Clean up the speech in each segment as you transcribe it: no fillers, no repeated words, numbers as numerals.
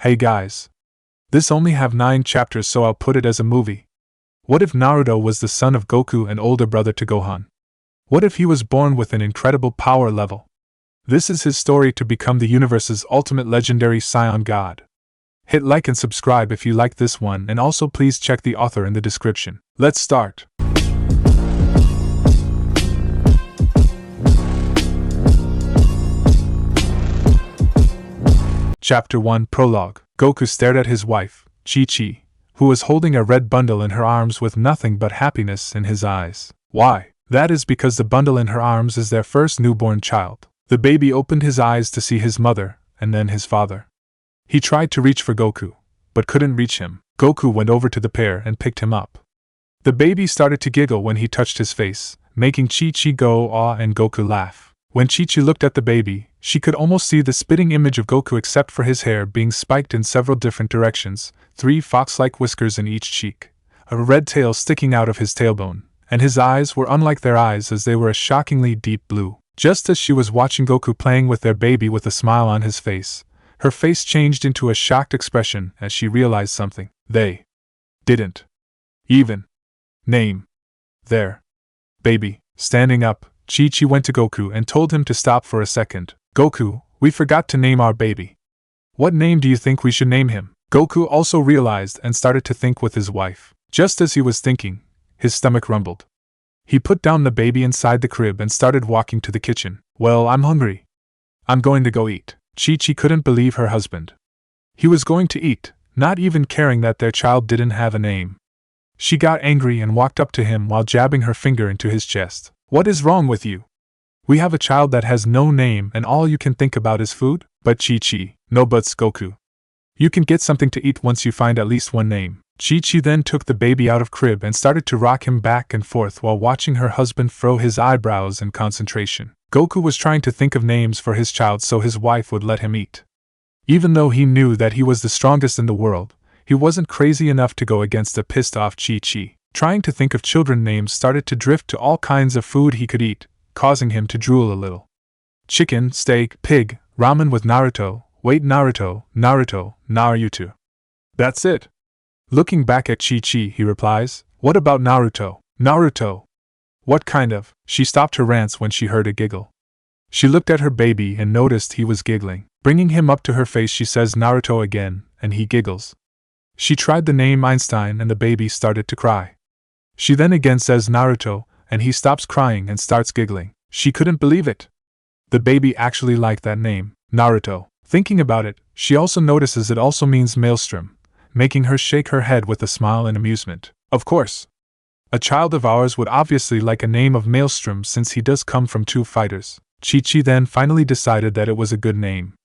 Hey guys. This only have 9 chapters, so I'll put it as a movie. What if Naruto was the son of Goku and older brother to Gohan? What if he was born with an incredible power level? This is his story to become the universe's ultimate legendary Saiyan God. Hit like and subscribe if you like this one, and also please check the author in the description. Let's start. Chapter 1 Prologue. Goku stared at his wife, Chi-Chi, who was holding a red bundle in her arms with nothing but happiness in his eyes. Why? That is because the bundle in her arms is their first newborn child. The baby opened his eyes to see his mother, and then his father. He tried to reach for Goku, but couldn't reach him. Goku went over to the pair and picked him up. The baby started to giggle when he touched his face, making Chi-Chi go aw and Goku laugh. When Chi-Chi looked at the baby, she could almost see the spitting image of Goku except for his hair being spiked in several different directions, 3 fox-like whiskers in each cheek, a red tail sticking out of his tailbone, and his eyes were unlike their eyes as they were a shockingly deep blue. Just as she was watching Goku playing with their baby with a smile on his face, her face changed into a shocked expression as she realized something. They didn't even name their baby. Standing up, Chi-Chi went to Goku and told him to stop for a second. Goku, we forgot to name our baby. What name do you think we should name him? Goku also realized and started to think with his wife. Just as he was thinking, his stomach rumbled. He put down the baby inside the crib and started walking to the kitchen. Well, I'm hungry. I'm going to go eat. Chi-Chi couldn't believe her husband. He was going to eat, not even caring that their child didn't have a name. She got angry and walked up to him while jabbing her finger into his chest. What is wrong with you? We have a child that has no name and all you can think about is food? But Chi-Chi, no buts, Goku. You can get something to eat once you find at least one name. Chi-Chi then took the baby out of crib and started to rock him back and forth while watching her husband furrow his eyebrows in concentration. Goku was trying to think of names for his child so his wife would let him eat. Even though he knew that he was the strongest in the world, he wasn't crazy enough to go against a pissed-off Chi-Chi. Trying to think of children names started to drift to all kinds of food he could eat, causing him to drool a little. Chicken, steak, pig, ramen with Naruto, wait Naruto, Naruto. That's it. Looking back at Chi-Chi, he replies, what about Naruto? Naruto. What kind of? She stopped her rants when she heard a giggle. She looked at her baby and noticed he was giggling. Bringing him up to her face, she says Naruto again, and he giggles. She tried the name Einstein and the baby started to cry. She then again says Naruto, and he stops crying and starts giggling. She couldn't believe it. The baby actually liked that name, Naruto. Thinking about it, she also notices it also means maelstrom, making her shake her head with a smile and amusement. Of course. A child of ours would obviously like a name of Maelstrom since he does come from 2 fighters. Chi-Chi then finally decided that it was a good name.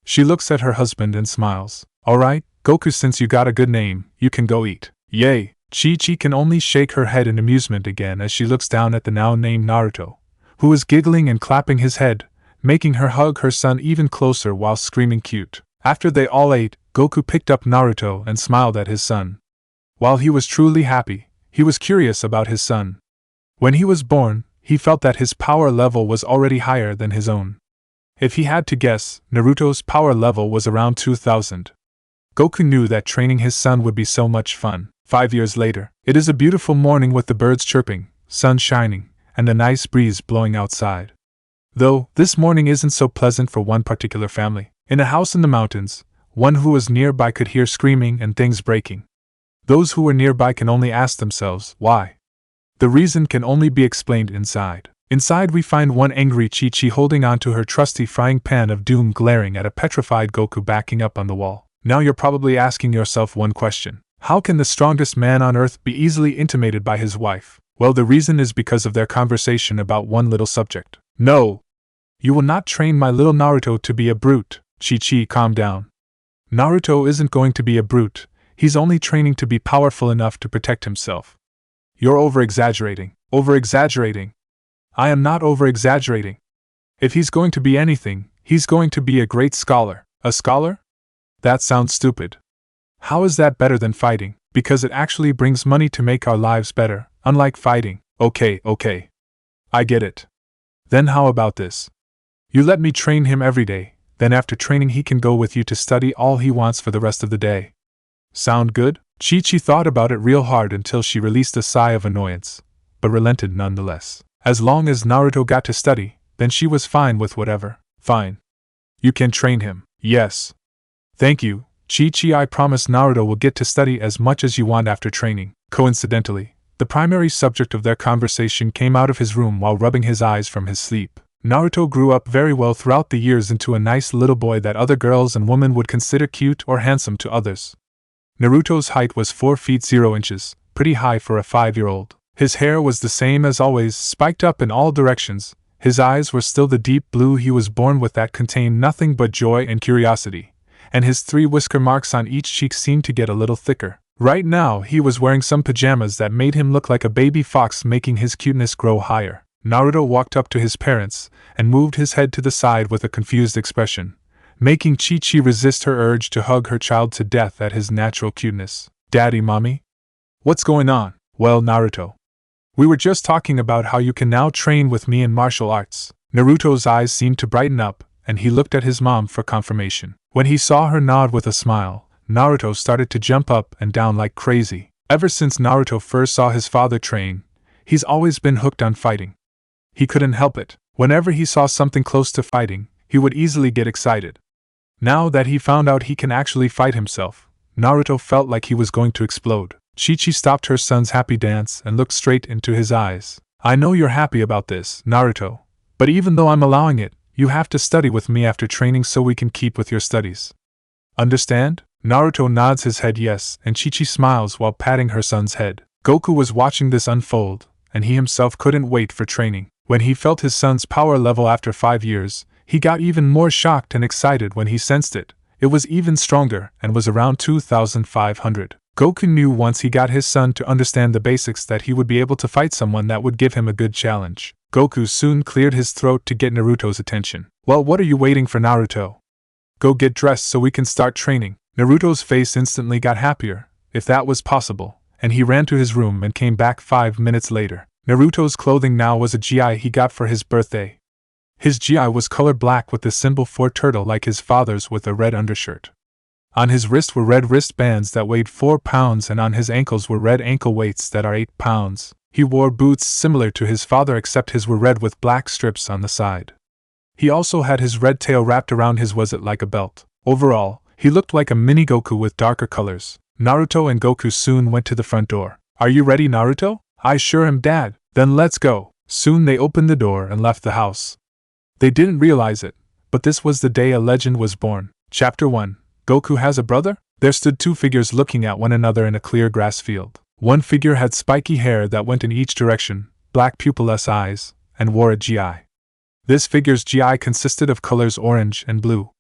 She looks at her husband and smiles. Alright, Goku, since you got a good name, you can go eat. Yay! Chi-Chi can only shake her head in amusement again as she looks down at the now named Naruto, who is giggling and clapping his head, making her hug her son even closer while screaming cute. After they all ate, Goku picked up Naruto and smiled at his son. While he was truly happy, he was curious about his son. When he was born, he felt that his power level was already higher than his own. If he had to guess, Naruto's power level was around 2000. Goku knew that training his son would be so much fun. 5 years later, it is a beautiful morning with the birds chirping, sun shining, and a nice breeze blowing outside. Though, this morning isn't so pleasant for one particular family. In a house in the mountains, one who was nearby could hear screaming and things breaking. Those who were nearby can only ask themselves, why? The reason can only be explained inside. Inside we find one angry Chi-Chi holding onto her trusty frying pan of doom glaring at a petrified Goku backing up on the wall. Now you're probably asking yourself one question. How can the strongest man on earth be easily intimidated by his wife? Well, the reason is because of their conversation about one little subject. No! You will not train my little Naruto to be a brute. Chi-Chi, calm down. Naruto isn't going to be a brute, he's only training to be powerful enough to protect himself. You're over-exaggerating. Over-exaggerating? I am not over-exaggerating. If he's going to be anything, he's going to be a great scholar. A scholar? That sounds stupid. How is that better than fighting? Because it actually brings money to make our lives better, unlike fighting. Okay. I get it. Then how about this? You let me train him every day, Then after training he can go with you to study all he wants for the rest of the day. Sound good? Chi-Chi thought about it real hard until she released a sigh of annoyance, but relented nonetheless. As long as Naruto got to study, then she was fine with whatever. Fine. You can train him. Yes. Thank you, Chi-Chi. I promise Naruto will get to study as much as you want after training. Coincidentally, the primary subject of their conversation came out of his room while rubbing his eyes from his sleep. Naruto grew up very well throughout the years into a nice little boy that other girls and women would consider cute or handsome to others. Naruto's height was 4 feet 0 inches, pretty high for a 5-year-old. His hair was the same as always, spiked up in all directions. His eyes were still the deep blue he was born with that contained nothing but joy and curiosity, and his 3 whisker marks on each cheek seemed to get a little thicker. Right now he was wearing some pajamas that made him look like a baby fox, making his cuteness grow higher. Naruto walked up to his parents and moved his head to the side with a confused expression, making Chi-Chi resist her urge to hug her child to death at his natural cuteness. Daddy, Mommy? What's going on? Well, Naruto, we were just talking about how you can now train with me in martial arts. Naruto's eyes seemed to brighten up, and he looked at his mom for confirmation. When he saw her nod with a smile, Naruto started to jump up and down like crazy. Ever since Naruto first saw his father train, he's always been hooked on fighting. He couldn't help it. Whenever he saw something close to fighting, he would easily get excited. Now that he found out he can actually fight himself, Naruto felt like he was going to explode. Chi-Chi stopped her son's happy dance and looked straight into his eyes. I know you're happy about this, Naruto, but even though I'm allowing it, you have to study with me after training so we can keep with your studies. Understand? Naruto nods his head yes, and Chi-Chi smiles while patting her son's head. Goku was watching this unfold, and he himself couldn't wait for training. When he felt his son's power level after 5 years, he got even more shocked and excited when he sensed it. It was even stronger and was around 2,500. Goku knew once he got his son to understand the basics that he would be able to fight someone that would give him a good challenge. Goku soon cleared his throat to get Naruto's attention. Well, what are you waiting for, Naruto? Go get dressed so we can start training. Naruto's face instantly got happier, if that was possible, and he ran to his room and came back 5 minutes later. Naruto's clothing now was a GI he got for his birthday. His GI was color black with the symbol for turtle like his father's with a red undershirt. On his wrist were red wristbands that weighed 4 pounds and on his ankles were red ankle weights that are 8 pounds. He wore boots similar to his father except his were red with black strips on the side. He also had his red tail wrapped around his was it like a belt. Overall, he looked like a mini Goku with darker colors. Naruto and Goku soon went to the front door. Are you ready, Naruto? I sure am, Dad. Then let's go. Soon they opened the door and left the house. They didn't realize it, but this was the day a legend was born. Chapter 1. Goku has a brother? There stood 2 figures looking at one another in a clear grass field. One figure had spiky hair that went in each direction, black pupilless eyes, and wore a GI. This figure's GI consisted of colors orange and blue.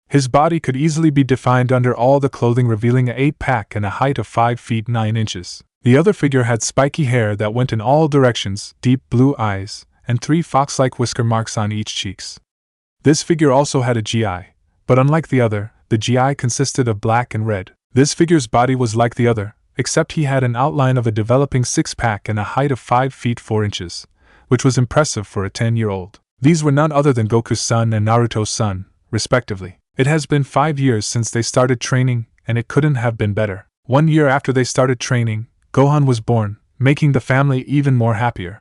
His body could easily be defined under all the clothing, revealing an 8-pack and a height of 5 feet 9 inches. The other figure had spiky hair that went in all directions, deep blue eyes, and 3 fox-like whisker marks on each cheeks. This figure also had a GI, but unlike the other, the GI consisted of black and red. This figure's body was like the other, except he had an outline of a developing 6-pack and a height of 5 feet 4 inches, which was impressive for a 10-year-old. These were none other than Goku's son and Naruto's son, respectively. It has been 5 years since they started training, and it couldn't have been better. 1 year after they started training, Gohan was born, making the family even more happier.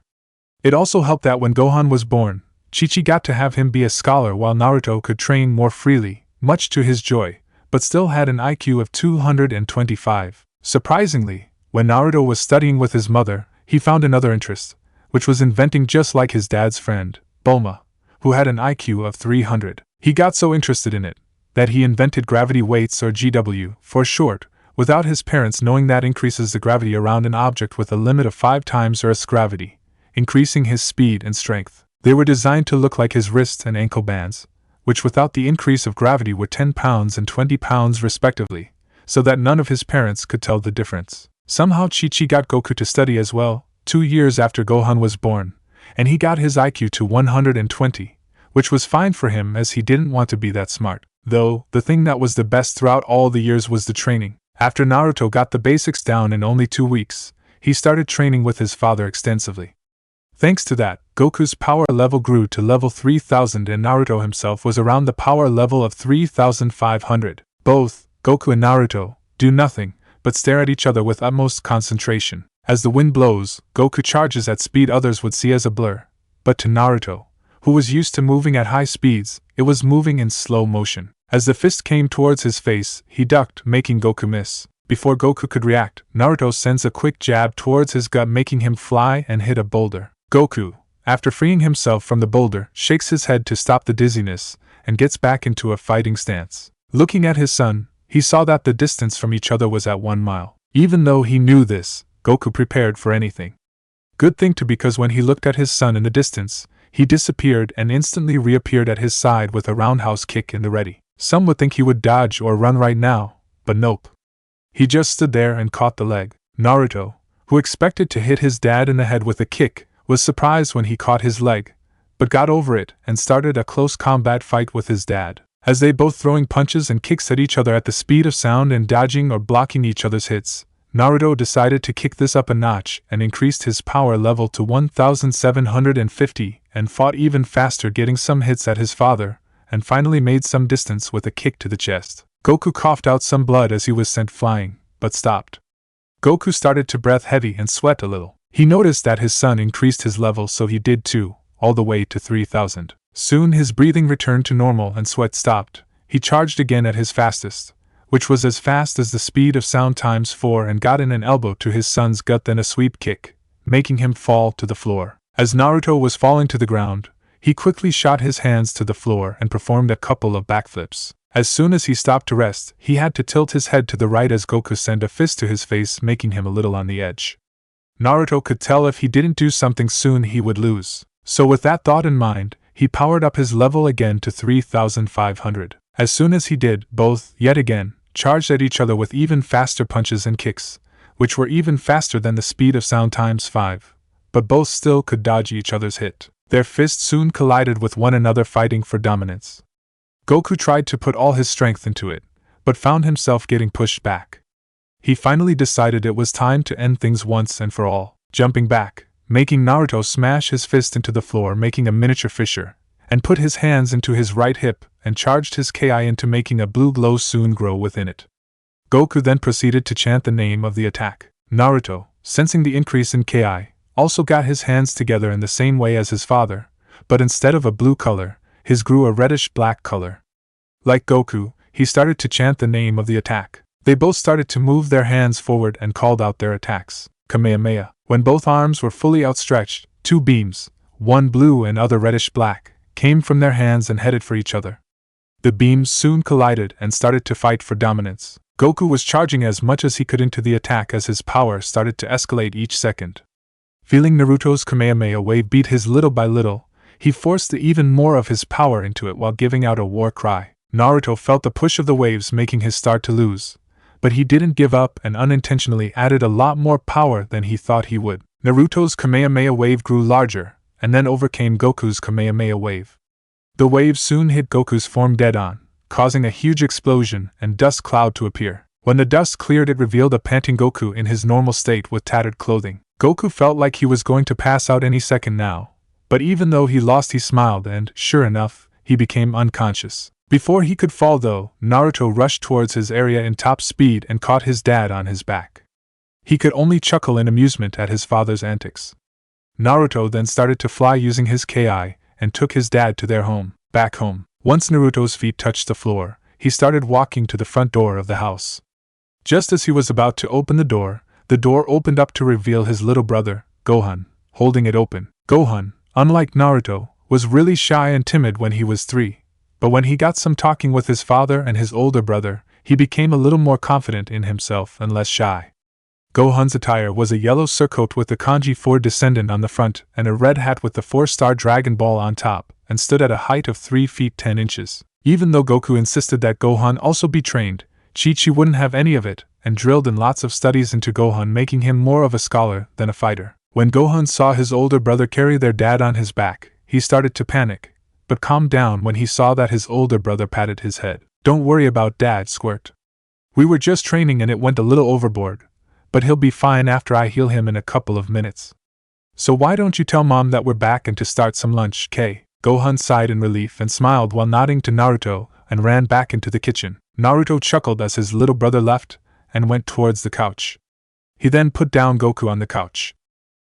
It also helped that when Gohan was born, Chi-Chi got to have him be a scholar while Naruto could train more freely, much to his joy, but still had an IQ of 225. Surprisingly, when Naruto was studying with his mother, he found another interest, which was inventing just like his dad's friend, Bulma, who had an IQ of 300. He got so interested in it that he invented gravity weights, or GW, for short, without his parents knowing. That increases the gravity around an object with a limit of 5 times Earth's gravity, increasing his speed and strength. They were designed to look like his wrist and ankle bands, which without the increase of gravity were 10 pounds and 20 pounds respectively, so that none of his parents could tell the difference. Somehow Chi-Chi got Goku to study as well, 2 years after Gohan was born, and he got his IQ to 120, which was fine for him as he didn't want to be that smart. Though, the thing that was the best throughout all the years was the training. After Naruto got the basics down in only 2 weeks, he started training with his father extensively. Thanks to that, Goku's power level grew to level 3000 and Naruto himself was around the power level of 3500. Both, Goku and Naruto, do nothing but stare at each other with utmost concentration. As the wind blows, Goku charges at speed others would see as a blur, but to Naruto, who was used to moving at high speeds, it was moving in slow motion. As the fist came towards his face, he ducked, making Goku miss. Before Goku could react, Naruto sends a quick jab towards his gut, making him fly and hit a boulder. Goku, after freeing himself from the boulder, shakes his head to stop the dizziness, and gets back into a fighting stance. Looking at his son, he saw that the distance from each other was at 1 mile. Even though he knew this, Goku prepared for anything. Good thing too, because when he looked at his son in the distance, he disappeared and instantly reappeared at his side with a roundhouse kick in the ready. Some would think he would dodge or run right now, but nope. He just stood there and caught the leg. Naruto, who expected to hit his dad in the head with a kick, was surprised when he caught his leg, but got over it and started a close combat fight with his dad. As they both throwing punches and kicks at each other at the speed of sound and dodging or blocking each other's hits, Naruto decided to kick this up a notch and increased his power level to 1750 and fought even faster, getting some hits at his father, and finally made some distance with a kick to the chest. Goku coughed out some blood as he was sent flying, but stopped. Goku started to breath heavy and sweat a little. He noticed that his son increased his level, so he did too, all the way to 3000. Soon his breathing returned to normal and sweat stopped. He charged again at his fastest, which was as fast as the speed of sound times 4, and got in an elbow to his son's gut, then a sweep kick, making him fall to the floor. As Naruto was falling to the ground, he quickly shot his hands to the floor and performed a couple of backflips. As soon as he stopped to rest, he had to tilt his head to the right as Goku sent a fist to his face, making him a little on the edge. Naruto could tell if he didn't do something soon he would lose. So with that thought in mind, he powered up his level again to 3500. As soon as he did, both, yet again, charged at each other with even faster punches and kicks, which were even faster than the speed of sound times 5, but both still could dodge each other's hit. Their fists soon collided with one another, fighting for dominance. Goku tried to put all his strength into it, but found himself getting pushed back. He finally decided it was time to end things once and for all, jumping back, making Naruto smash his fist into the floor, making a miniature fissure, and put his hands into his right hip and charged his Ki into making a blue glow soon grow within it. Goku then proceeded to chant the name of the attack. Naruto, sensing the increase in Ki, also got his hands together in the same way as his father, but instead of a blue color, his grew a reddish-black color. Like Goku, he started to chant the name of the attack. They both started to move their hands forward and called out their attacks. Kamehameha. When both arms were fully outstretched, 2 beams, one blue and other reddish-black, came from their hands and headed for each other. The beams soon collided and started to fight for dominance. Goku was charging as much as he could into the attack as his power started to escalate each second. Feeling Naruto's Kamehameha wave beat his little by little, he forced even more of his power into it while giving out a war cry. Naruto felt the push of the waves making his start to lose, but he didn't give up and unintentionally added a lot more power than he thought he would. Naruto's Kamehameha wave grew larger, and then overcame Goku's Kamehameha wave. The wave soon hit Goku's form dead-on, causing a huge explosion and dust cloud to appear. When the dust cleared, it revealed a panting Goku in his normal state with tattered clothing. Goku felt like he was going to pass out any second now, but even though he lost, he smiled and, sure enough, he became unconscious. Before he could fall though, Naruto rushed towards his area in top speed and caught his dad on his back. He could only chuckle in amusement at his father's antics. Naruto then started to fly using his Ki, and took his dad to their home. Back home, once Naruto's feet touched the floor, he started walking to the front door of the house. Just as he was about to open the door opened up to reveal his little brother, Gohan, holding it open. Gohan, unlike Naruto, was really shy and timid when he was 3, but when he got some talking with his father and his older brother, he became a little more confident in himself and less shy. Gohan's attire was a yellow surcoat with the kanji 4 descendant on the front and a red hat with the 4-star Dragon Ball on top, and stood at a height of 3 feet 10 inches. Even though Goku insisted that Gohan also be trained, Chi-Chi wouldn't have any of it, and drilled in lots of studies into Gohan, making him more of a scholar than a fighter. When Gohan saw his older brother carry their dad on his back, he started to panic, but calmed down when he saw that his older brother patted his head. "Don't worry about Dad, Squirt. We were just training and it went a little overboard, but he'll be fine after I heal him in a couple of minutes." So why don't you tell Mom that we're back and to start some lunch, K? Gohan sighed in relief and smiled while nodding to Naruto and ran back into the kitchen. Naruto chuckled as his little brother left and went towards the couch. He then put down Goku on the couch.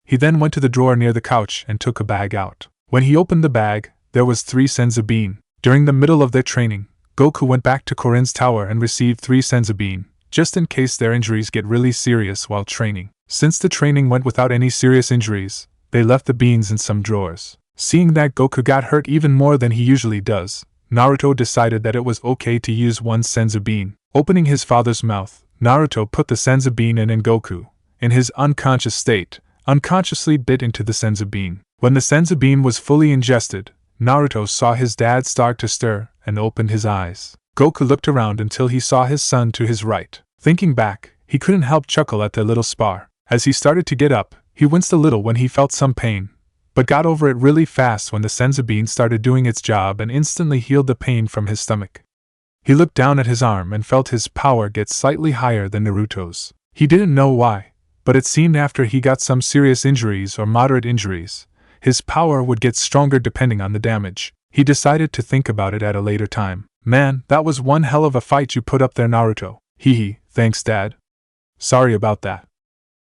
He then went to the drawer near the couch and took a bag out. When he opened the bag, there was 3 Saibamen. During the middle of their training, Goku went back to Korin's tower and received 3 Saibamen, just in case their injuries get really serious while training. Since the training went without any serious injuries, they left the beans in some drawers. Seeing that Goku got hurt even more than he usually does, Naruto decided that it was okay to use 1 Saibamen. Opening his father's mouth, Naruto put the Saibamen in and Goku, in his unconscious state, unconsciously bit into the Saibamen. When the Saibamen was fully ingested, Naruto saw his dad start to stir and opened his eyes. Goku looked around until he saw his son to his right. Thinking back, he couldn't help chuckle at their little spar. As he started to get up, he winced a little when he felt some pain, but got over it really fast when the Saibamen started doing its job and instantly healed the pain from his stomach. He looked down at his arm and felt his power get slightly higher than Naruto's. He didn't know why, but it seemed after he got some serious injuries or moderate injuries, his power would get stronger depending on the damage. He decided to think about it at a later time. Man, that was one hell of a fight you put up there, Naruto. Hee, thanks Dad. Sorry about that.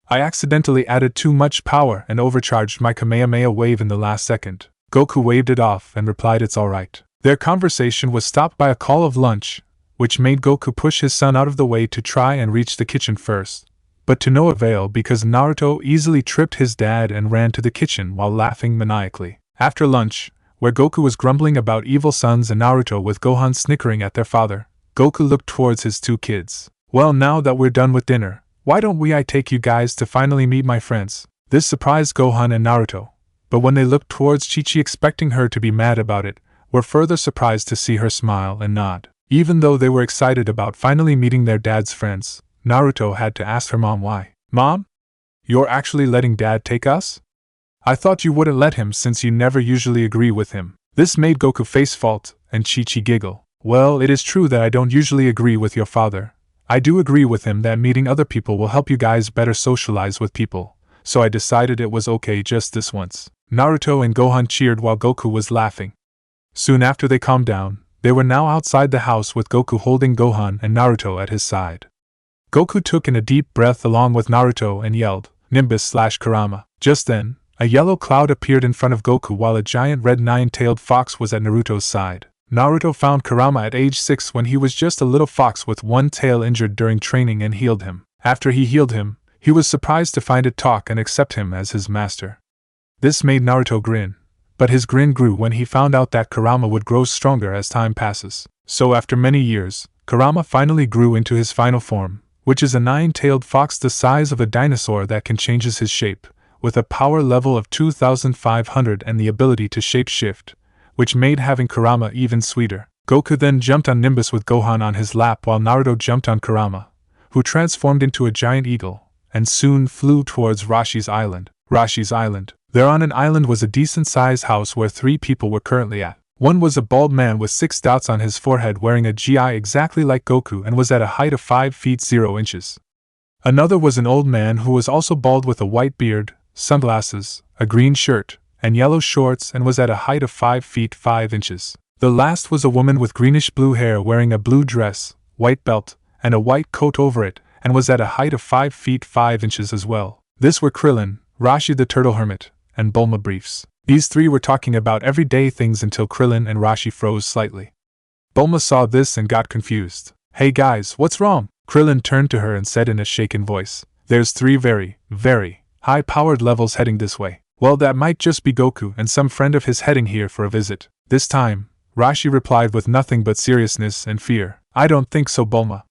I accidentally added too much power and overcharged my Kamehameha wave in the last second. Goku waved it off and replied it's alright. Their conversation was stopped by a call of lunch, which made Goku push his son out of the way to try and reach the kitchen first, but to no avail because Naruto easily tripped his dad and ran to the kitchen while laughing maniacally. After lunch, where Goku was grumbling about evil sons and Naruto with Gohan snickering at their father, Goku looked towards his 2 kids. Well, now that we're done with dinner, why don't I take you guys to finally meet my friends? This surprised Gohan and Naruto, but when they looked towards Chi-Chi expecting her to be mad about it, were further surprised to see her smile and nod. Even though they were excited about finally meeting their dad's friends, Naruto had to ask her mom why. Mom? You're actually letting Dad take us? I thought you wouldn't let him since you never usually agree with him. This made Goku face fault and Chi-Chi giggle. Well, it is true that I don't usually agree with your father. I do agree with him that meeting other people will help you guys better socialize with people, so I decided it was okay just this once. Naruto and Gohan cheered while Goku was laughing. Soon after they calmed down, they were now outside the house with Goku holding Gohan and Naruto at his side. Goku took in a deep breath along with Naruto and yelled, Nimbus/Kurama. Just then, a yellow cloud appeared in front of Goku while a giant red 9-tailed fox was at Naruto's side. Naruto found Kurama at age 6 when he was just a little fox with one tail injured during training and healed him. After he healed him, he was surprised to find it talk and accept him as his master. This made Naruto grin, but his grin grew when he found out that Kurama would grow stronger as time passes. So after many years, Kurama finally grew into his final form, which is a 9-tailed fox the size of a dinosaur that can change his shape, with a power level of 2,500 and the ability to shape-shift, which made having Kurama even sweeter. Goku then jumped on Nimbus with Gohan on his lap while Naruto jumped on Kurama, who transformed into a giant eagle, and soon flew towards Rashi's island. Rashi's island. There on an island was a decent-sized house where 3 people were currently at. One was a bald man with 6 dots on his forehead wearing a GI exactly like Goku and was at a height of 5 feet 0 inches. Another was an old man who was also bald with a white beard, sunglasses, a green shirt, and yellow shorts and was at a height of 5 feet 5 inches. The last was a woman with greenish-blue hair wearing a blue dress, white belt, and a white coat over it, and was at a height of 5 feet 5 inches as well. This were Krillin, Rashi the Turtle Hermit, and Bulma Briefs. These 3 were talking about everyday things until Krillin and Rashi froze slightly. Bulma saw this and got confused. Hey guys, what's wrong? Krillin turned to her and said in a shaken voice, There's 3 very, very high-powered levels heading this way. Well, that might just be Goku and some friend of his heading here for a visit. This time, Rashi replied with nothing but seriousness and fear. I don't think so, Bulma.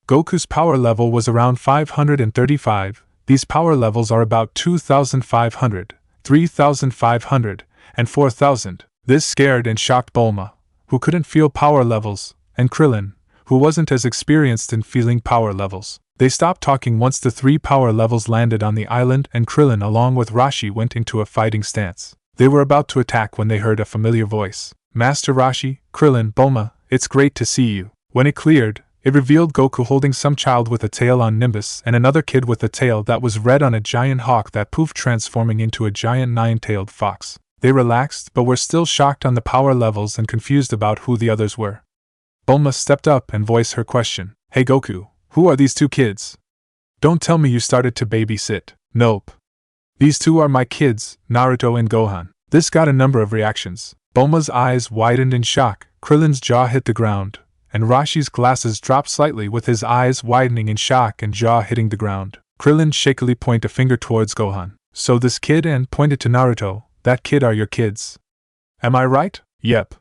Goku's power level was around 535. These power levels are about 2,500, 3,500, and 4,000. This scared and shocked Bulma, who couldn't feel power levels, and Krillin, who wasn't as experienced in feeling power levels. They stopped talking once the 3 power levels landed on the island and Krillin along with Rashi went into a fighting stance. They were about to attack when they heard a familiar voice. Master Rashi, Krillin, Bulma, it's great to see you. When it cleared, It revealed Goku holding some child with a tail on Nimbus and another kid with a tail that was red on a giant hawk that poofed, transforming into a giant nine-tailed fox. They relaxed but were still shocked on the power levels and confused about who the others were. Bulma stepped up and voiced her question. Hey Goku, who are these two kids? Don't tell me you started to babysit. Nope. These two are my kids, Naruto and Gohan. This got a number of reactions. Bulma's eyes widened in shock, Krillin's jaw hit the ground, and Rashi's glasses dropped slightly with his eyes widening in shock and jaw hitting the ground. Krillin shakily pointed a finger towards Gohan. So this kid, and pointed to Naruto, that kid are your kids. Am I right? Yep.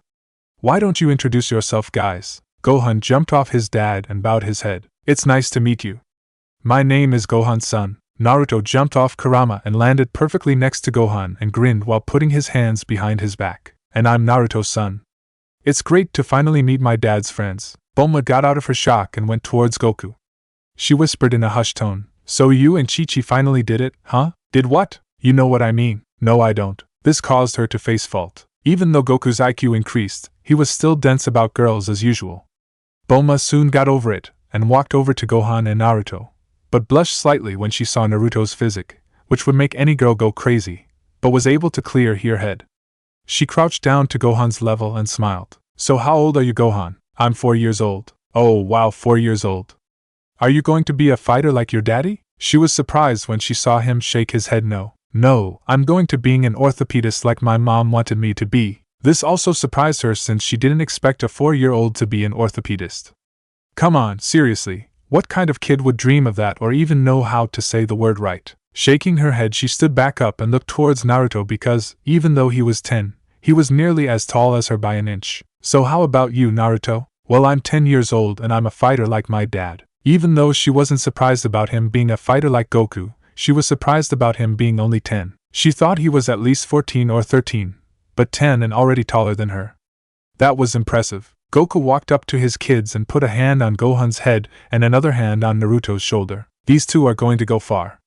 Why don't you introduce yourself, guys? Gohan jumped off his dad and bowed his head. It's nice to meet you. My name is Gohan's son. Naruto jumped off Kurama and landed perfectly next to Gohan and grinned while putting his hands behind his back. And I'm Naruto's son. It's great to finally meet my dad's friends. Bulma got out of her shock and went towards Goku. She whispered in a hushed tone. So you and Chi-Chi finally did it, huh? Did what? You know what I mean. No, I don't. This caused her to face fault. Even though Goku's IQ increased, he was still dense about girls as usual. Bulma soon got over it and walked over to Gohan and Naruto, but blushed slightly when she saw Naruto's physique, which would make any girl go crazy, but was able to clear her head. She crouched down to Gohan's level and smiled. So how old are you, Gohan? I'm 4 years old. Oh wow, 4 years old. Are you going to be a fighter like your daddy? She was surprised when she saw him shake his head no. No, I'm going to being an orthopedist like my mom wanted me to be. This also surprised her since she didn't expect a 4-year-old to be an orthopedist. Come on, seriously, what kind of kid would dream of that or even know how to say the word right? Shaking her head, she stood back up and looked towards Naruto because, even though he was 10, he was nearly as tall as her by an inch. So how about you, Naruto? Well, I'm 10 years old and I'm a fighter like my dad. Even though she wasn't surprised about him being a fighter like Goku, she was surprised about him being only 10. She thought he was at least 14 or 13, but 10 and already taller than her. That was impressive. Goku walked up to his kids and put a hand on Gohan's head and another hand on Naruto's shoulder. These two are going to go far.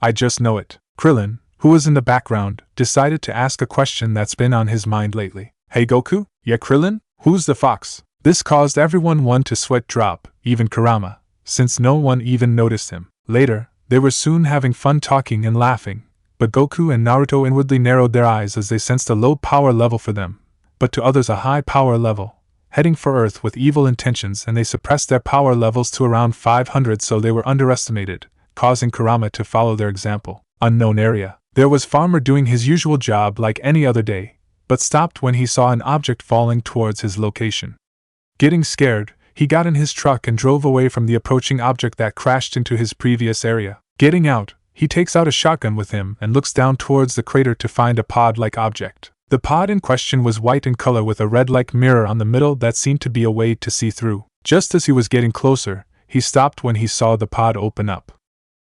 I just know it. Krillin, who was in the background, decided to ask a question that's been on his mind lately. Hey Goku? Yeah, Krillin? Who's the fox? This caused everyone to sweat drop, even Kurama, since no one even noticed him. Later, they were soon having fun talking and laughing, but Goku and Naruto inwardly narrowed their eyes as they sensed a low power level for them, but to others a high power level, heading for Earth with evil intentions, and they suppressed their power levels to around 500, so they were underestimated, causing Kurama to follow their example. Unknown area. There was Farmer doing his usual job like any other day, but stopped when he saw an object falling towards his location. Getting scared, he got in his truck and drove away from the approaching object that crashed into his previous area. Getting out, he takes out a shotgun with him and looks down towards the crater to find a pod-like object. The pod in question was white in color with a red-like mirror on the middle that seemed to be a way to see through. Just as he was getting closer, he stopped when he saw the pod open up.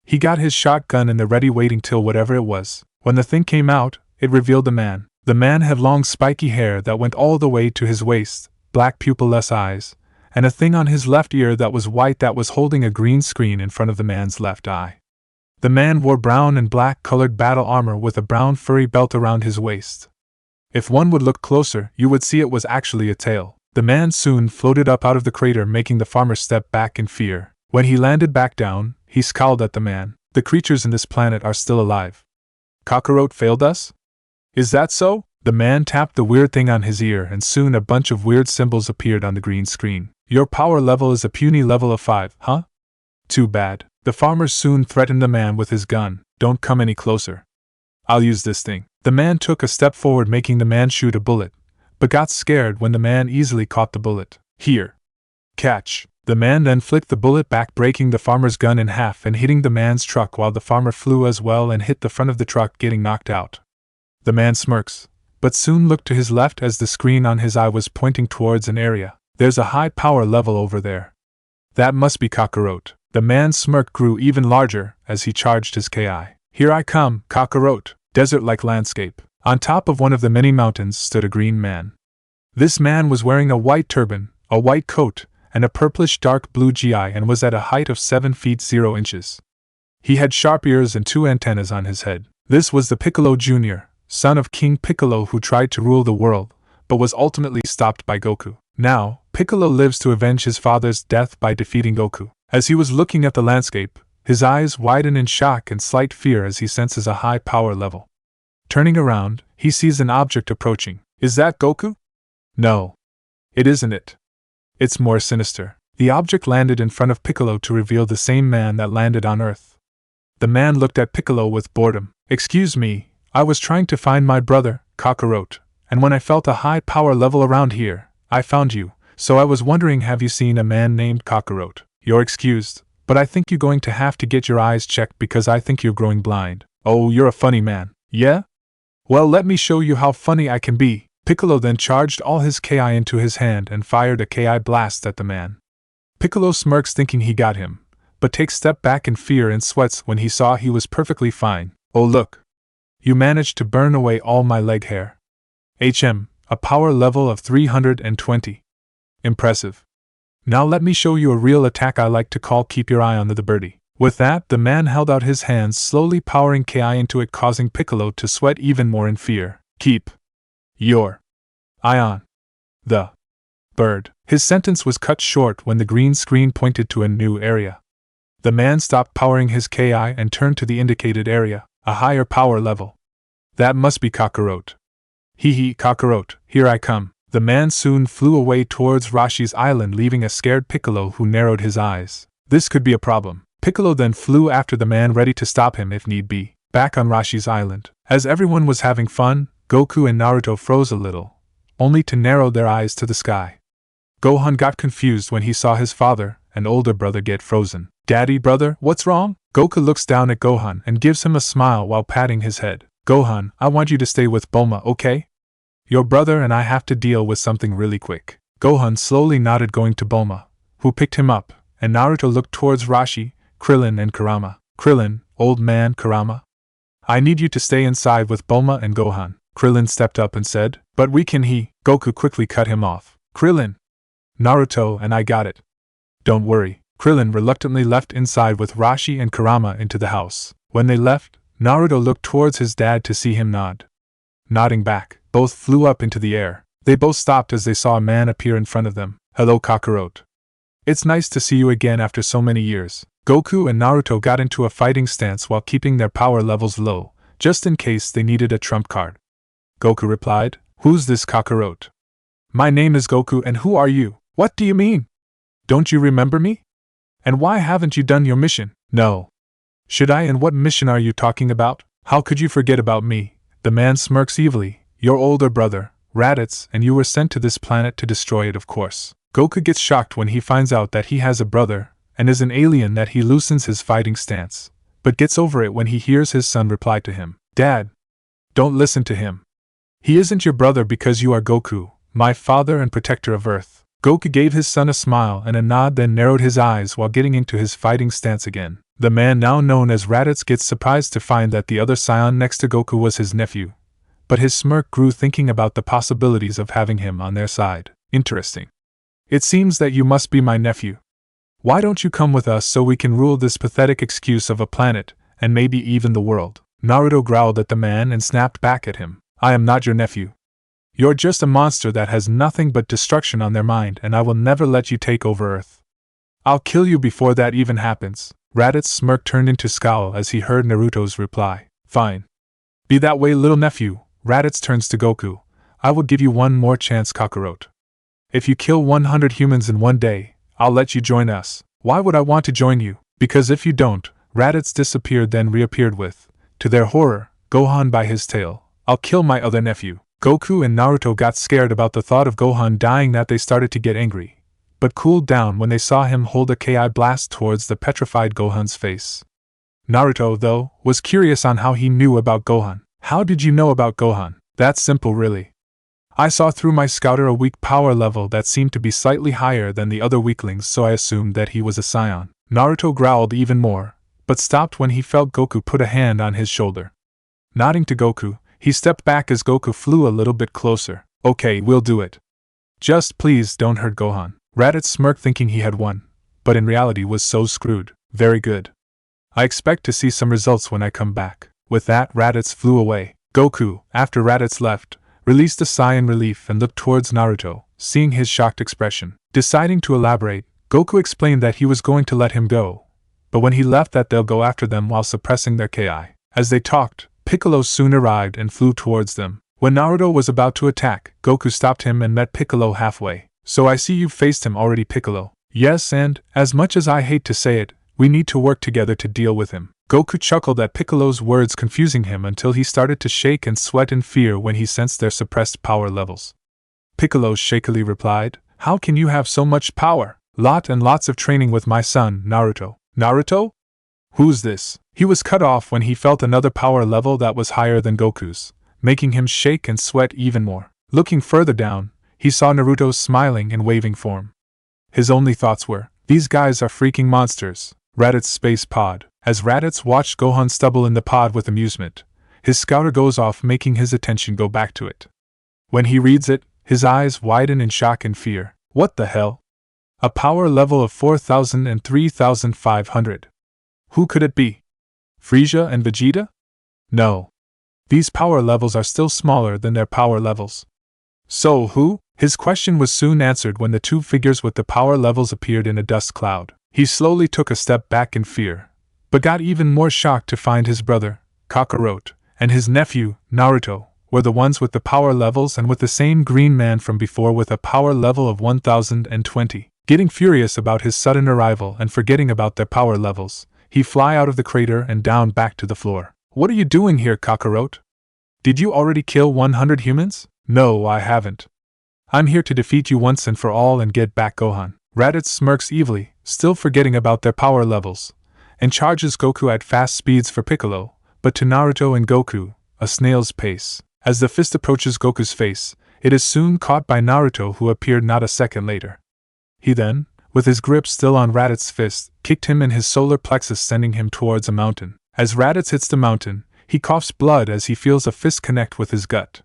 He got his shotgun in the ready waiting till whatever it was. When the thing came out, it revealed a man. The man had long spiky hair that went all the way to his waist, black pupilless eyes, and a thing on his left ear that was white that was holding a green screen in front of the man's left eye. The man wore brown and black colored battle armor with a brown furry belt around his waist. If one would look closer, you would see it was actually a tail. The man soon floated up out of the crater, making the farmer step back in fear. When he landed back down, he scowled at the man. The creatures in this planet are still alive. Kakarot failed us? Is that so? The man tapped the weird thing on his ear and soon a bunch of weird symbols appeared on the green screen. Your power level is a puny level of 5, huh? Too bad. The farmer soon threatened the man with his gun. Don't come any closer. I'll use this thing. The man took a step forward, making the man shoot a bullet, but got scared when the man easily caught the bullet. Here. Catch. The man then flicked the bullet back, breaking the farmer's gun in half and hitting the man's truck, while the farmer flew as well and hit the front of the truck, getting knocked out. The man smirks, but soon looked to his left as the screen on his eye was pointing towards an area. There's a high power level over there. That must be Kakarot. The man's smirk grew even larger as he charged his Ki. Here I come, Kakarot. Desert-like landscape. On top of one of the many mountains stood a green man. This man was wearing a white turban, a white coat, and a purplish dark blue GI, and was at a height of 7 feet 0 inches. He had sharp ears and 2 antennas on his head. This was the Piccolo Jr., son of King Piccolo, who tried to rule the world, but was ultimately stopped by Goku. Now, Piccolo lives to avenge his father's death by defeating Goku. As he was looking at the landscape, his eyes widen in shock and slight fear as he senses a high power level. Turning around, he sees an object approaching. Is that Goku? No. It isn't it. It's more sinister. The object landed in front of Piccolo to reveal the same man that landed on Earth. The man looked at Piccolo with boredom. Excuse me, I was trying to find my brother, Kakarot, and when I felt a high power level around here, I found you, so I was wondering, have you seen a man named Kakarot? You're excused, but I think you're going to have to get your eyes checked because I think you're growing blind. Oh, you're a funny man. Yeah? Well, let me show you how funny I can be. Piccolo then charged all his Ki into his hand and fired a Ki blast at the man. Piccolo smirks thinking he got him, but takes a step back in fear and sweats when he saw he was perfectly fine. Oh look! You managed to burn away all my leg hair. A power level of 320. Impressive. Now let me show you a real attack I like to call Keep Your Eye on the Birdie. With that, the man held out his hands, slowly powering Ki into it, causing Piccolo to sweat even more in fear. Keep your eye on the bird. His sentence was cut short when the green screen pointed to a new area. The man stopped powering his Ki and turned to the indicated area, a higher power level. That must be Kakarot. Hee, Kakarot, here I come. The man soon flew away towards Rashi's island, leaving a scared Piccolo who narrowed his eyes. This could be a problem. Piccolo then flew after the man, ready to stop him if need be. Back on Rashi's island, as everyone was having fun, Goku and Naruto froze a little, only to narrow their eyes to the sky. Gohan got confused when he saw his father and older brother get frozen. Daddy, brother, what's wrong? Goku looks down at Gohan and gives him a smile while patting his head. Gohan, I want you to stay with Bulma, okay? Your brother and I have to deal with something really quick. Gohan slowly nodded, going to Bulma, who picked him up, and Naruto looked towards Rashi, Krillin and Kurama. Krillin, old man Kurama, I need you to stay inside with Bulma and Gohan. Krillin stepped up and said, but we can. Goku quickly cut him off. Krillin, Naruto and I got it. Don't worry. Krillin reluctantly left inside with Rashi and Kurama into the house. When they left, Naruto looked towards his dad to see him nod. Nodding back, both flew up into the air. They both stopped as they saw a man appear in front of them. Hello, Kakarot. It's nice to see you again after so many years. Goku and Naruto got into a fighting stance while keeping their power levels low, just in case they needed a trump card. Goku replied, Who's this Kakarot? My name is Goku, and who are you? What do you mean? Don't you remember me? And why haven't you done your mission? No. Should I? And what mission are you talking about? How could you forget about me? The man smirks evilly. Your older brother, Raditz, and you were sent to this planet to destroy it, of course. Goku gets shocked when he finds out that he has a brother, and is an alien, that he loosens his fighting stance, but gets over it when he hears his son reply to him. Dad, don't listen to him. He isn't your brother because you are Goku, my father and protector of Earth. Goku gave his son a smile and a nod, then narrowed his eyes while getting into his fighting stance again. The man now known as Raditz gets surprised to find that the other Saiyan next to Goku was his nephew, but his smirk grew thinking about the possibilities of having him on their side. Interesting. It seems that you must be my nephew. Why don't you come with us so we can rule this pathetic excuse of a planet, and maybe even the world? Naruto growled at the man and snapped back at him. I am not your nephew. You're just a monster that has nothing but destruction on their mind, and I will never let you take over Earth. I'll kill you before that even happens. Raditz's smirk turned into scowl as he heard Naruto's reply. Fine. Be that way, little nephew. Raditz turns to Goku. I will give you one more chance, Kakarot. If you kill 100 humans in one day, I'll let you join us. Why would I want to join you? Because if you don't, Raditz disappeared, then reappeared with, to their horror, Gohan by his tail. I'll kill my other nephew. Goku and Naruto got scared about the thought of Gohan dying, that they started to get angry, but cooled down when they saw him hold a Ki blast towards the petrified Gohan's face. Naruto, though, was curious on how he knew about Gohan. How did you know about Gohan? That's simple, really. I saw through my scouter a weak power level that seemed to be slightly higher than the other weaklings, so I assumed that he was a Saiyan. Naruto growled even more, but stopped when he felt Goku put a hand on his shoulder. Nodding to Goku, he stepped back as Goku flew a little bit closer. Okay, we'll do it. Just please don't hurt Gohan. Raditz smirked, thinking he had won, but in reality was so screwed. Very good. I expect to see some results when I come back. With that, Raditz flew away. Goku, after Raditz left, released a sigh in relief and looked towards Naruto, seeing his shocked expression. Deciding to elaborate, Goku explained that he was going to let him go, but when he left that they'll go after them while suppressing their ki. As they talked, Piccolo soon arrived and flew towards them. When Naruto was about to attack, Goku stopped him and met Piccolo halfway. So I see you've faced him already, Piccolo. Yes, and, as much as I hate to say it, we need to work together to deal with him. Goku chuckled at Piccolo's words, confusing him until he started to shake and sweat in fear when he sensed their suppressed power levels. Piccolo shakily replied, "How can you have so much power? Lot and lots of training with my son, Naruto." Naruto? Who's this? He was cut off when he felt another power level that was higher than Goku's, making him shake and sweat even more. Looking further down, he saw Naruto's smiling and waving form. His only thoughts were, these guys are freaking monsters. Raditz space pod. As Raditz watched Gohan stumble in the pod with amusement, his scouter goes off, making his attention go back to it. When he reads it, his eyes widen in shock and fear. What the hell? A power level of 4,000 and 3,500. Who could it be? Frieza and Vegeta? No. These power levels are still smaller than their power levels. So who? His question was soon answered when the two figures with the power levels appeared in a dust cloud. He slowly took a step back in fear, but got even more shocked to find his brother, Kakarot, and his nephew, Naruto, were the ones with the power levels and with the same green man from before with a power level of 1020. Getting furious about his sudden arrival and forgetting about their power levels, he fly out of the crater and down back to the floor. What are you doing here, Kakarot? Did you already kill 100 humans? No, I haven't. I'm here to defeat you once and for all and get back Gohan. Raditz smirks evilly, still forgetting about their power levels, and charges Goku at fast speeds for Piccolo, but to Naruto and Goku, a snail's pace. As the fist approaches Goku's face, it is soon caught by Naruto, who appeared not a second later. He then, with his grip still on Raditz's fist, kicked him in his solar plexus, sending him towards a mountain. As Raditz hits the mountain, he coughs blood as he feels a fist connect with his gut.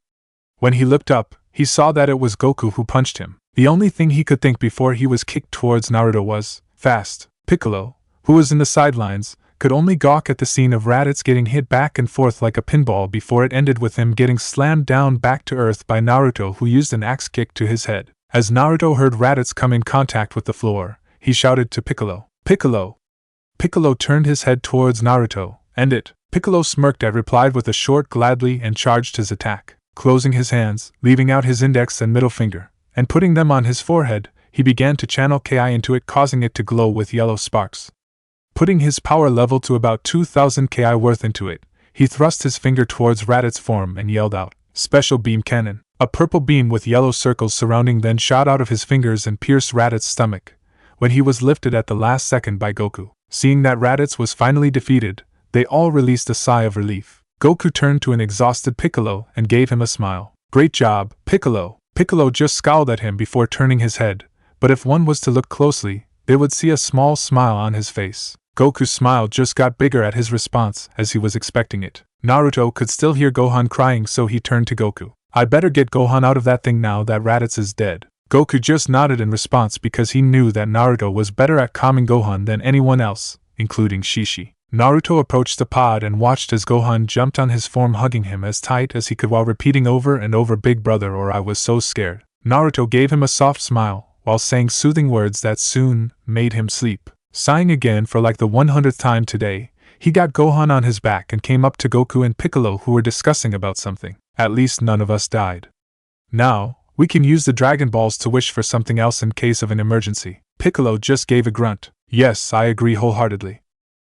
When he looked up, he saw that it was Goku who punched him. The only thing he could think before he was kicked towards Naruto was, fast. Piccolo, who was in the sidelines, could only gawk at the scene of Raditz getting hit back and forth like a pinball before it ended with him getting slammed down back to earth by Naruto, who used an axe kick to his head. As Naruto heard Raditz come in contact with the floor, he shouted to Piccolo, "Piccolo!" Piccolo turned his head towards Naruto, and Piccolo smirked and replied with a short gladly and charged his attack. Closing his hands, leaving out his index and middle finger, and putting them on his forehead, he began to channel Ki into it, causing it to glow with yellow sparks. Putting his power level to about 2,000 Ki worth into it, he thrust his finger towards Raditz's form and yelled out, "Special Beam Cannon!" A purple beam with yellow circles surrounding then shot out of his fingers and pierced Raditz's stomach, when he was lifted at the last second by Goku. Seeing that Raditz was finally defeated, they all released a sigh of relief. Goku turned to an exhausted Piccolo and gave him a smile. "Great job, Piccolo!" Piccolo just scowled at him before turning his head, but if one was to look closely, they would see a small smile on his face. Goku's smile just got bigger at his response, as he was expecting it. Naruto could still hear Gohan crying, so he turned to Goku. "I better get Gohan out of that thing now that Raditz is dead." Goku just nodded in response because he knew that Naruto was better at calming Gohan than anyone else, including Shishi. Naruto approached the pod and watched as Gohan jumped on his form, hugging him as tight as he could while repeating over and over, "Big brother," or "I was so scared." Naruto gave him a soft smile, while saying soothing words that soon made him sleep. Sighing again for like the 100th time today, he got Gohan on his back and came up to Goku and Piccolo, who were discussing about something. "At least none of us died. Now, we can use the Dragon Balls to wish for something else in case of an emergency." Piccolo just gave a grunt. "Yes, I agree wholeheartedly.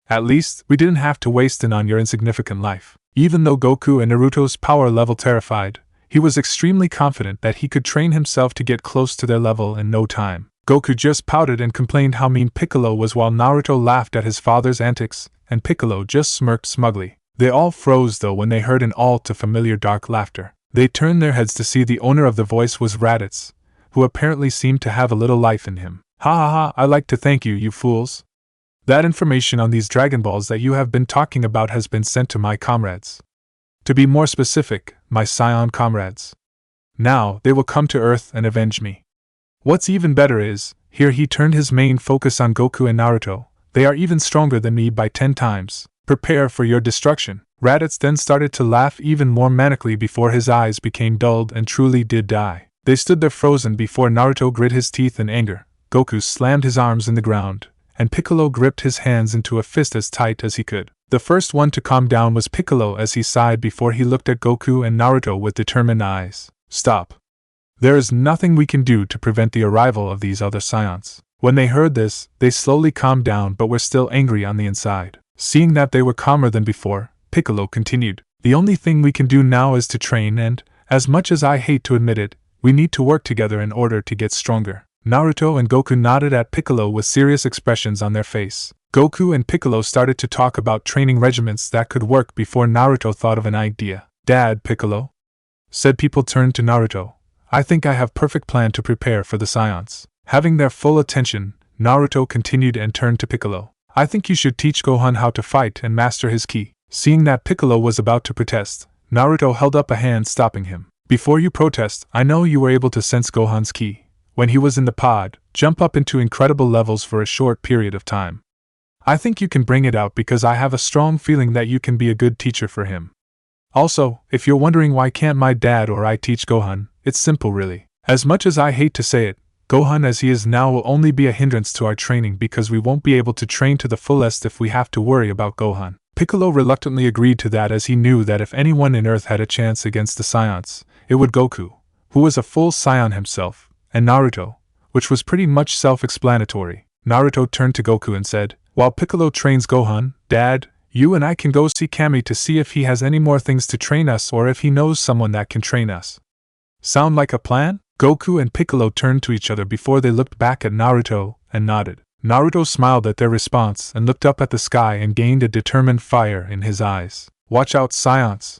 At least, we didn't have to waste it on your insignificant life." Even though Goku and Naruto's power level terrified, he was extremely confident that he could train himself to get close to their level in no time. Goku just pouted and complained how mean Piccolo was, while Naruto laughed at his father's antics, and Piccolo just smirked smugly. They all froze though when they heard an all too familiar dark laughter. They turned their heads to see the owner of the voice was Raditz, who apparently seemed to have a little life in him. "Ha ha ha, I'd like to thank you, you fools. That information on these Dragon Balls that you have been talking about has been sent to my comrades. To be more specific, my Saiyan comrades. Now, they will come to Earth and avenge me. What's even better is," here he turned his main focus on Goku and Naruto, "they are even stronger than me by 10 times. Prepare for your destruction. Raditz then started to laugh even more manically before his eyes became dulled and truly did die. They stood there frozen before Naruto grit his teeth in anger, Goku slammed his arms in the ground, and Piccolo gripped his hands into a fist as tight as he could. The first one to calm down was Piccolo as he sighed before he looked at Goku and Naruto with determined eyes. Stop. There is nothing we can do to prevent the arrival of these other Saiyans. When they heard this, they slowly calmed down but were still angry on the inside. Seeing that they were calmer than before, Piccolo continued, "The only thing we can do now is to train and, as much as I hate to admit it, we need to work together in order to get stronger." Naruto and Goku nodded at Piccolo with serious expressions on their face. Goku and Piccolo started to talk about training regimens that could work before Naruto thought of an idea. "Dad, Piccolo," said People turned to Naruto, "I think I have perfect plan to prepare for the Saiyans." Having their full attention, Naruto continued and turned to Piccolo. "I think you should teach Gohan how to fight and master his ki." Seeing that Piccolo was about to protest, Naruto held up a hand stopping him. "Before you protest, I know you were able to sense Gohan's ki, when he was in the pod, jump up into incredible levels for a short period of time. I think you can bring it out because I have a strong feeling that you can be a good teacher for him. Also, if you're wondering why can't my dad or I teach Gohan, it's simple really. As much as I hate to say it, Gohan as he is now will only be a hindrance to our training because we won't be able to train to the fullest if we have to worry about Gohan." Piccolo reluctantly agreed to that as he knew that if anyone in Earth had a chance against the Saiyans, it would Goku, who was a full Saiyan himself, and Naruto, which was pretty much self-explanatory. Naruto turned to Goku and said, "While Piccolo trains Gohan, Dad, you and I can go see Kami to see if he has any more things to train us or if he knows someone that can train us. Sound like a plan?" Goku and Piccolo turned to each other before they looked back at Naruto and nodded. Naruto smiled at their response and looked up at the sky and gained a determined fire in his eyes. "Watch out, Saiyans.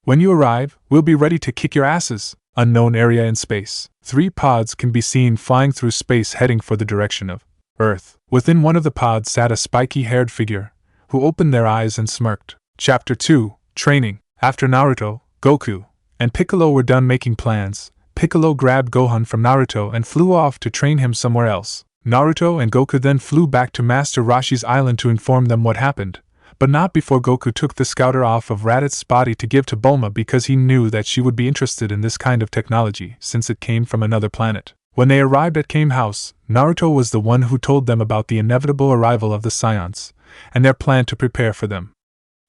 When you arrive, we'll be ready to kick your asses." Unknown area in space. 3 pods can be seen flying through space heading for the direction of Earth. Within one of the pods sat a spiky-haired figure, who opened their eyes and smirked. Chapter 2, Training. After Naruto, Goku, and Piccolo were done making plans, Piccolo grabbed Gohan from Naruto and flew off to train him somewhere else. Naruto and Goku then flew back to Master Roshi's island to inform them what happened, but not before Goku took the scouter off of Raditz's body to give to Bulma because he knew that she would be interested in this kind of technology since it came from another planet. When they arrived at Kame House, Naruto was the one who told them about the inevitable arrival of the Saiyans, and their plan to prepare for them.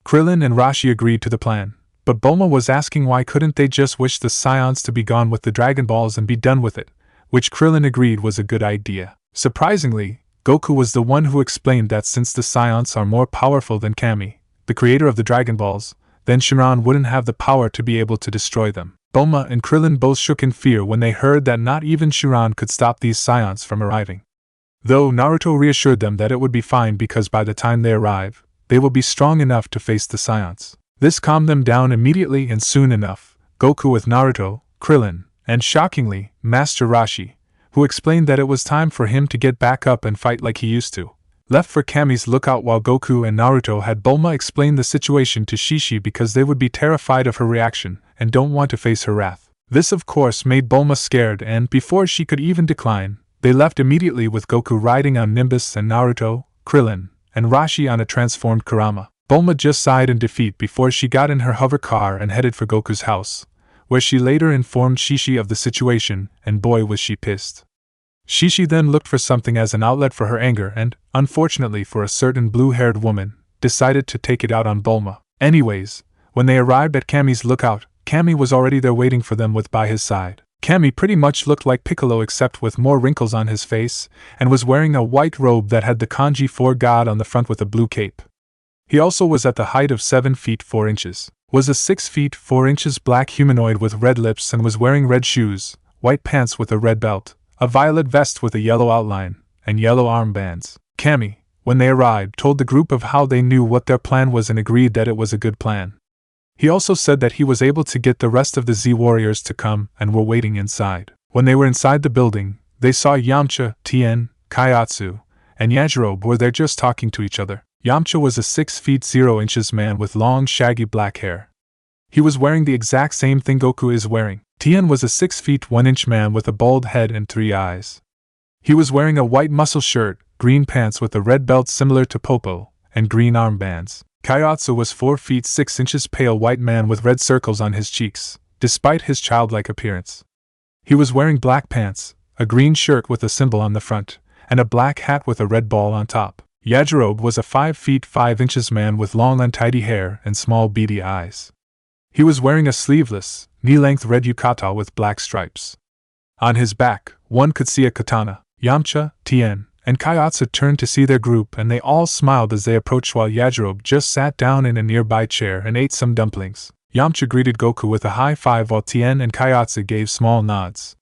Krillin and Roshi agreed to the plan, but Bulma was asking why couldn't they just wish the Saiyans to be gone with the Dragon Balls and be done with it, which Krillin agreed was a good idea. Surprisingly, Goku was the one who explained that since the Saiyans are more powerful than Kami, the creator of the Dragon Balls, then Shenron wouldn't have the power to be able to destroy them. Bulma and Krillin both shook in fear when they heard that not even Shenron could stop these Saiyans from arriving. Though Naruto reassured them that it would be fine because by the time they arrive, they will be strong enough to face the Saiyans. This calmed them down immediately and soon enough, Goku with Naruto, Krillin, and shockingly, Master Roshi, who explained that it was time for him to get back up and fight like he used to, left for Kami's lookout while Goku and Naruto had Bulma explain the situation to Shishi because they would be terrified of her reaction and don't want to face her wrath. This of course made Bulma scared and before she could even decline, they left immediately with Goku riding on Nimbus and Naruto, Krillin, and Roshi on a transformed Kurama. Bulma just sighed in defeat before she got in her hover car and headed for Goku's house, where she later informed Shishi of the situation, and boy was she pissed. Shishi then looked for something as an outlet for her anger and, unfortunately for a certain blue-haired woman, decided to take it out on Bulma. Anyways, when they arrived at Kami's lookout, Kami was already there waiting for them by his side. Kami pretty much looked like Piccolo except with more wrinkles on his face, and was wearing a white robe that had the kanji 4 God on the front with a blue cape. He also was at the height of 7 feet 4 inches, was a 6 feet 4 inches black humanoid with red lips and was wearing red shoes, white pants with a red belt, a violet vest with a yellow outline, and yellow armbands. Kami, when they arrived, told the group of how they knew what their plan was and agreed that it was a good plan. He also said that he was able to get the rest of the Z warriors to come and were waiting inside. When they were inside the building, they saw Yamcha, Tien, Kaiatsu, and Yajirobe were there just talking to each other. Yamcha was a 6 feet 0 inches man with long shaggy black hair. He was wearing the exact same thing Goku is wearing. Tien was a 6 feet 1 inch man with a bald head and 3 eyes. He was wearing a white muscle shirt, green pants with a red belt similar to Popo, and green armbands. Kaiotsu was 4 feet 6 inches pale white man with red circles on his cheeks, despite his childlike appearance. He was wearing black pants, a green shirt with a symbol on the front, and a black hat with a red ball on top. Yajirobe was a 5 feet 5 inches man with long untidy hair and small beady eyes. He was wearing a sleeveless, knee-length red yukata with black stripes. On his back, one could see a katana. Yamcha, Tien, and Kaiotsu turned to see their group and they all smiled as they approached while Yajirobe just sat down in a nearby chair and ate some dumplings. Yamcha greeted Goku with a high five while Tien and Kaiotsu gave small nods.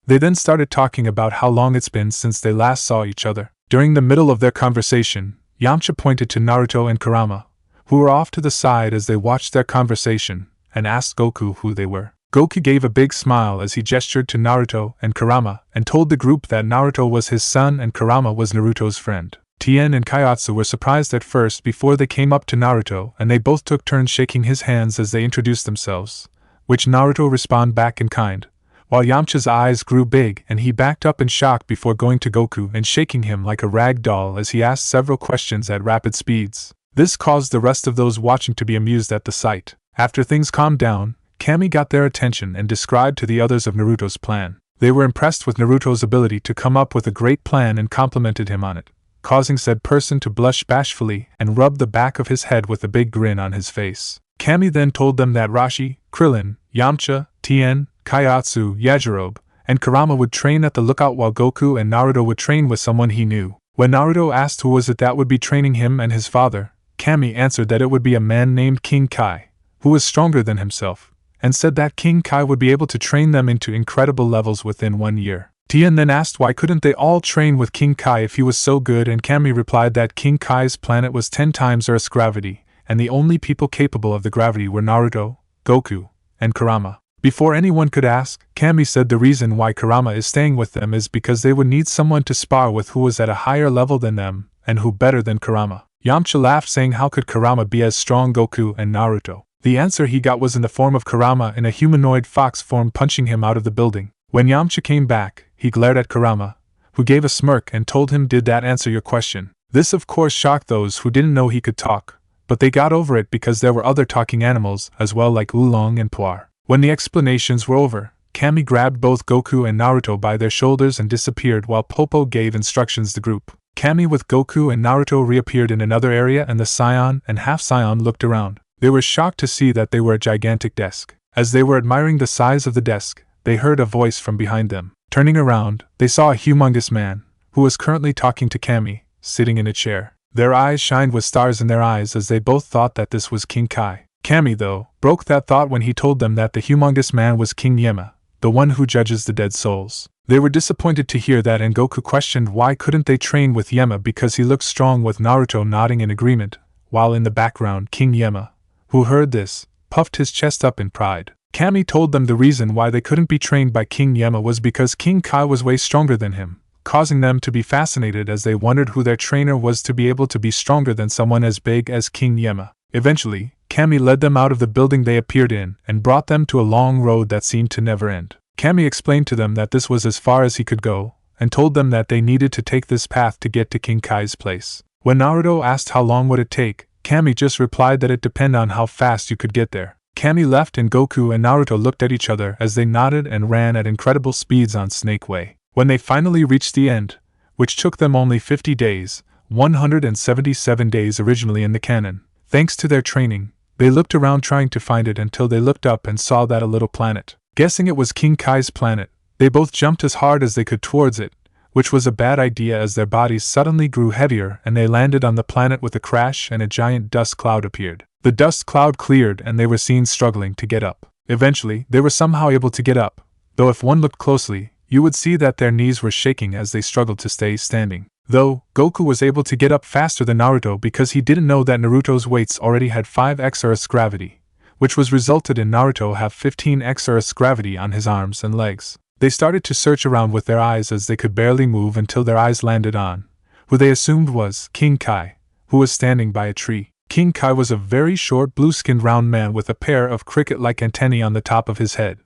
They then started talking about how long it's been since they last saw each other. During the middle of their conversation, Yamcha pointed to Naruto and Kurama, who were off to the side as they watched their conversation, and asked Goku who they were. Goku gave a big smile as he gestured to Naruto and Kurama and told the group that Naruto was his son and Kurama was Naruto's friend. Tien and Kaiotsu were surprised at first before they came up to Naruto and they both took turns shaking his hands as they introduced themselves, which Naruto responded back in kind, while Yamcha's eyes grew big and he backed up in shock before going to Goku and shaking him like a rag doll as he asked several questions at rapid speeds. This caused the rest of those watching to be amused at the sight. After things calmed down, Kami got their attention and described to the others of Naruto's plan. They were impressed with Naruto's ability to come up with a great plan and complimented him on it, causing said person to blush bashfully and rub the back of his head with a big grin on his face. Kami then told them that Rashi, Krillin, Yamcha, Tien, Kaiotsu, Yajirobe, and Kurama would train at the lookout while Goku and Naruto would train with someone he knew. When Naruto asked who was it that would be training him and his father, Kami answered that it would be a man named King Kai, who was stronger than himself, and said that King Kai would be able to train them into incredible levels within 1 year. Tien then asked why couldn't they all train with King Kai if he was so good, and Kami replied that King Kai's planet was 10 times Earth's gravity, and the only people capable of the gravity were Naruto, Goku, and Kurama. Before anyone could ask, Kami said the reason why Kurama is staying with them is because they would need someone to spar with who was at a higher level than them, and who better than Kurama. Yamcha laughed saying how could Kurama be as strong Goku and Naruto? The answer he got was in the form of Kurama in a humanoid fox form punching him out of the building. When Yamcha came back, he glared at Kurama, who gave a smirk and told him, "Did that answer your question?" This of course shocked those who didn't know he could talk, but they got over it because there were other talking animals as well like Oolong and Puar. When the explanations were over, Kami grabbed both Goku and Naruto by their shoulders and disappeared while Popo gave instructions to the group. Kami with Goku and Naruto reappeared in another area and the Saiyan and half Saiyan looked around. They were shocked to see that they were a gigantic desk. As they were admiring the size of the desk, they heard a voice from behind them. Turning around, they saw a humongous man, who was currently talking to Kami, sitting in a chair. Their eyes shined with stars in their eyes as they both thought that this was King Kai. Kami, though, broke that thought when he told them that the humongous man was King Yema, the one who judges the dead souls. They were disappointed to hear that, and Goku questioned why couldn't they train with Yema because he looked strong, with Naruto nodding in agreement, while in the background King Yema, who heard this, puffed his chest up in pride. Kami told them the reason why they couldn't be trained by King Yema was because King Kai was way stronger than him, causing them to be fascinated as they wondered who their trainer was to be able to be stronger than someone as big as King Yema. Eventually, Kami led them out of the building they appeared in and brought them to a long road that seemed to never end. Kami explained to them that this was as far as he could go, and told them that they needed to take this path to get to King Kai's place. When Naruto asked how long would it take, Kami just replied that it depended on how fast you could get there. Kami left and Goku and Naruto looked at each other as they nodded and ran at incredible speeds on Snake Way. When they finally reached the end, which took them only 50 days, 177 days originally in the canon, thanks to their training, they looked around trying to find it until they looked up and saw that a little planet. Guessing it was King Kai's planet, they both jumped as hard as they could towards it, which was a bad idea as their bodies suddenly grew heavier and they landed on the planet with a crash and a giant dust cloud appeared. The dust cloud cleared and they were seen struggling to get up. Eventually, they were somehow able to get up, though if one looked closely, you would see that their knees were shaking as they struggled to stay standing. Though, Goku was able to get up faster than Naruto because he didn't know that Naruto's weights already had 5x Earth's gravity, which was resulted in Naruto have 15x Earth's gravity on his arms and legs. They started to search around with their eyes as they could barely move until their eyes landed on who they assumed was King Kai, who was standing by a tree. King Kai was a very short blue-skinned round man with a pair of cricket-like antennae on the top of his head.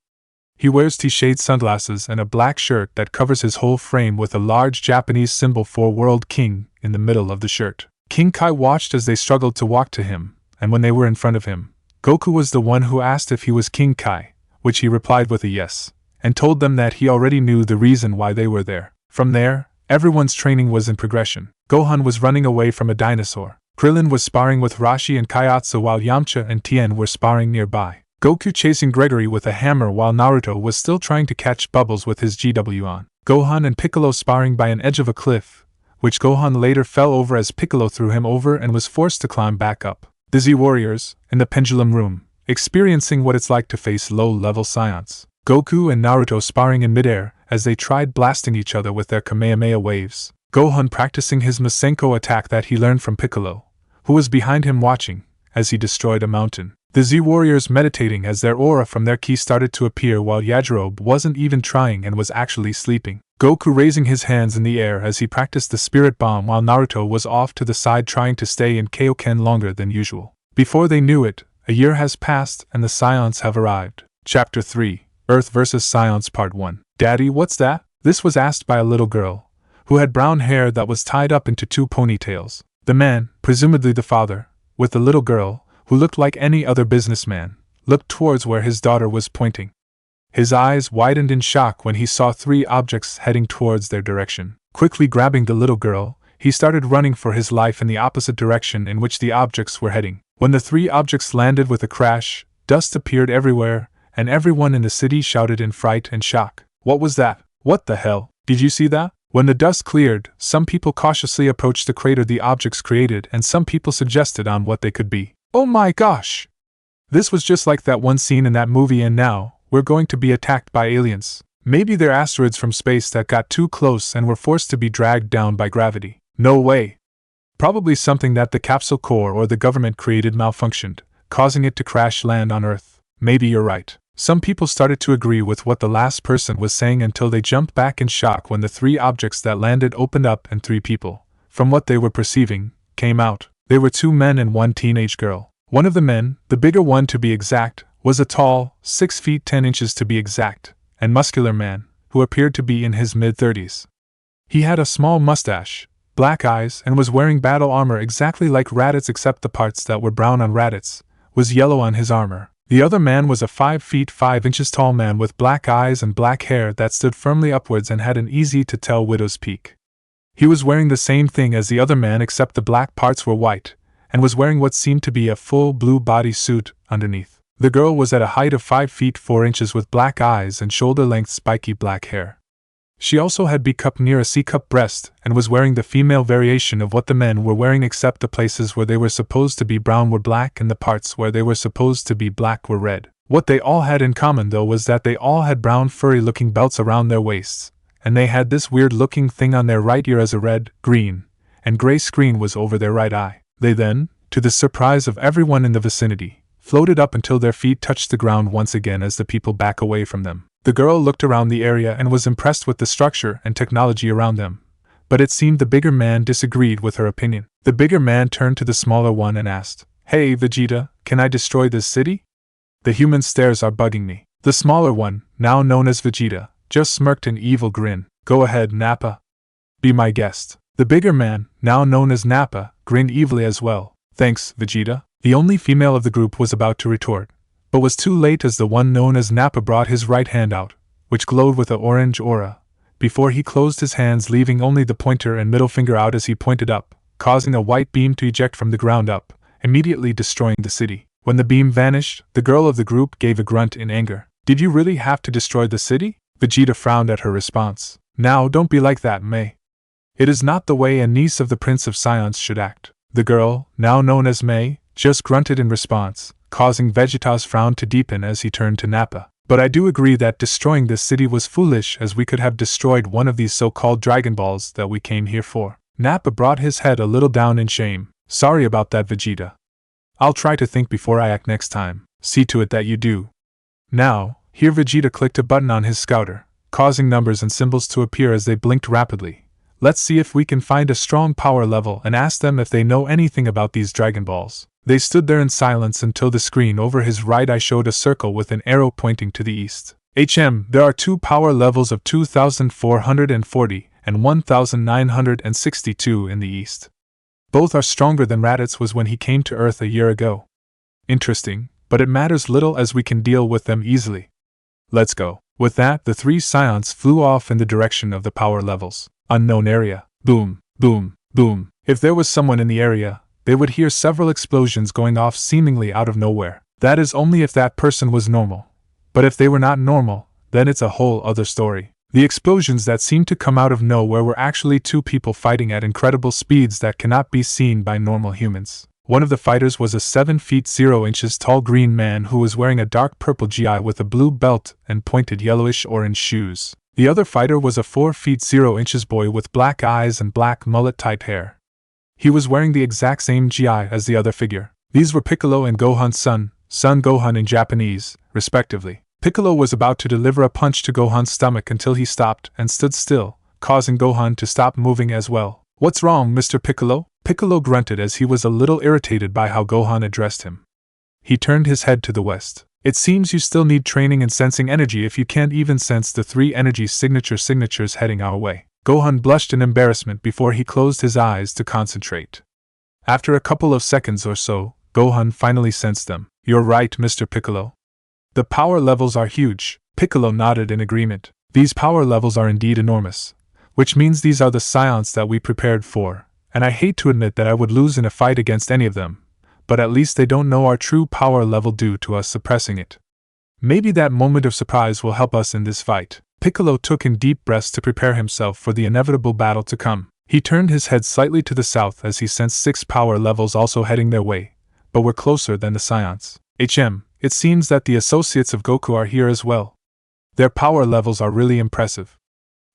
He wears T-shade sunglasses and a black shirt that covers his whole frame with a large Japanese symbol for World King in the middle of the shirt. King Kai watched as they struggled to walk to him, and when they were in front of him, Goku was the one who asked if he was King Kai, which he replied with a yes, and told them that he already knew the reason why they were there. From there, everyone's training was in progression. Gohan was running away from a dinosaur. Krillin was sparring with Rashi and Kaiatsu while Yamcha and Tien were sparring nearby. Goku chasing Gregory with a hammer while Naruto was still trying to catch Bubbles with his GW on. Gohan and Piccolo sparring by an edge of a cliff, which Gohan later fell over as Piccolo threw him over and was forced to climb back up. The Z Warriors, in the Pendulum Room, experiencing what it's like to face low-level Saiyans. Goku and Naruto sparring in midair as they tried blasting each other with their Kamehameha waves. Gohan practicing his Masenko attack that he learned from Piccolo, who was behind him watching, as he destroyed a mountain. The Z Warriors meditating as their aura from their ki started to appear while Yajirobe wasn't even trying and was actually sleeping. Goku raising his hands in the air as he practiced the Spirit Bomb while Naruto was off to the side trying to stay in Kaioken longer than usual. Before they knew it, a year has passed and the Saiyans have arrived. Chapter 3, Earth vs. Saiyans Part 1. Daddy, what's that? This was asked by a little girl, who had brown hair that was tied up into 2 ponytails. The man, presumably the father, with the little girl, who looked like any other businessman, looked towards where his daughter was pointing. His eyes widened in shock when he saw 3 objects heading towards their direction. Quickly grabbing the little girl, he started running for his life in the opposite direction in which the objects were heading. When the 3 objects landed with a crash, dust appeared everywhere, and everyone in the city shouted in fright and shock. What was that? What the hell? Did you see that? When the dust cleared, some people cautiously approached the crater the objects created and some people suggested on what they could be. Oh my gosh! This was just like that one scene in that movie, and now, we're going to be attacked by aliens. Maybe they're asteroids from space that got too close and were forced to be dragged down by gravity. No way! Probably something that the capsule core or the government created malfunctioned, causing it to crash land on Earth. Maybe you're right. Some people started to agree with what the last person was saying until they jumped back in shock when the 3 objects that landed opened up and 3 people, from what they were perceiving, came out. They were 2 men and 1 teenage girl. One of the men, the bigger one to be exact, was a tall, 6 feet 10 inches to be exact, and muscular man, who appeared to be in his mid-30s. He had a small mustache, black eyes, and was wearing battle armor exactly like Raditz, except the parts that were brown on Raditz was yellow on his armor. The other man was a 5 feet 5 inches tall man with black eyes and black hair that stood firmly upwards and had an easy-to-tell widow's peak. He was wearing the same thing as the other man except the black parts were white, and was wearing what seemed to be a full blue body suit underneath. The girl was at a height of 5 feet 4 inches with black eyes and shoulder-length spiky black hair. She also had B-cup near a C-cup breast and was wearing the female variation of what the men were wearing, except the places where they were supposed to be brown were black and the parts where they were supposed to be black were red. What they all had in common though was that they all had brown furry-looking belts around their waists, and they had this weird-looking thing on their right ear as a red, green, and gray screen was over their right eye. They then, to the surprise of everyone in the vicinity, floated up until their feet touched the ground once again as the people back away from them. The girl looked around the area and was impressed with the structure and technology around them, but it seemed the bigger man disagreed with her opinion. The bigger man turned to the smaller one and asked, "Hey, Vegeta, can I destroy this city? The human stares are bugging me." The smaller one, now known as Vegeta, just smirked an evil grin. "Go ahead, Nappa. Be my guest." The bigger man, now known as Nappa, grinned evilly as well. "Thanks, Vegeta." The only female of the group was about to retort, but was too late as the one known as Nappa brought his right hand out, which glowed with an orange aura, before he closed his hands, leaving only the pointer and middle finger out as he pointed up, causing a white beam to eject from the ground up, immediately destroying the city. When the beam vanished, the girl of the group gave a grunt in anger. "Did you really have to destroy the city?" Vegeta frowned at her response. "Now don't be like that, Mei. It is not the way a niece of the Prince of Saiyans should act." The girl, now known as Mei, just grunted in response, causing Vegeta's frown to deepen as he turned to Nappa. "But I do agree that destroying this city was foolish, as we could have destroyed one of these so-called Dragon Balls that we came here for." Nappa brought his head a little down in shame. "Sorry about that, Vegeta. I'll try to think before I act next time. See to it that you do." Now, here Vegeta clicked a button on his scouter, causing numbers and symbols to appear as they blinked rapidly. "Let's see if we can find a strong power level and ask them if they know anything about these Dragon Balls." They stood there in silence until the screen over his right eye showed a circle with an arrow pointing to the east. There are 2 power levels of 2440 and 1962 in the east. Both are stronger than Raditz was when he came to Earth a year ago. Interesting, but it matters little as we can deal with them easily. Let's go. With that, the 3 Saions flew off in the direction of the power levels. Unknown area. Boom, boom, boom. If there was someone in the area, they would hear several explosions going off seemingly out of nowhere. That is only if that person was normal. But if they were not normal, then it's a whole other story. The explosions that seemed to come out of nowhere were actually 2 people fighting at incredible speeds that cannot be seen by normal humans. One of the fighters was a 7 feet 0 inches tall green man who was wearing a dark purple GI with a blue belt and pointed yellowish-orange shoes. The other fighter was a 4 feet 0 inches boy with black eyes and black mullet-type hair. He was wearing the exact same GI as the other figure. These were Piccolo and Gohan's son Gohan in Japanese, respectively. Piccolo was about to deliver a punch to Gohan's stomach until he stopped and stood still, causing Gohan to stop moving as well. "What's wrong, Mr. Piccolo?" Piccolo grunted as he was a little irritated by how Gohan addressed him. He turned his head to the west. "It seems you still need training in sensing energy if you can't even sense the 3 energy signatures heading our way." Gohan blushed in embarrassment before he closed his eyes to concentrate. After a couple of seconds or so, Gohan finally sensed them. "You're right, Mr. Piccolo. The power levels are huge." Piccolo nodded in agreement. "These power levels are indeed enormous, which means these are the Saions that we prepared for, and I hate to admit that I would lose in a fight against any of them, but at least they don't know our true power level due to us suppressing it. Maybe that moment of surprise will help us in this fight." Piccolo took in deep breaths to prepare himself for the inevitable battle to come. He turned his head slightly to the south as he sensed 6 power levels also heading their way, but were closer than the Saions. It seems that the associates of Goku are here as well. Their power levels are really impressive.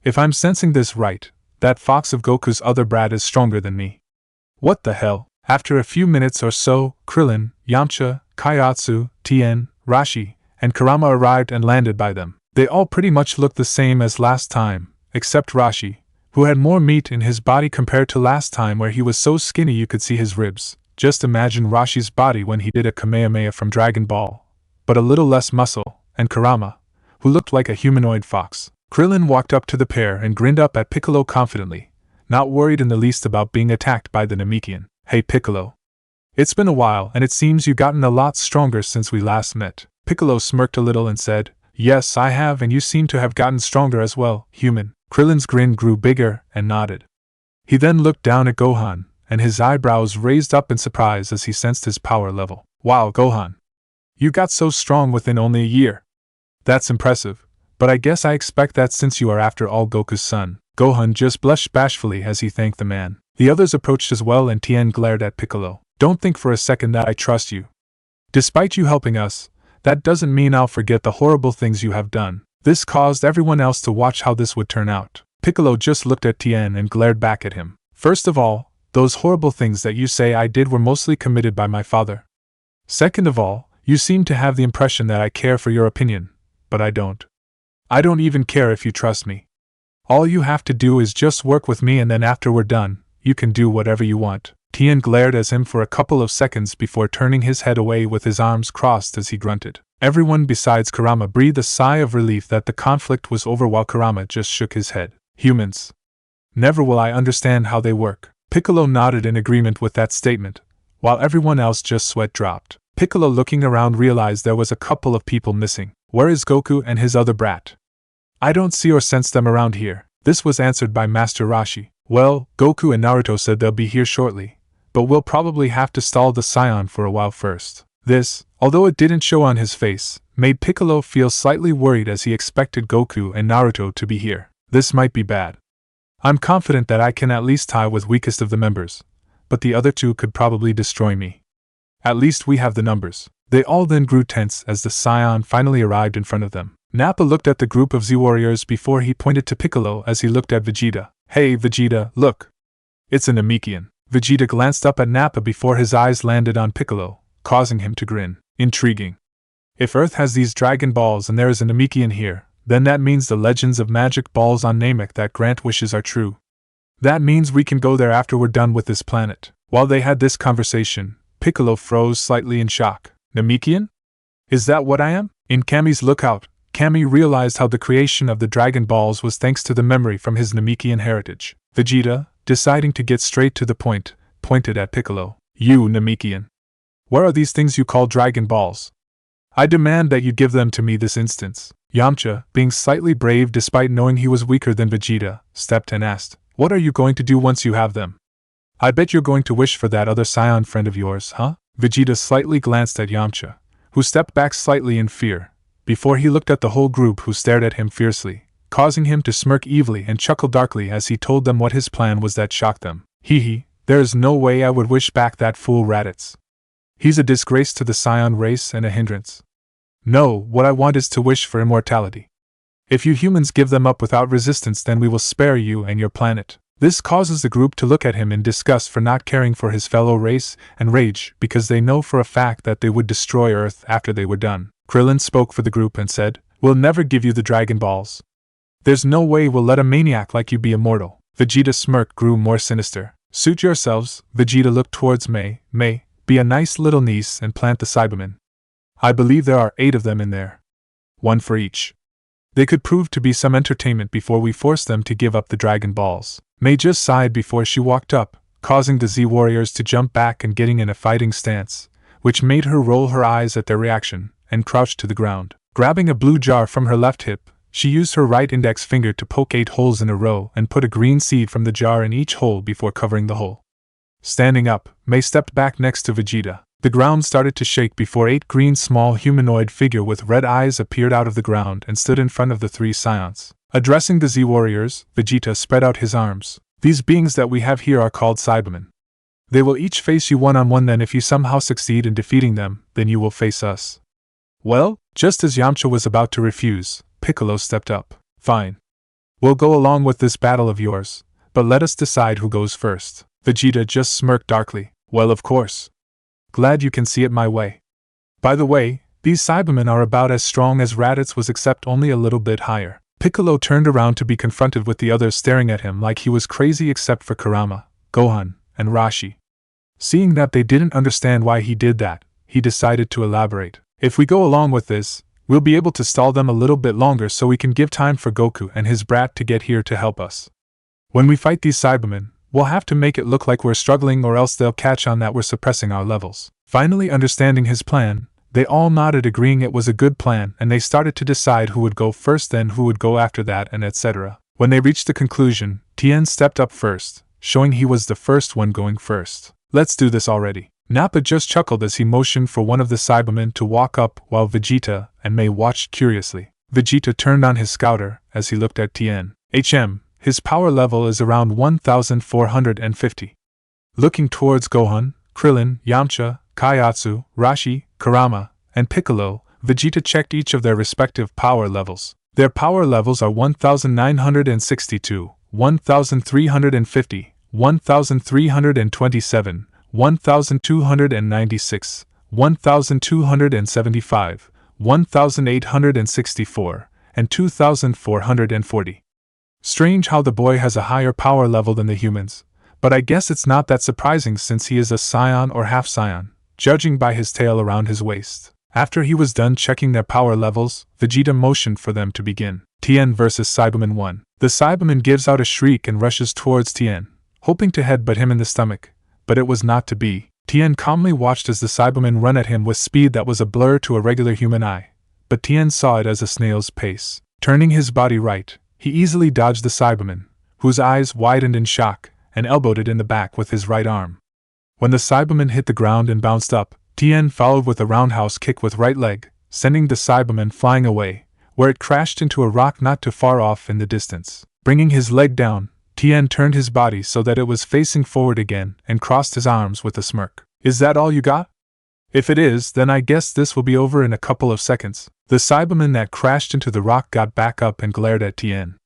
If I'm sensing this right, that fox of Goku's other brat is stronger than me. What the hell? After a few minutes or so, Krillin, Yamcha, Kaiatsu, Tien, Rashi, and Kurama arrived and landed by them. They all pretty much looked the same as last time, except Rashi, who had more meat in his body compared to last time where he was so skinny you could see his ribs. Just imagine Rashi's body when he did a Kamehameha from Dragon Ball, but a little less muscle, and Kurama, who looked like a humanoid fox. Krillin walked up to the pair and grinned up at Piccolo confidently, not worried in the least about being attacked by the Namekian. "Hey Piccolo. It's been a while and it seems you've gotten a lot stronger since we last met." Piccolo smirked a little and said, "Yes, I have, and you seem to have gotten stronger as well, human." Krillin's grin grew bigger and nodded. He then looked down at Gohan, and his eyebrows raised up in surprise as he sensed his power level. "Wow, Gohan. You got so strong within only a year. That's impressive, but I guess I expect that since you are after all Goku's son." Gohan just blushed bashfully as he thanked the man. The others approached as well and Tien glared at Piccolo. "Don't think for a second that I trust you. Despite you helping us, that doesn't mean I'll forget the horrible things you have done." This caused everyone else to watch how this would turn out. Piccolo just looked at Tien and glared back at him. "First of all, those horrible things that you say I did were mostly committed by my father. Second of all, you seem to have the impression that I care for your opinion, but I don't. I don't even care if you trust me. All you have to do is just work with me and then after we're done, you can do whatever you want." Tien glared at him for a couple of seconds before turning his head away with his arms crossed as he grunted. Everyone besides Kurama breathed a sigh of relief that the conflict was over while Kurama just shook his head. "Humans. Never will I understand how they work." Piccolo nodded in agreement with that statement, while everyone else just sweat dropped. Piccolo looking around realized there was a couple of people missing. "Where is Goku and his other brat? I don't see or sense them around here." This was answered by Master Rashi. "Well, Goku and Naruto said they'll be here shortly, but we'll probably have to stall the Saiyan for a while first." This, although it didn't show on his face, made Piccolo feel slightly worried as he expected Goku and Naruto to be here. This might be bad. "I'm confident that I can at least tie with weakest of the members, but the other 2 could probably destroy me. At least we have the numbers." They all then grew tense as the Saiyan finally arrived in front of them. Nappa looked at the group of Z-warriors before he pointed to Piccolo as he looked at Vegeta. "Hey Vegeta, look. It's a Namekian." Vegeta glanced up at Nappa before his eyes landed on Piccolo, causing him to grin. "Intriguing. If Earth has these Dragon Balls and there is a Namekian here, then that means the legends of magic balls on Namek that grant wishes are true. That means we can go there after we're done with this planet." While they had this conversation, Piccolo froze slightly in shock. "Namekian? Is that what I am?" In Kami's lookout, Kami realized how the creation of the Dragon Balls was thanks to the memory from his Namekian heritage. Vegeta, deciding to get straight to the point, pointed at Piccolo. You Namekian. Where are these things you call Dragon Balls? I demand that you give them to me this instant. Yamcha, being slightly brave despite knowing he was weaker than Vegeta, stepped and asked, What are you going to do once you have them? I bet you're going to wish for that other Saiyan friend of yours, huh? Vegeta slightly glanced at Yamcha, who stepped back slightly in fear, before he looked at the whole group who stared at him fiercely, causing him to smirk evilly and chuckle darkly as he told them what his plan was that shocked them. Hee, there is no way I would wish back that fool Raditz. He's a disgrace to the Saiyan race and a hindrance. No, what I want is to wish for immortality. If you humans give them up without resistance, then we will spare you and your planet. This causes the group to look at him in disgust for not caring for his fellow race, and rage because they know for a fact that they would destroy Earth after they were done. Krillin spoke for the group and said, We'll never give you the Dragon Balls. There's no way we'll let a maniac like you be immortal. Vegeta's smirk grew more sinister. Suit yourselves. Vegeta looked towards May, be a nice little niece and plant the Saibamen. I believe there are 8 of them in there. 1 for each. They could prove to be some entertainment before we force them to give up the Dragon Balls. May just sighed before she walked up, causing the Z-Warriors to jump back and getting in a fighting stance, which made her roll her eyes at their reaction, and crouch to the ground. Grabbing a blue jar from her left hip, she used her right index finger to poke 8 holes in a row and put a green seed from the jar in each hole before covering the hole. Standing up, May stepped back next to Vegeta. The ground started to shake before 8 green small humanoid figure with red eyes appeared out of the ground and stood in front of the 3 Saiyans. Addressing the Z-Warriors, Vegeta spread out his arms. These beings that we have here are called Saibamen. They will each face you one-on-one, then if you somehow succeed in defeating them, then you will face us. Well, just as Yamcha was about to refuse, Piccolo stepped up. Fine. We'll go along with this battle of yours, but let us decide who goes first. Vegeta just smirked darkly. Well, of course. Glad you can see it my way. By the way, these Saibamen are about as strong as Raditz was, except only a little bit higher. Piccolo turned around to be confronted with the others staring at him like he was crazy except for Kurama, Gohan, and Rashi. Seeing that they didn't understand why he did that, he decided to elaborate. If we go along with this, we'll be able to stall them a little bit longer so we can give time for Goku and his brat to get here to help us. When we fight these Saibamen, we'll have to make it look like we're struggling, or else they'll catch on that we're suppressing our levels. Finally understanding his plan, they all nodded, agreeing it was a good plan, and they started to decide who would go first, then who would go after that, and etc. When they reached the conclusion, Tien stepped up first, showing he was the first one going first. Let's do this already. Nappa just chuckled as he motioned for one of the Saibamen to walk up while Vegeta and May watched curiously. Vegeta turned on his scouter as he looked at Tien. His power level is around 1450. Looking towards Gohan, Krillin, Yamcha, Kaiatsu, Rashi, Kurama, and Piccolo, Vegeta checked each of their respective power levels. Their power levels are 1962, 1350, 1327, 1296, 1275, 1864, and 2440. Strange how the boy has a higher power level than the humans, but I guess it's not that surprising since he is a Saiyan or half Saiyan, judging by his tail around his waist. After he was done checking their power levels, Vegeta motioned for them to begin. Tien vs. Saibaman 1. The Saibaman gives out a shriek and rushes towards Tien, hoping to headbutt him in the stomach, but it was not to be. Tien calmly watched as the Saibaman run at him with speed that was a blur to a regular human eye, but Tien saw it as a snail's pace. Turning his body right, he easily dodged the Saibaman, whose eyes widened in shock, and elbowed it in the back with his right arm. When the Saibaman hit the ground and bounced up, Tien followed with a roundhouse kick with right leg, sending the Saibaman flying away, where it crashed into a rock not too far off in the distance. Bringing his leg down, Tien turned his body so that it was facing forward again and crossed his arms with a smirk. Is that all you got? If it is, then I guess this will be over in a couple of seconds. The Saibaman that crashed into the rock got back up and glared at Tien.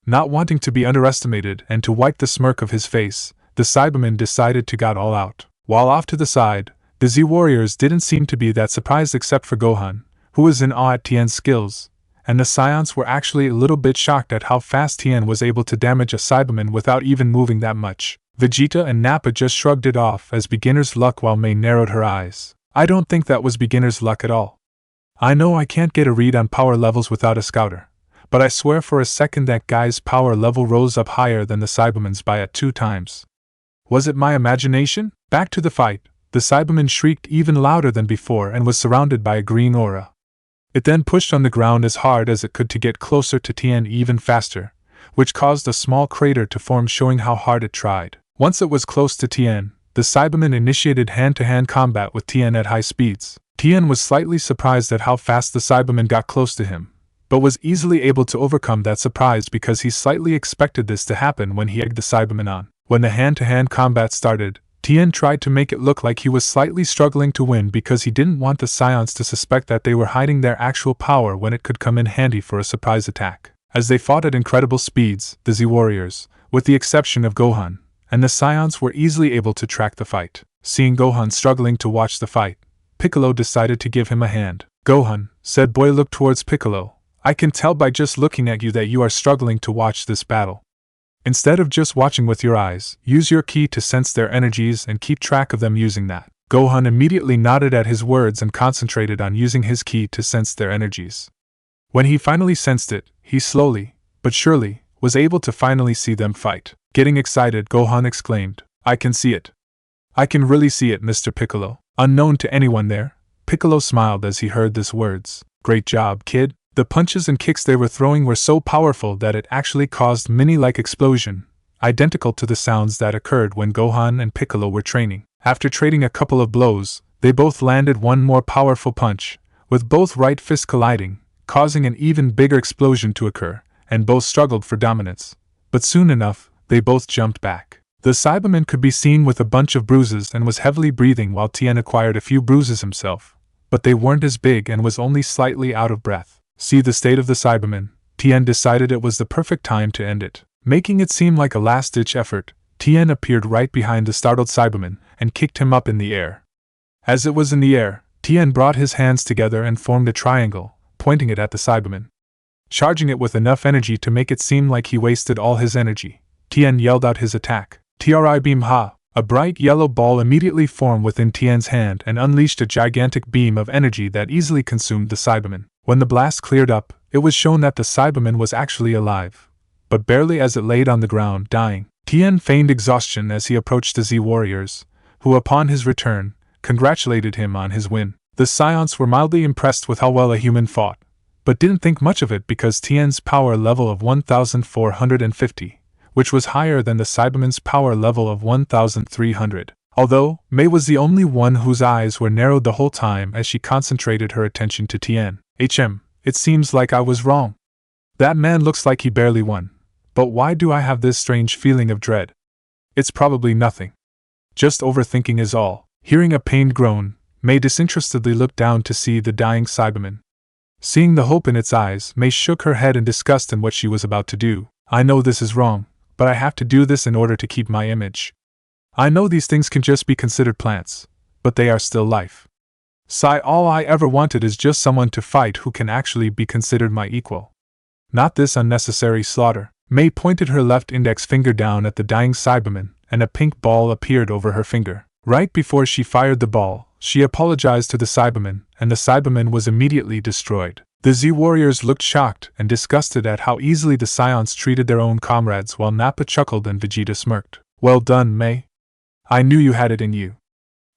Not wanting to be underestimated and to wipe the smirk of his face, the Saibaman decided to go all out. While off to the side, the Z-Warriors didn't seem to be that surprised except for Gohan, who was in awe at Tien's skills, and the Saiyans were actually a little bit shocked at how fast Tien was able to damage a Saibaman without even moving that much. Vegeta and Nappa just shrugged it off as beginner's luck while May narrowed her eyes. I don't think that was beginner's luck at all. I know I can't get a read on power levels without a scouter, but I swear for a second that guy's power level rose up higher than the Saibaman's by at 2 times. Was it my imagination? Back to the fight, the Saibaman shrieked even louder than before and was surrounded by a green aura. It then pushed on the ground as hard as it could to get closer to Tien even faster, which caused a small crater to form, showing how hard it tried. Once it was close to Tien, the Saibaman initiated hand-to-hand combat with Tien at high speeds. Tien was slightly surprised at how fast the Saibaman got close to him, but was easily able to overcome that surprise because he slightly expected this to happen when he egged the Saibaman on. When the hand-to-hand combat started, Tien tried to make it look like he was slightly struggling to win because he didn't want the Saiyans to suspect that they were hiding their actual power when it could come in handy for a surprise attack. As they fought at incredible speeds, the Z warriors, with the exception of Gohan, and the Saiyans were easily able to track the fight. Seeing Gohan struggling to watch the fight, Piccolo decided to give him a hand. "Gohan," said Boy, looked towards Piccolo, "I can tell by just looking at you that you are struggling to watch this battle. Instead of just watching with your eyes, use your ki to sense their energies and keep track of them using that." Gohan immediately nodded at his words and concentrated on using his ki to sense their energies. When he finally sensed it, he slowly, but surely, was able to finally see them fight. Getting excited, Gohan exclaimed, "I can see it. I can really see it, Mr. Piccolo." Unknown to anyone there, Piccolo smiled as he heard these words. "Great job, kid." The punches and kicks they were throwing were so powerful that it actually caused mini-like explosion, identical to the sounds that occurred when Gohan and Piccolo were training. After trading a couple of blows, they both landed one more powerful punch, with both right fists colliding, causing an even bigger explosion to occur, and both struggled for dominance. But soon enough, they both jumped back. The Saibaman could be seen with a bunch of bruises and was heavily breathing, while Tien acquired a few bruises himself, but they weren't as big and was only slightly out of breath. See the state of the Saibaman, Tien decided it was the perfect time to end it. Making it seem like a last-ditch effort, Tien appeared right behind the startled Saibaman and kicked him up in the air. As it was in the air, Tien brought his hands together and formed a triangle, pointing it at the Saibaman. Charging it with enough energy to make it seem like he wasted all his energy, Tien yelled out his attack. Tri Beam Ha! A bright yellow ball immediately formed within Tien's hand and unleashed a gigantic beam of energy that easily consumed the Saibaman. When the blast cleared up, it was shown that the Saibaman was actually alive, but barely, as it laid on the ground, dying. Tien feigned exhaustion as he approached the Z warriors, who upon his return, congratulated him on his win. The Saiyans were mildly impressed with how well a human fought, but didn't think much of it because Tien's power level of 1450, which was higher than the Saibaman's power level of 1300. Although, Mei was the only one whose eyes were narrowed the whole time as she concentrated her attention to Tien. It seems like I was wrong. That man looks like he barely won. But why do I have this strange feeling of dread? It's probably nothing. Just overthinking is all. Hearing a pained groan, Mei disinterestedly looked down to see the dying Saibaman. Seeing the hope in its eyes, Mei shook her head in disgust in what she was about to do. "I know this is wrong, but I have to do this in order to keep my image. I know these things can just be considered plants, but they are still life. All I ever wanted is just someone to fight who can actually be considered my equal. Not this unnecessary slaughter." Mei pointed her left index finger down at the dying Saibaman, and a pink ball appeared over her finger. Right before she fired the ball, she apologized to the Saibaman, and the Saibaman was immediately destroyed. The Z warriors looked shocked and disgusted at how easily the Saiyans treated their own comrades, while Nappa chuckled and Vegeta smirked. "Well done, Mei. I knew you had it in you.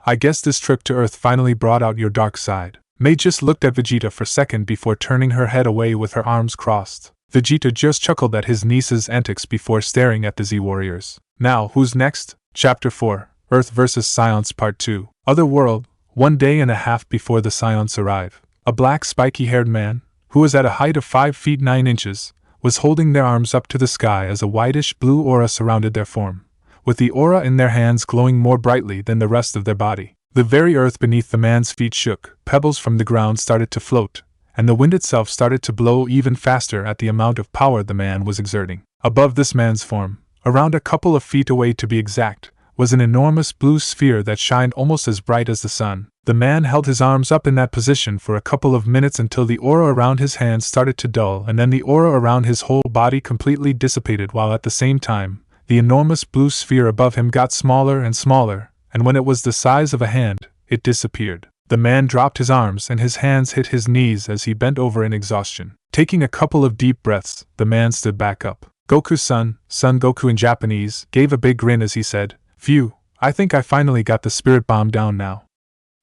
I guess this trip to Earth finally brought out your dark side." Mei just looked at Vegeta for a second before turning her head away with her arms crossed. Vegeta just chuckled at his niece's antics before staring at the Z warriors. Now, who's next? Chapter 4, Earth vs. Saiyans Part 2. Other world. 1.5 days before the Saiyans arrive. A black spiky-haired man, who was at a height of 5 feet 9 inches, was holding their arms up to the sky as a whitish blue aura surrounded their form, with the aura in their hands glowing more brightly than the rest of their body. The very earth beneath the man's feet shook, pebbles from the ground started to float, and the wind itself started to blow even faster at the amount of power the man was exerting. Above this man's form, around a couple of feet away to be exact, was an enormous blue sphere that shined almost as bright as the sun. The man held his arms up in that position for a couple of minutes until the aura around his hands started to dull, and then the aura around his whole body completely dissipated, while at the same time, the enormous blue sphere above him got smaller and smaller, and when it was the size of a hand, it disappeared. The man dropped his arms and his hands hit his knees as he bent over in exhaustion. Taking a couple of deep breaths, the man stood back up. Goku-san, Son Goku in Japanese, gave a big grin as he said, Phew, I think I finally got the spirit bomb down now.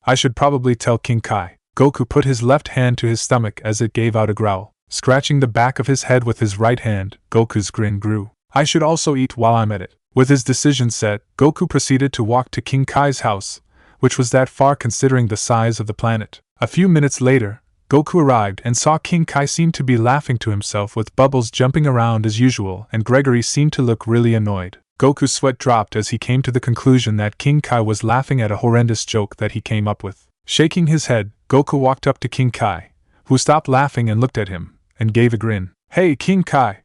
I should probably tell King Kai. Goku put his left hand to his stomach as it gave out a growl. Scratching the back of his head with his right hand, Goku's grin grew. I should also eat while I'm at it. With his decision set, Goku proceeded to walk to King Kai's house, which was that far considering the size of the planet. A few minutes later, Goku arrived and saw King Kai seem to be laughing to himself with bubbles jumping around as usual, and Gregory seemed to look really annoyed. Goku's sweat dropped as he came to the conclusion that King Kai was laughing at a horrendous joke that he came up with. Shaking his head, Goku walked up to King Kai, who stopped laughing and looked at him, and gave a grin. Hey King Kai!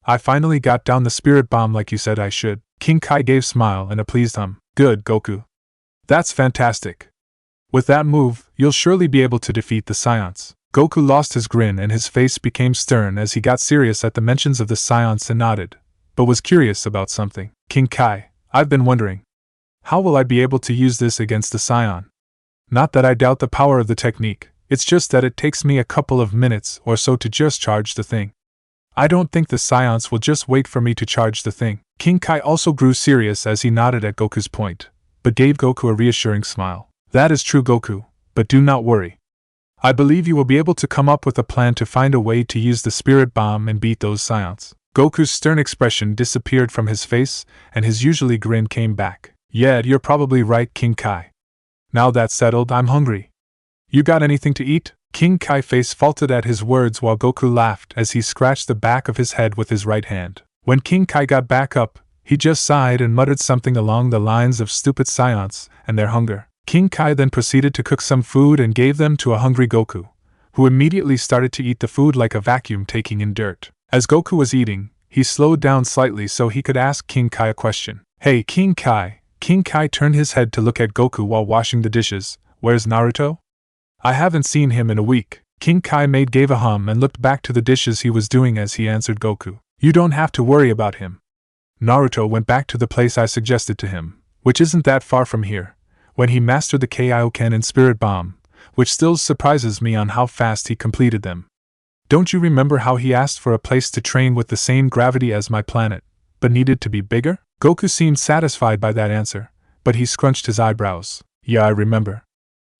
I finally got down the spirit bomb like you said I should. King Kai gave a smile and a pleased hum. Good, Goku. That's fantastic. With that move, you'll surely be able to defeat the Saiyans. Goku lost his grin and his face became stern as he got serious at the mentions of the Saiyans and nodded, but was curious about something. King Kai, I've been wondering. How will I be able to use this against the Saiyan? Not that I doubt the power of the technique, it's just that it takes me a couple of minutes or so to just charge the thing. I don't think the Saiyans will just wait for me to charge the thing. King Kai also grew serious as he nodded at Goku's point, but gave Goku a reassuring smile. That is true, Goku, but do not worry. I believe you will be able to come up with a plan to find a way to use the spirit bomb and beat those Saiyans. Goku's stern expression disappeared from his face, and his usually grin came back. Yeah, you're probably right, King Kai. Now that's settled, I'm hungry. You got anything to eat? King Kai's face faltered at his words while Goku laughed as he scratched the back of his head with his right hand. When King Kai got back up, he just sighed and muttered something along the lines of stupid Saiyans and their hunger. King Kai then proceeded to cook some food and gave them to a hungry Goku, who immediately started to eat the food like a vacuum taking in dirt. As Goku was eating, he slowed down slightly so he could ask King Kai a question. Hey King Kai! King Kai turned his head to look at Goku while washing the dishes. Where's Naruto? I haven't seen him in a week. King Kai gave a hum and looked back to the dishes he was doing as he answered Goku. You don't have to worry about him. Naruto went back to the place I suggested to him, which isn't that far from here, when he mastered the Kaioken and Spirit Bomb, which still surprises me on how fast he completed them. Don't you remember how he asked for a place to train with the same gravity as my planet, but needed to be bigger? Goku seemed satisfied by that answer, but he scrunched his eyebrows. Yeah, I remember.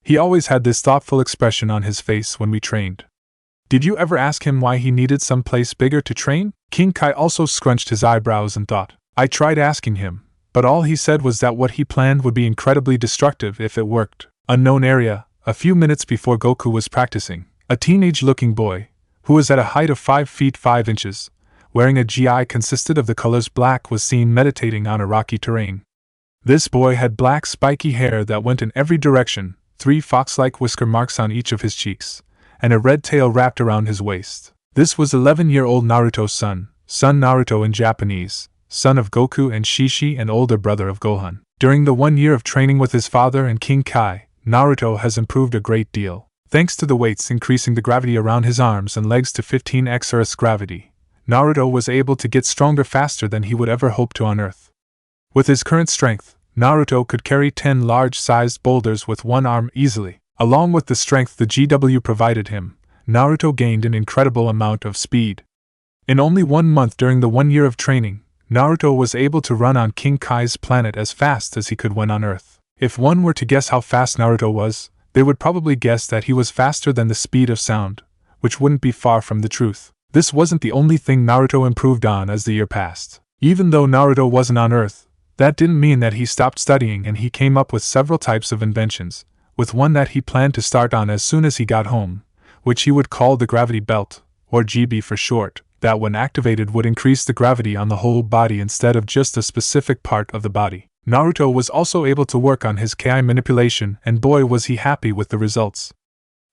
He always had this thoughtful expression on his face when we trained. Did you ever ask him why he needed some place bigger to train? King Kai also scrunched his eyebrows and thought. I tried asking him, but all he said was that what he planned would be incredibly destructive if it worked. Unknown area. A few minutes before Goku was practicing, a teenage-looking boy, who was at a height of 5 feet 5 inches, wearing a GI consisted of the colors black, was seen meditating on a rocky terrain. This boy had black spiky hair that went in every direction, 3 fox-like whisker marks on each of his cheeks, and a red tail wrapped around his waist. This was 11-year-old Naruto's son Naruto in Japanese, son of Goku and Shishi and older brother of Gohan. During the 1 year of training with his father and King Kai, Naruto has improved a great deal. Thanks to the weights increasing the gravity around his arms and legs to 15x Earth's gravity, Naruto was able to get stronger faster than he would ever hope to on Earth. With his current strength, Naruto could carry 10 large-sized boulders with one arm easily. Along with the strength the GW provided him, Naruto gained an incredible amount of speed. In only 1 month during the 1 year of training, Naruto was able to run on King Kai's planet as fast as he could when on Earth. If one were to guess how fast Naruto was, they would probably guess that he was faster than the speed of sound, which wouldn't be far from the truth. This wasn't the only thing Naruto improved on as the year passed. Even though Naruto wasn't on Earth, that didn't mean that he stopped studying, and he came up with several types of inventions, with one that he planned to start on as soon as he got home, which he would call the gravity belt, or GB for short, that when activated would increase the gravity on the whole body instead of just a specific part of the body. Naruto was also able to work on his Ki manipulation, and boy was he happy with the results.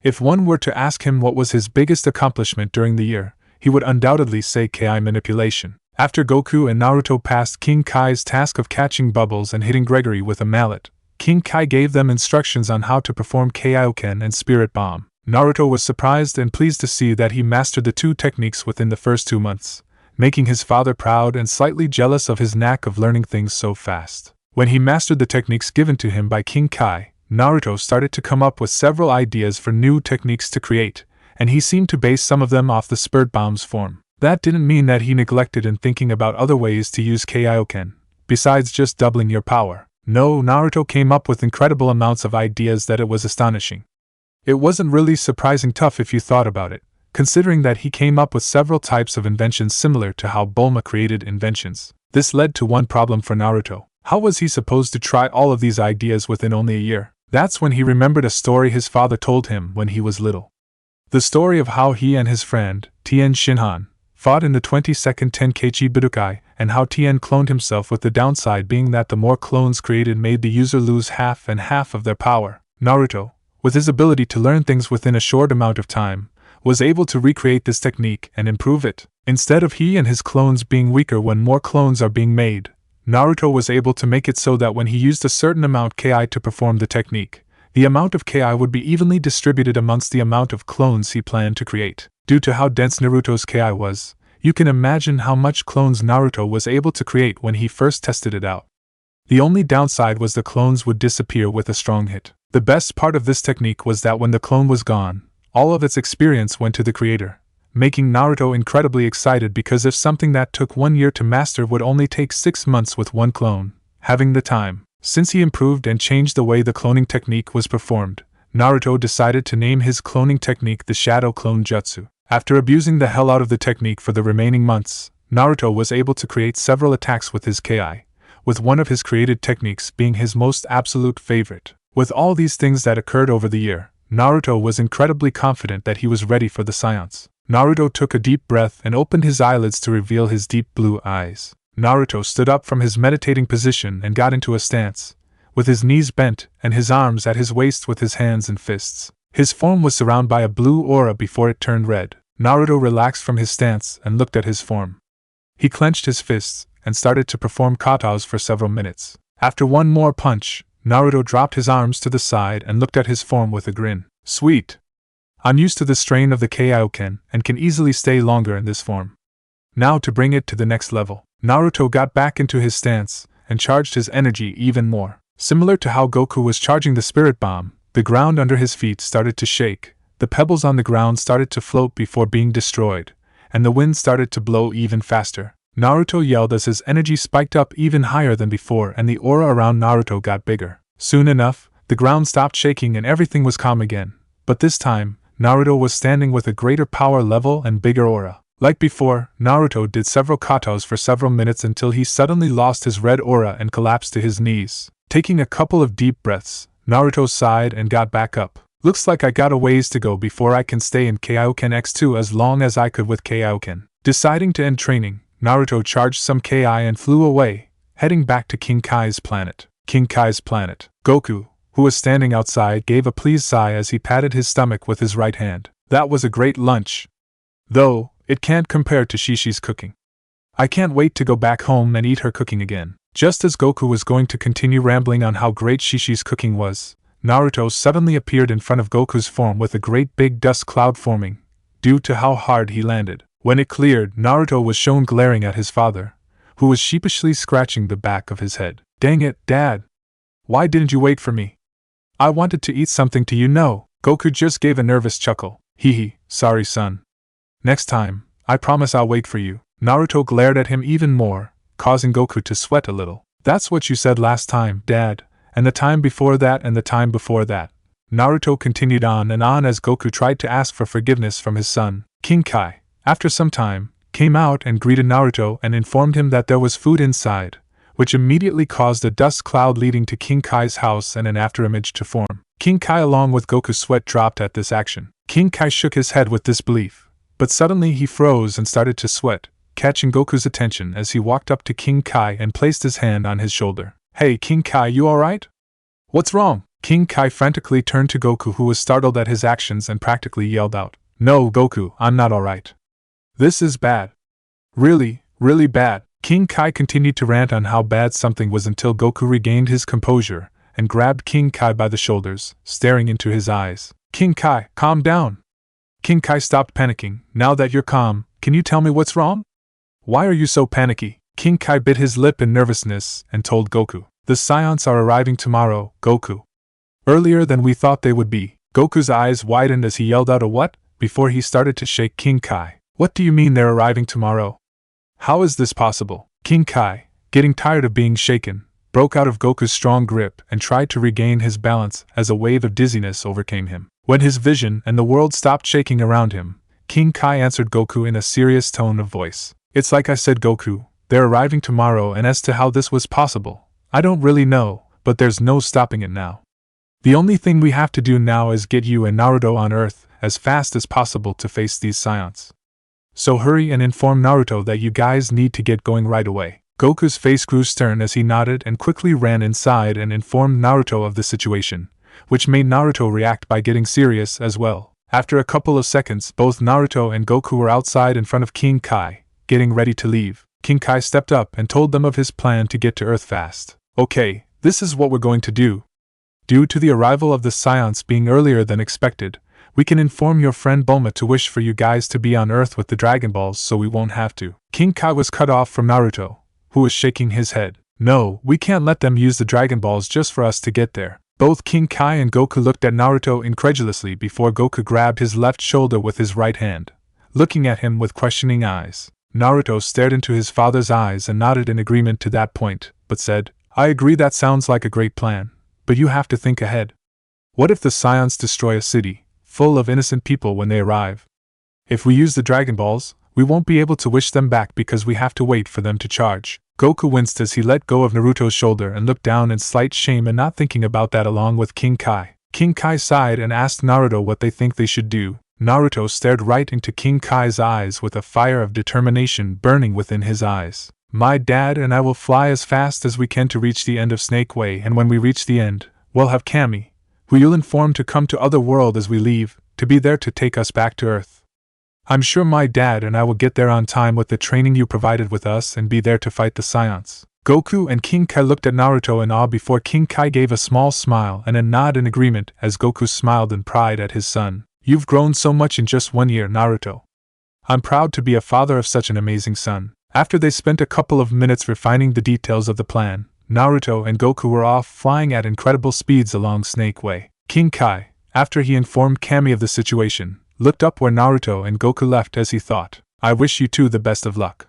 If one were to ask him what was his biggest accomplishment during the year, he would undoubtedly say Ki manipulation. After Goku and Naruto passed King Kai's task of catching bubbles and hitting Gregory with a mallet, King Kai gave them instructions on how to perform Kaioken and Spirit Bomb. Naruto was surprised and pleased to see that he mastered the 2 techniques within the first 2 months, making his father proud and slightly jealous of his knack of learning things so fast. When he mastered the techniques given to him by King Kai, Naruto started to come up with several ideas for new techniques to create, and he seemed to base some of them off the Spirit Bomb's form. That didn't mean that he neglected in thinking about other ways to use Kaioken, besides just doubling your power. No, Naruto came up with incredible amounts of ideas that it was astonishing. It wasn't really surprising tough if you thought about it, considering that he came up with several types of inventions similar to how Bulma created inventions. This led to one problem for Naruto. How was he supposed to try all of these ideas within only a year? That's when he remembered a story his father told him when he was little. The story of how he and his friend, Tien Shinhan, fought in the 22nd Tenkaichi Budokai, and how Tien cloned himself, with the downside being that the more clones created made the user lose half and half of their power. Naruto, with his ability to learn things within a short amount of time, was able to recreate this technique and improve it. Instead of he and his clones being weaker when more clones are being made, Naruto was able to make it so that when he used a certain amount Ki to perform the technique, the amount of Ki would be evenly distributed amongst the amount of clones he planned to create. Due to how dense Naruto's Ki was, you can imagine how much clones Naruto was able to create when he first tested it out. The only downside was the clones would disappear with a strong hit. The best part of this technique was that when the clone was gone, all of its experience went to the creator, making Naruto incredibly excited, because if something that took 1 year to master would only take 6 months with one clone, having the time. Since he improved and changed the way the cloning technique was performed, Naruto decided to name his cloning technique the Shadow Clone Jutsu. After abusing the hell out of the technique for the remaining months, Naruto was able to create several attacks with his Ki, with one of his created techniques being his most absolute favorite. With all these things that occurred over the year, Naruto was incredibly confident that he was ready for the Saiyans. Naruto took a deep breath and opened his eyelids to reveal his deep blue eyes. Naruto stood up from his meditating position and got into a stance, with his knees bent and his arms at his waist with his hands and fists. His form was surrounded by a blue aura before it turned red. Naruto relaxed from his stance and looked at his form. He clenched his fists and started to perform katas for several minutes. After one more punch, Naruto dropped his arms to the side and looked at his form with a grin. Sweet! I'm used to the strain of the Kaioken and can easily stay longer in this form. Now to bring it to the next level. Naruto got back into his stance and charged his energy even more. Similar to how Goku was charging the Spirit Bomb, the ground under his feet started to shake, the pebbles on the ground started to float before being destroyed, and the wind started to blow even faster. Naruto yelled as his energy spiked up even higher than before, and the aura around Naruto got bigger. Soon enough, the ground stopped shaking and everything was calm again. But this time, Naruto was standing with a greater power level and bigger aura. Like before, Naruto did several katas for several minutes until he suddenly lost his red aura and collapsed to his knees. Taking a couple of deep breaths, Naruto sighed and got back up. Looks like I got a ways to go before I can stay in Kaioken X2 as long as I could with Kaioken. Deciding to end training, Naruto charged some Ki and flew away, heading back to King Kai's planet. King Kai's planet. Goku, who was standing outside, gave a pleased sigh as he patted his stomach with his right hand. That was a great lunch. Though, it can't compare to Shishi's cooking. I can't wait to go back home and eat her cooking again. Just as Goku was going to continue rambling on how great Shishi's cooking was, Naruto suddenly appeared in front of Goku's form with a great big dust cloud forming, due to how hard he landed. When it cleared, Naruto was shown glaring at his father, who was sheepishly scratching the back of his head. Dang it, Dad! Why didn't you wait for me? I wanted to eat something to Goku just gave a nervous chuckle. Hee, sorry son. Next time, I promise I'll wait for you. Naruto glared at him even more, causing Goku to sweat a little. That's what you said last time, Dad, and the time before that and the time before that. Naruto continued on and on as Goku tried to ask for forgiveness from his son. King Kai, after some time, came out and greeted Naruto and informed him that there was food inside, which immediately caused a dust cloud leading to King Kai's house and an afterimage to form. King Kai along with Goku's sweat dropped at this action. King Kai shook his head with disbelief, but suddenly he froze and started to sweat, catching Goku's attention as he walked up to King Kai and placed his hand on his shoulder. Hey King Kai, you alright? What's wrong? King Kai frantically turned to Goku, who was startled at his actions and practically yelled out. No Goku, I'm not alright. This is bad. Really, really bad. King Kai continued to rant on how bad something was until Goku regained his composure and grabbed King Kai by the shoulders, staring into his eyes. King Kai, calm down. King Kai stopped panicking. Now that you're calm, can you tell me what's wrong? Why are you so panicky? King Kai bit his lip in nervousness and told Goku. The Saiyans are arriving tomorrow, Goku. Earlier than we thought they would be. Goku's eyes widened as he yelled out a what? Before he started to shake King Kai. What do you mean they're arriving tomorrow? How is this possible? King Kai, getting tired of being shaken, broke out of Goku's strong grip and tried to regain his balance as a wave of dizziness overcame him. When his vision and the world stopped shaking around him, King Kai answered Goku in a serious tone of voice. It's like I said, Goku, they're arriving tomorrow, and as to how this was possible, I don't really know, but there's no stopping it now. The only thing we have to do now is get you and Naruto on Earth as fast as possible to face these Saiyans. So hurry and inform Naruto that you guys need to get going right away. Goku's face grew stern as he nodded and quickly ran inside and informed Naruto of the situation, which made Naruto react by getting serious as well. After a couple of seconds, both Naruto and Goku were outside in front of King Kai, getting ready to leave. King Kai stepped up and told them of his plan to get to Earth fast. Okay, this is what we're going to do. Due to the arrival of the Saiyans being earlier than expected, we can inform your friend Bulma to wish for you guys to be on Earth with the Dragon Balls so we won't have to. King Kai was cut off from Naruto, who was shaking his head. No, we can't let them use the Dragon Balls just for us to get there. Both King Kai and Goku looked at Naruto incredulously before Goku grabbed his left shoulder with his right hand, looking at him with questioning eyes. Naruto stared into his father's eyes and nodded in agreement to that point, but said, I agree, that sounds like a great plan, but you have to think ahead. What if the Saiyans destroy a city, full of innocent people when they arrive? If we use the Dragon Balls, we won't be able to wish them back because we have to wait for them to charge. Goku winced as he let go of Naruto's shoulder and looked down in slight shame and not thinking about that along with King Kai. King Kai sighed and asked Naruto what they think they should do. Naruto stared right into King Kai's eyes with a fire of determination burning within his eyes. My dad and I will fly as fast as we can to reach the end of Snake Way, and when we reach the end, we'll have Kami, who you'll inform to come to Other World as we leave, to be there to take us back to Earth. I'm sure my dad and I will get there on time with the training you provided with us and be there to fight the Saiyans. Goku and King Kai looked at Naruto in awe before King Kai gave a small smile and a nod in agreement as Goku smiled in pride at his son. You've grown so much in just 1 year, Naruto. I'm proud to be a father of such an amazing son. After they spent a couple of minutes refining the details of the plan, Naruto and Goku were off flying at incredible speeds along Snake Way. King Kai, after he informed Kami of the situation, looked up where Naruto and Goku left as he thought, I wish you two the best of luck.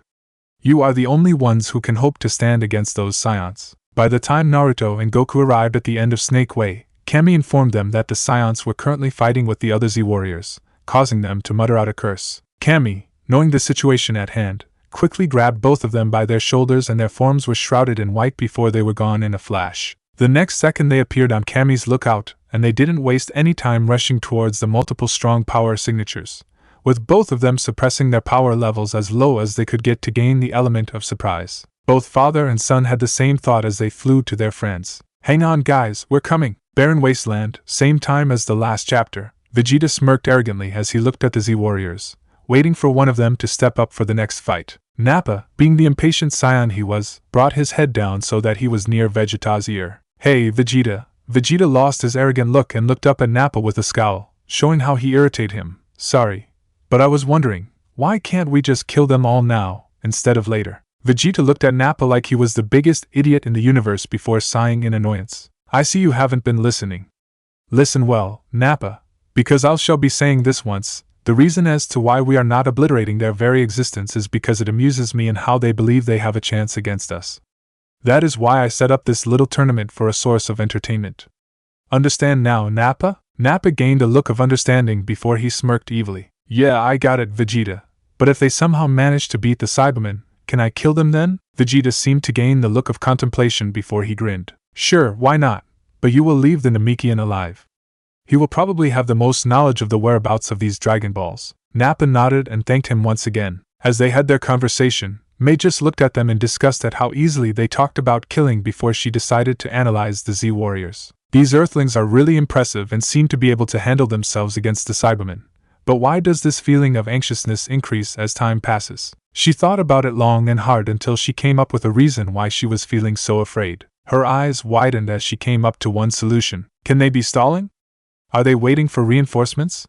You are the only ones who can hope to stand against those Saiyans. By the time Naruto and Goku arrived at the end of Snake Way, Kami informed them that the Saiyans were currently fighting with the other Z warriors, causing them to mutter out a curse. Kami, knowing the situation at hand, quickly grabbed both of them by their shoulders and their forms were shrouded in white before they were gone in a flash. The next second they appeared on Kami's lookout, and they didn't waste any time rushing towards the multiple strong power signatures, with both of them suppressing their power levels as low as they could get to gain the element of surprise. Both father and son had the same thought as they flew to their friends. Hang on guys, we're coming. Barren Wasteland, same time as the last chapter. Vegeta smirked arrogantly as he looked at the Z warriors, waiting for one of them to step up for the next fight. Nappa, being the impatient Saiyan he was, brought his head down so that he was near Vegeta's ear. Hey Vegeta. Vegeta lost his arrogant look and looked up at Nappa with a scowl, showing how he irritated him. Sorry, but I was wondering, why can't we just kill them all now, instead of later? Vegeta looked at Nappa like he was the biggest idiot in the universe before sighing in annoyance. I see you haven't been listening. Listen well, Nappa, because I shall be saying this once. The reason as to why we are not obliterating their very existence is because it amuses me in how they believe they have a chance against us. That is why I set up this little tournament for a source of entertainment. Understand now, Nappa? Nappa gained a look of understanding before he smirked evilly. Yeah, I got it, Vegeta. But if they somehow manage to beat the Saibamen, can I kill them then? Vegeta seemed to gain the look of contemplation before he grinned. Sure, why not? But you will leave the Namekian alive. He will probably have the most knowledge of the whereabouts of these Dragon Balls. Nappa nodded and thanked him once again. As they had their conversation, May just looked at them in disgust at how easily they talked about killing before she decided to analyze the Z warriors. These Earthlings are really impressive and seem to be able to handle themselves against the Saibamen. But why does this feeling of anxiousness increase as time passes? She thought about it long and hard until she came up with a reason why she was feeling so afraid. Her eyes widened as she came up to one solution. Can they be stalling? Are they waiting for reinforcements?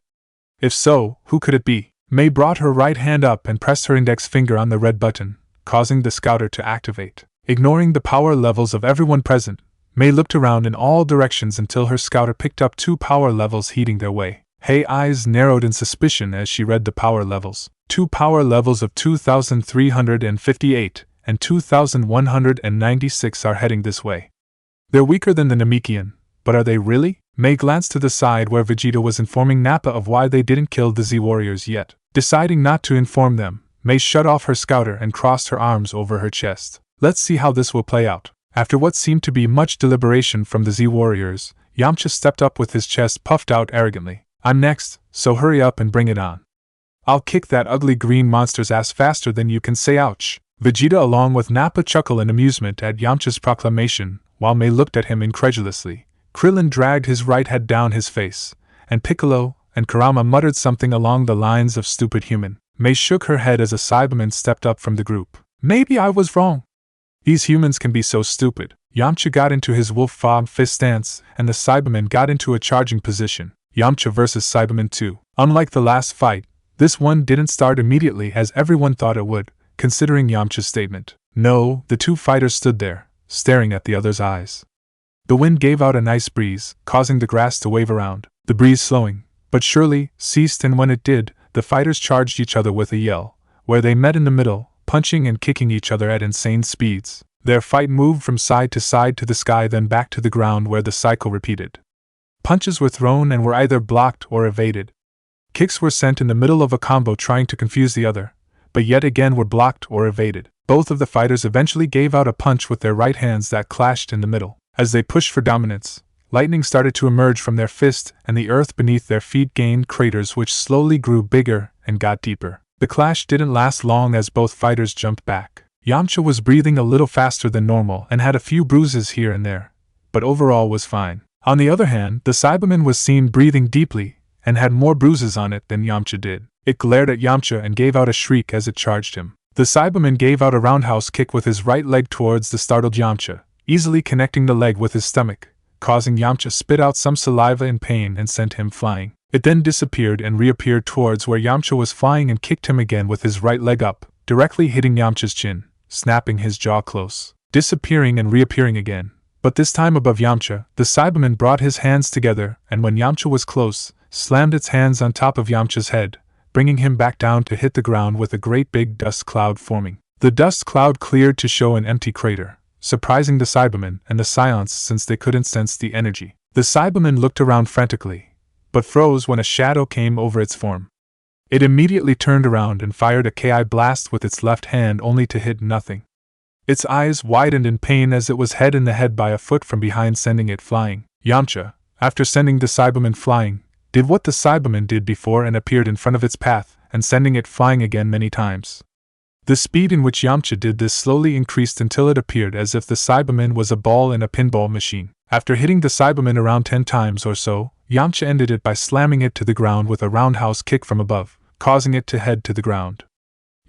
If so, who could it be? May brought her right hand up and pressed her index finger on the red button, causing the scouter to activate. Ignoring the power levels of everyone present, May looked around in all directions until her scouter picked up 2 power levels heading their way. Her eyes narrowed in suspicion as she read the power levels. 2 power levels of 2358, and 2196 are heading this way. They're weaker than the Namekian, but are they really? May glanced to the side where Vegeta was informing Nappa of why they didn't kill the Z-Warriors yet. Deciding not to inform them, May shut off her scouter and crossed her arms over her chest. Let's see how this will play out. After what seemed to be much deliberation from the Z-Warriors, Yamcha stepped up with his chest puffed out arrogantly. I'm next, so hurry up and bring it on. I'll kick that ugly green monster's ass faster than you can say ouch. Vegeta along with Nappa chuckled in amusement at Yamcha's proclamation, while May looked at him incredulously. Krillin dragged his right head down his face, and Piccolo and Kurama muttered something along the lines of stupid human. May shook her head as a Saibaman stepped up from the group. Maybe I was wrong. These humans can be so stupid. Yamcha got into his wolf fob fist stance, and the Saibaman got into a charging position. Yamcha vs Saibaman 2. Unlike the last fight, this one didn't start immediately as everyone thought it would, considering Yamcha's statement. No, the two fighters stood there, staring at the other's eyes. The wind gave out a nice breeze, causing the grass to wave around. The breeze slowing, but surely, ceased, and when it did, the fighters charged each other with a yell, where they met in the middle, punching and kicking each other at insane speeds. Their fight moved from side to the sky, then back to the ground where the cycle repeated. Punches were thrown and were either blocked or evaded. Kicks were sent in the middle of a combo trying to confuse the other, but yet again were blocked or evaded. Both of the fighters eventually gave out a punch with their right hands that clashed in the middle. As they pushed for dominance, lightning started to emerge from their fist, and the earth beneath their feet gained craters which slowly grew bigger and got deeper. The clash didn't last long as both fighters jumped back. Yamcha was breathing a little faster than normal and had a few bruises here and there, but overall was fine. On the other hand, the Saibaman was seen breathing deeply and had more bruises on it than Yamcha did. It glared at Yamcha and gave out a shriek as it charged him. The Saibaman gave out a roundhouse kick with his right leg towards the startled Yamcha, easily connecting the leg with his stomach, causing Yamcha spit out some saliva in pain and sent him flying. It then disappeared and reappeared towards where Yamcha was flying and kicked him again with his right leg up, directly hitting Yamcha's chin, snapping his jaw close, disappearing and reappearing again. But this time above Yamcha, the Saibaman brought his hands together and when Yamcha was close, slammed its hands on top of Yamcha's head, bringing him back down to hit the ground with a great big dust cloud forming. The dust cloud cleared to show an empty crater, surprising the Saibamen and the Saiyans since they couldn't sense the energy. The Saibaman looked around frantically, but froze when a shadow came over its form. It immediately turned around and fired a Ki blast with its left hand only to hit nothing. Its eyes widened in pain as it was hit in the head by a foot from behind, sending it flying. Yamcha, after sending the Saibaman flying, did what the Saibaman did before and appeared in front of its path, and sending it flying again many times. The speed in which Yamcha did this slowly increased until it appeared as if the Saibaman was a ball in a pinball machine. After hitting the Saibaman around 10 times or so, Yamcha ended it by slamming it to the ground with a roundhouse kick from above, causing it to head to the ground.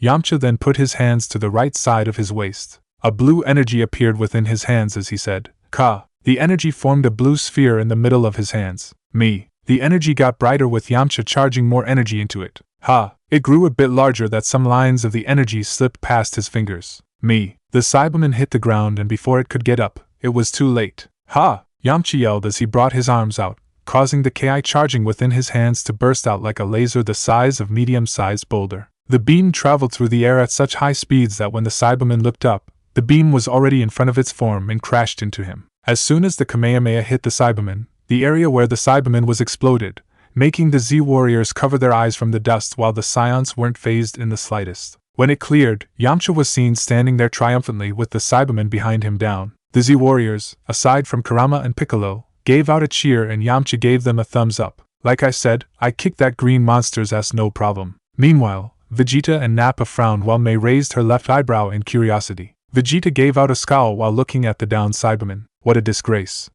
Yamcha then put his hands to the right side of his waist. A blue energy appeared within his hands as he said, Ka. The energy formed a blue sphere in the middle of his hands. Me. The energy got brighter with Yamcha charging more energy into it. Ha! It grew a bit larger that some lines of the energy slipped past his fingers. Me. The Saibaman hit the ground and before it could get up, it was too late. Ha! Yamcha yelled as he brought his arms out, causing the Ki charging within his hands to burst out like a laser the size of medium-sized boulder. The beam traveled through the air at such high speeds that when the Saibaman looked up, the beam was already in front of its form and crashed into him. As soon as the Kamehameha hit the Saibaman, the area where the Saibaman was exploded, making the Z-Warriors cover their eyes from the dust while the Saiyans weren't fazed in the slightest. When it cleared, Yamcha was seen standing there triumphantly with the Saibaman behind him down. The Z-Warriors, aside from Kurama and Piccolo, gave out a cheer and Yamcha gave them a thumbs up. Like I said, I kicked that green monster's ass no problem. Meanwhile, Vegeta and Nappa frowned while May raised her left eyebrow in curiosity. Vegeta gave out a scowl while looking at the downed Saibaman. What a disgrace.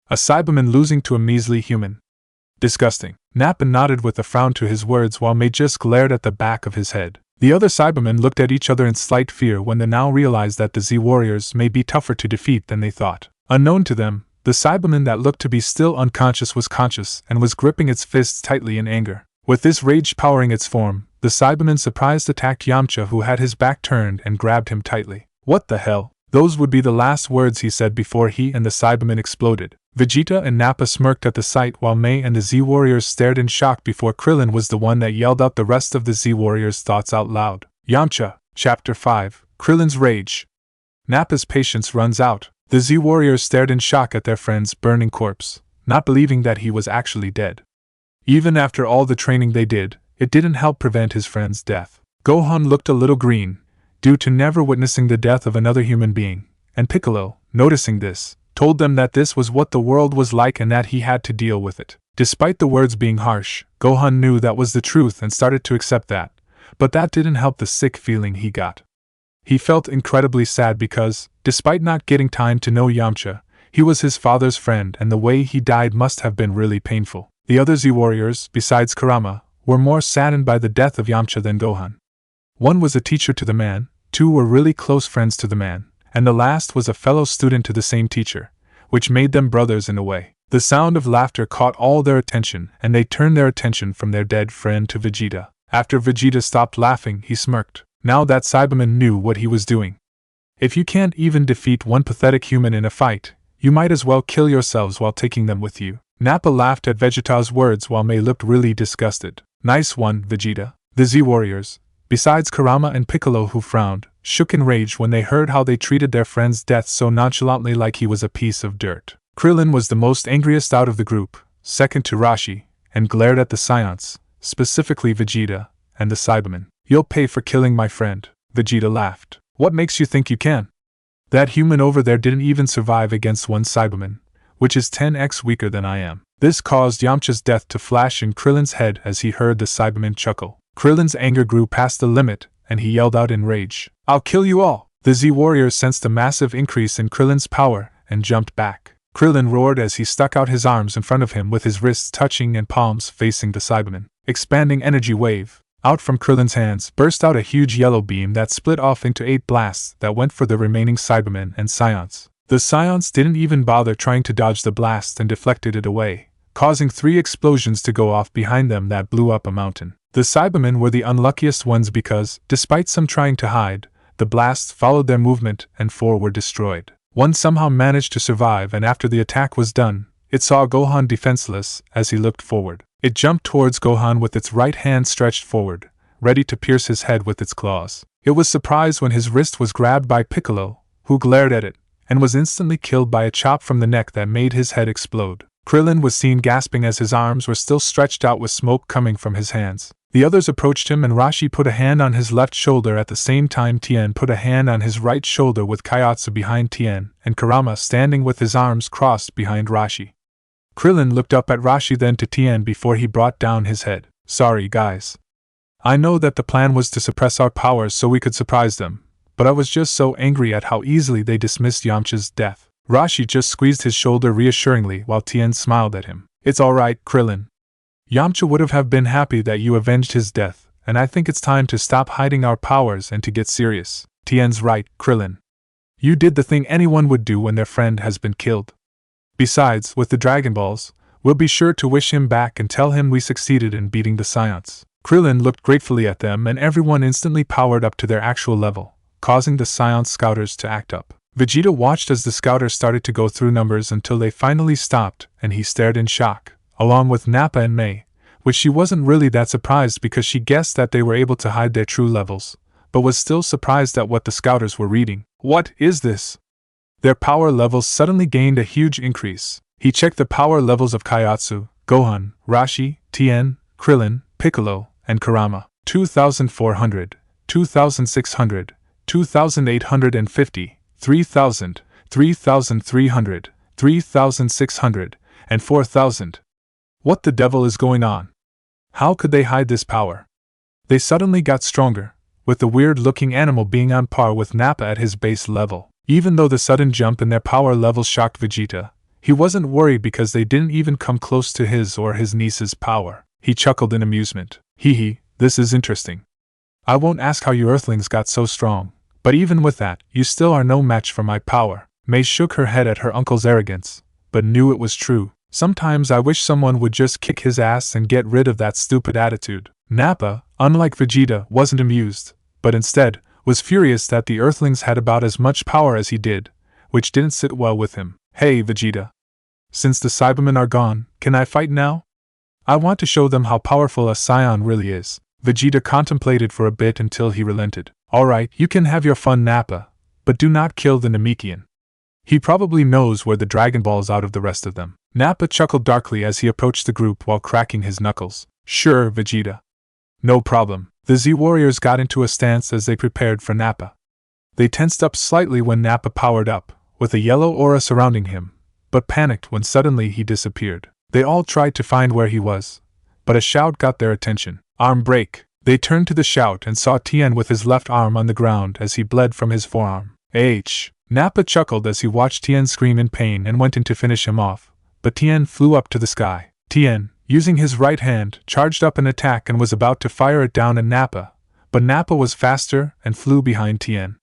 A Saibaman losing to a measly human. Disgusting. Nappa nodded with a frown to his words while May just glared at the back of his head. The other Saibamen looked at each other in slight fear when they now realized that the Z-Warriors may be tougher to defeat than they thought. Unknown to them, the Saibaman that looked to be still unconscious was conscious and was gripping its fists tightly in anger. With this rage powering its form, the Saibaman surprised attacked Yamcha, who had his back turned, and grabbed him tightly. What the hell? Those would be the last words he said before he and the Saibaman exploded. Vegeta and Nappa smirked at the sight while May and the Z-Warriors stared in shock before Krillin was the one that yelled out the rest of the Z-Warriors' thoughts out loud. Yamcha, Chapter 5, Krillin's rage. Nappa's patience runs out. The Z-warriors stared in shock at their friend's burning corpse, not believing that he was actually dead. Even after all the training they did, it didn't help prevent his friend's death. Gohan looked a little green, due to never witnessing the death of another human being, and Piccolo, noticing this, told them that this was what the world was like and that he had to deal with it. Despite the words being harsh, Gohan knew that was the truth and started to accept that, but that didn't help the sick feeling he got. He felt incredibly sad because, despite not getting time to know Yamcha, he was his father's friend and the way he died must have been really painful. The other Z-warriors, besides Kurama, were more saddened by the death of Yamcha than Gohan. One was a teacher to the man, two were really close friends to the man, and the last was a fellow student to the same teacher, which made them brothers in a way. The sound of laughter caught all their attention, and they turned their attention from their dead friend to Vegeta. After Vegeta stopped laughing, he smirked. Now that Saibamen knew what he was doing. If you can't even defeat one pathetic human in a fight, you might as well kill yourselves while taking them with you. Nappa laughed at Vegeta's words while May looked really disgusted. Nice one, Vegeta. The Z-warriors, besides Kurama and Piccolo who frowned, shook in rage when they heard how they treated their friend's death so nonchalantly like he was a piece of dirt. Krillin was the most angriest out of the group, second to Rashi, and glared at the Saiyans, specifically Vegeta, and the Saibamen. You'll pay for killing my friend, Vegeta laughed. What makes you think you can? That human over there didn't even survive against one Saibaman, which is 10x weaker than I am. This caused Yamcha's death to flash in Krillin's head as he heard the Saibaman chuckle. Krillin's anger grew past the limit, and he yelled out in rage. I'll kill you all! The Z-warriors sensed a massive increase in Krillin's power, and jumped back. Krillin roared as he stuck out his arms in front of him with his wrists touching and palms facing the Saibaman. Expanding energy wave. Out from Krillin's hands burst out a huge yellow beam that split off into 8 blasts that went for the remaining Saibamen and Saiyans. The Saiyans didn't even bother trying to dodge the blast and deflected it away, causing 3 explosions to go off behind them that blew up a mountain. The Saibamen were the unluckiest ones because, despite some trying to hide, the blasts followed their movement and 4 were destroyed. One somehow managed to survive, and after the attack was done, it saw Gohan defenseless as he looked forward. It jumped towards Gohan with its right hand stretched forward, ready to pierce his head with its claws. It was surprised when his wrist was grabbed by Piccolo, who glared at it, and was instantly killed by a chop from the neck that made his head explode. Krillin was seen gasping as his arms were still stretched out with smoke coming from his hands. The others approached him and Rashi put a hand on his left shoulder at the same time Tien put a hand on his right shoulder with Kaiotsu behind Tien, and Kurama standing with his arms crossed behind Rashi. Krillin looked up at Rashi then to Tien before he brought down his head. Sorry guys. I know that the plan was to suppress our powers so we could surprise them, but I was just so angry at how easily they dismissed Yamcha's death. Rashi just squeezed his shoulder reassuringly while Tien smiled at him. It's alright, Krillin. Yamcha would have been happy that you avenged his death, and I think it's time to stop hiding our powers and to get serious. Tien's right, Krillin. You did the thing anyone would do when their friend has been killed. Besides, with the Dragon Balls, we'll be sure to wish him back and tell him we succeeded in beating the Saiyans. Krillin looked gratefully at them and everyone instantly powered up to their actual level, causing the Saiyan scouters to act up. Vegeta watched as the scouters started to go through numbers until they finally stopped, and he stared in shock, along with Nappa and May, which she wasn't really that surprised because she guessed that they were able to hide their true levels, but was still surprised at what the scouters were reading. What is this? Their power levels suddenly gained a huge increase. He checked the power levels of Kaiotsu, Gohan, Rashi, Tien, Krillin, Piccolo, and Kurama. 2,400, 2,600, 2,850, 3,000, 3,300, 3,600, and 4,000. What the devil is going on? How could they hide this power? They suddenly got stronger, with the weird-looking animal being on par with Nappa at his base level. Even though the sudden jump in their power levels shocked Vegeta, he wasn't worried because they didn't even come close to his or his niece's power. He chuckled in amusement. Hee, this is interesting. I won't ask how you Earthlings got so strong, but even with that, you still are no match for my power. May shook her head at her uncle's arrogance, but knew it was true. Sometimes I wish someone would just kick his ass and get rid of that stupid attitude. Nappa, unlike Vegeta, wasn't amused, but instead, was furious that the Earthlings had about as much power as he did, which didn't sit well with him. Hey Vegeta. Since the Saibamen are gone, can I fight now? I want to show them how powerful a Saiyan really is. Vegeta contemplated for a bit until he relented. Alright, you can have your fun, Nappa, but do not kill the Namekian. He probably knows where the Dragon Ball's out of the rest of them. Nappa chuckled darkly as he approached the group while cracking his knuckles. Sure, Vegeta. No problem. The Z-Warriors got into a stance as they prepared for Nappa. They tensed up slightly when Nappa powered up, with a yellow aura surrounding him, but panicked when suddenly he disappeared. They all tried to find where he was, but a shout got their attention. Arm break! They turned to the shout and saw Tien with his left arm on the ground as he bled from his forearm. Nappa chuckled as he watched Tien scream in pain and went in to finish him off, but Tien flew up to the sky. Tien, using his right hand, charged up an attack and was about to fire it down at Nappa, but Nappa was faster and flew behind Tien.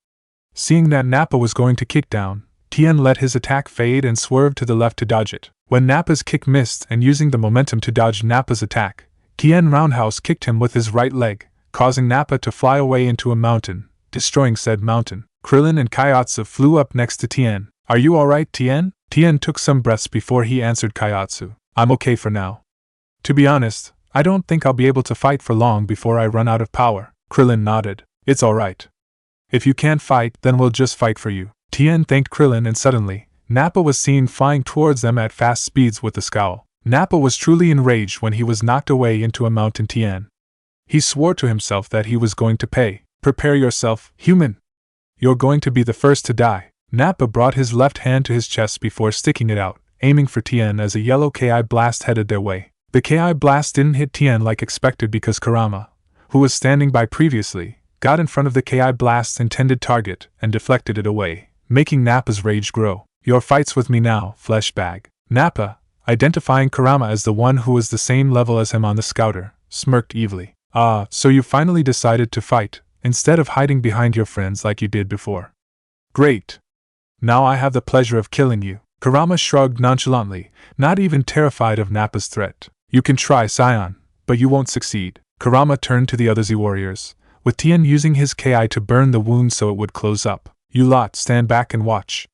Seeing that Nappa was going to kick down, Tien let his attack fade and swerved to the left to dodge it. When Nappa's kick missed and using the momentum to dodge Nappa's attack, Tien roundhouse kicked him with his right leg, causing Nappa to fly away into a mountain, destroying said mountain. Krillin and Kaiatsu flew up next to Tien. Are you alright, Tien? Tien took some breaths before he answered Kaiatsu. I'm okay for now. To be honest, I don't think I'll be able to fight for long before I run out of power. Krillin nodded. It's alright. If you can't fight, then we'll just fight for you. Tien thanked Krillin and suddenly, Nappa was seen flying towards them at fast speeds with a scowl. Nappa was truly enraged when he was knocked away into a mountain. Tien. He swore to himself that he was going to pay. Prepare yourself, human. You're going to be the first to die. Nappa brought his left hand to his chest before sticking it out, aiming for Tien as a yellow Ki blast headed their way. The Ki blast didn't hit Tien like expected because Kurama, who was standing by previously, got in front of the Ki blast's intended target and deflected it away, making Nappa's rage grow. Your fight's with me now, flesh bag. Nappa, identifying Kurama as the one who was the same level as him on the scouter, smirked evilly. Ah, so you finally decided to fight, instead of hiding behind your friends like you did before. Great. Now I have the pleasure of killing you. Kurama shrugged nonchalantly, not even terrified of Nappa's threat. You can try, Saiyan, but you won't succeed. Kurama turned to the other Z-Warriors, with Tien using his Ki to burn the wound so it would close up. You lot stand back and watch.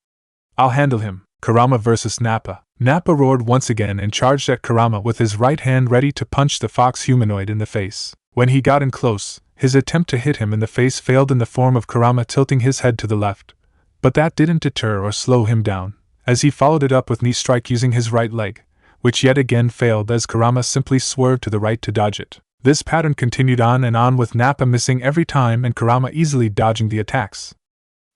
I'll handle him. Kurama versus Nappa. Nappa roared once again and charged at Kurama with his right hand ready to punch the fox humanoid in the face. When he got in close, his attempt to hit him in the face failed in the form of Kurama tilting his head to the left. But that didn't deter or slow him down, as he followed it up with knee strike using his right leg, which yet again failed as Kurama simply swerved to the right to dodge it. This pattern continued on and on with Nappa missing every time and Kurama easily dodging the attacks.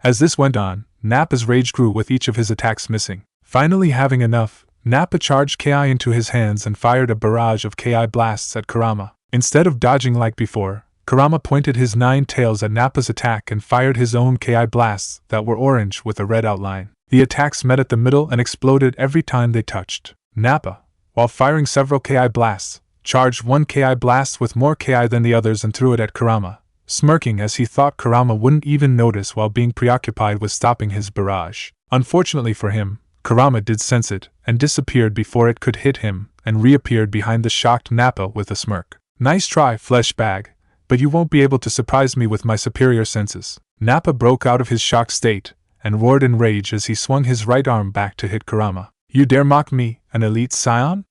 As this went on, Nappa's rage grew with each of his attacks missing. Finally having enough, Nappa charged Ki into his hands and fired a barrage of Ki blasts at Kurama. Instead of dodging like before, Kurama pointed his 9 tails at Nappa's attack and fired his own Ki blasts that were orange with a red outline. The attacks met at the middle and exploded every time they touched. Nappa, while firing several Ki blasts, charged one Ki blast with more Ki than the others and threw it at Kurama, smirking as he thought Kurama wouldn't even notice while being preoccupied with stopping his barrage. Unfortunately for him, Kurama did sense it and disappeared before it could hit him and reappeared behind the shocked Nappa with a smirk. Nice try, flesh bag, but you won't be able to surprise me with my superior senses. Nappa broke out of his shocked state and roared in rage as he swung his right arm back to hit Kurama. You dare mock me, an elite Saiyan?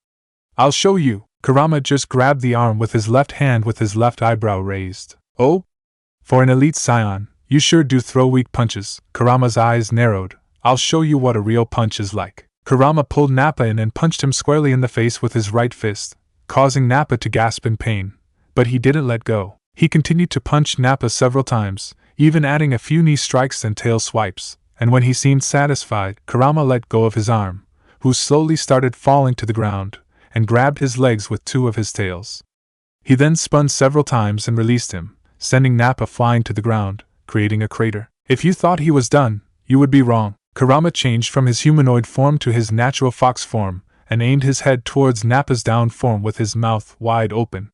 I'll show you. Kurama just grabbed the arm with his left hand with his left eyebrow raised. Oh? For an elite Saiyan, you sure do throw weak punches. Kurama's eyes narrowed. I'll show you what a real punch is like. Kurama pulled Nappa in and punched him squarely in the face with his right fist, causing Nappa to gasp in pain. But he didn't let go. He continued to punch Nappa several times, even adding a few knee strikes and tail swipes, and when he seemed satisfied, Kurama let go of his arm, who slowly started falling to the ground, and grabbed his legs with 2 of his tails. He then spun several times and released him, sending Nappa flying to the ground, creating a crater. If you thought he was done, you would be wrong. Kurama changed from his humanoid form to his natural fox form, and aimed his head towards Nappa's down form with his mouth wide open.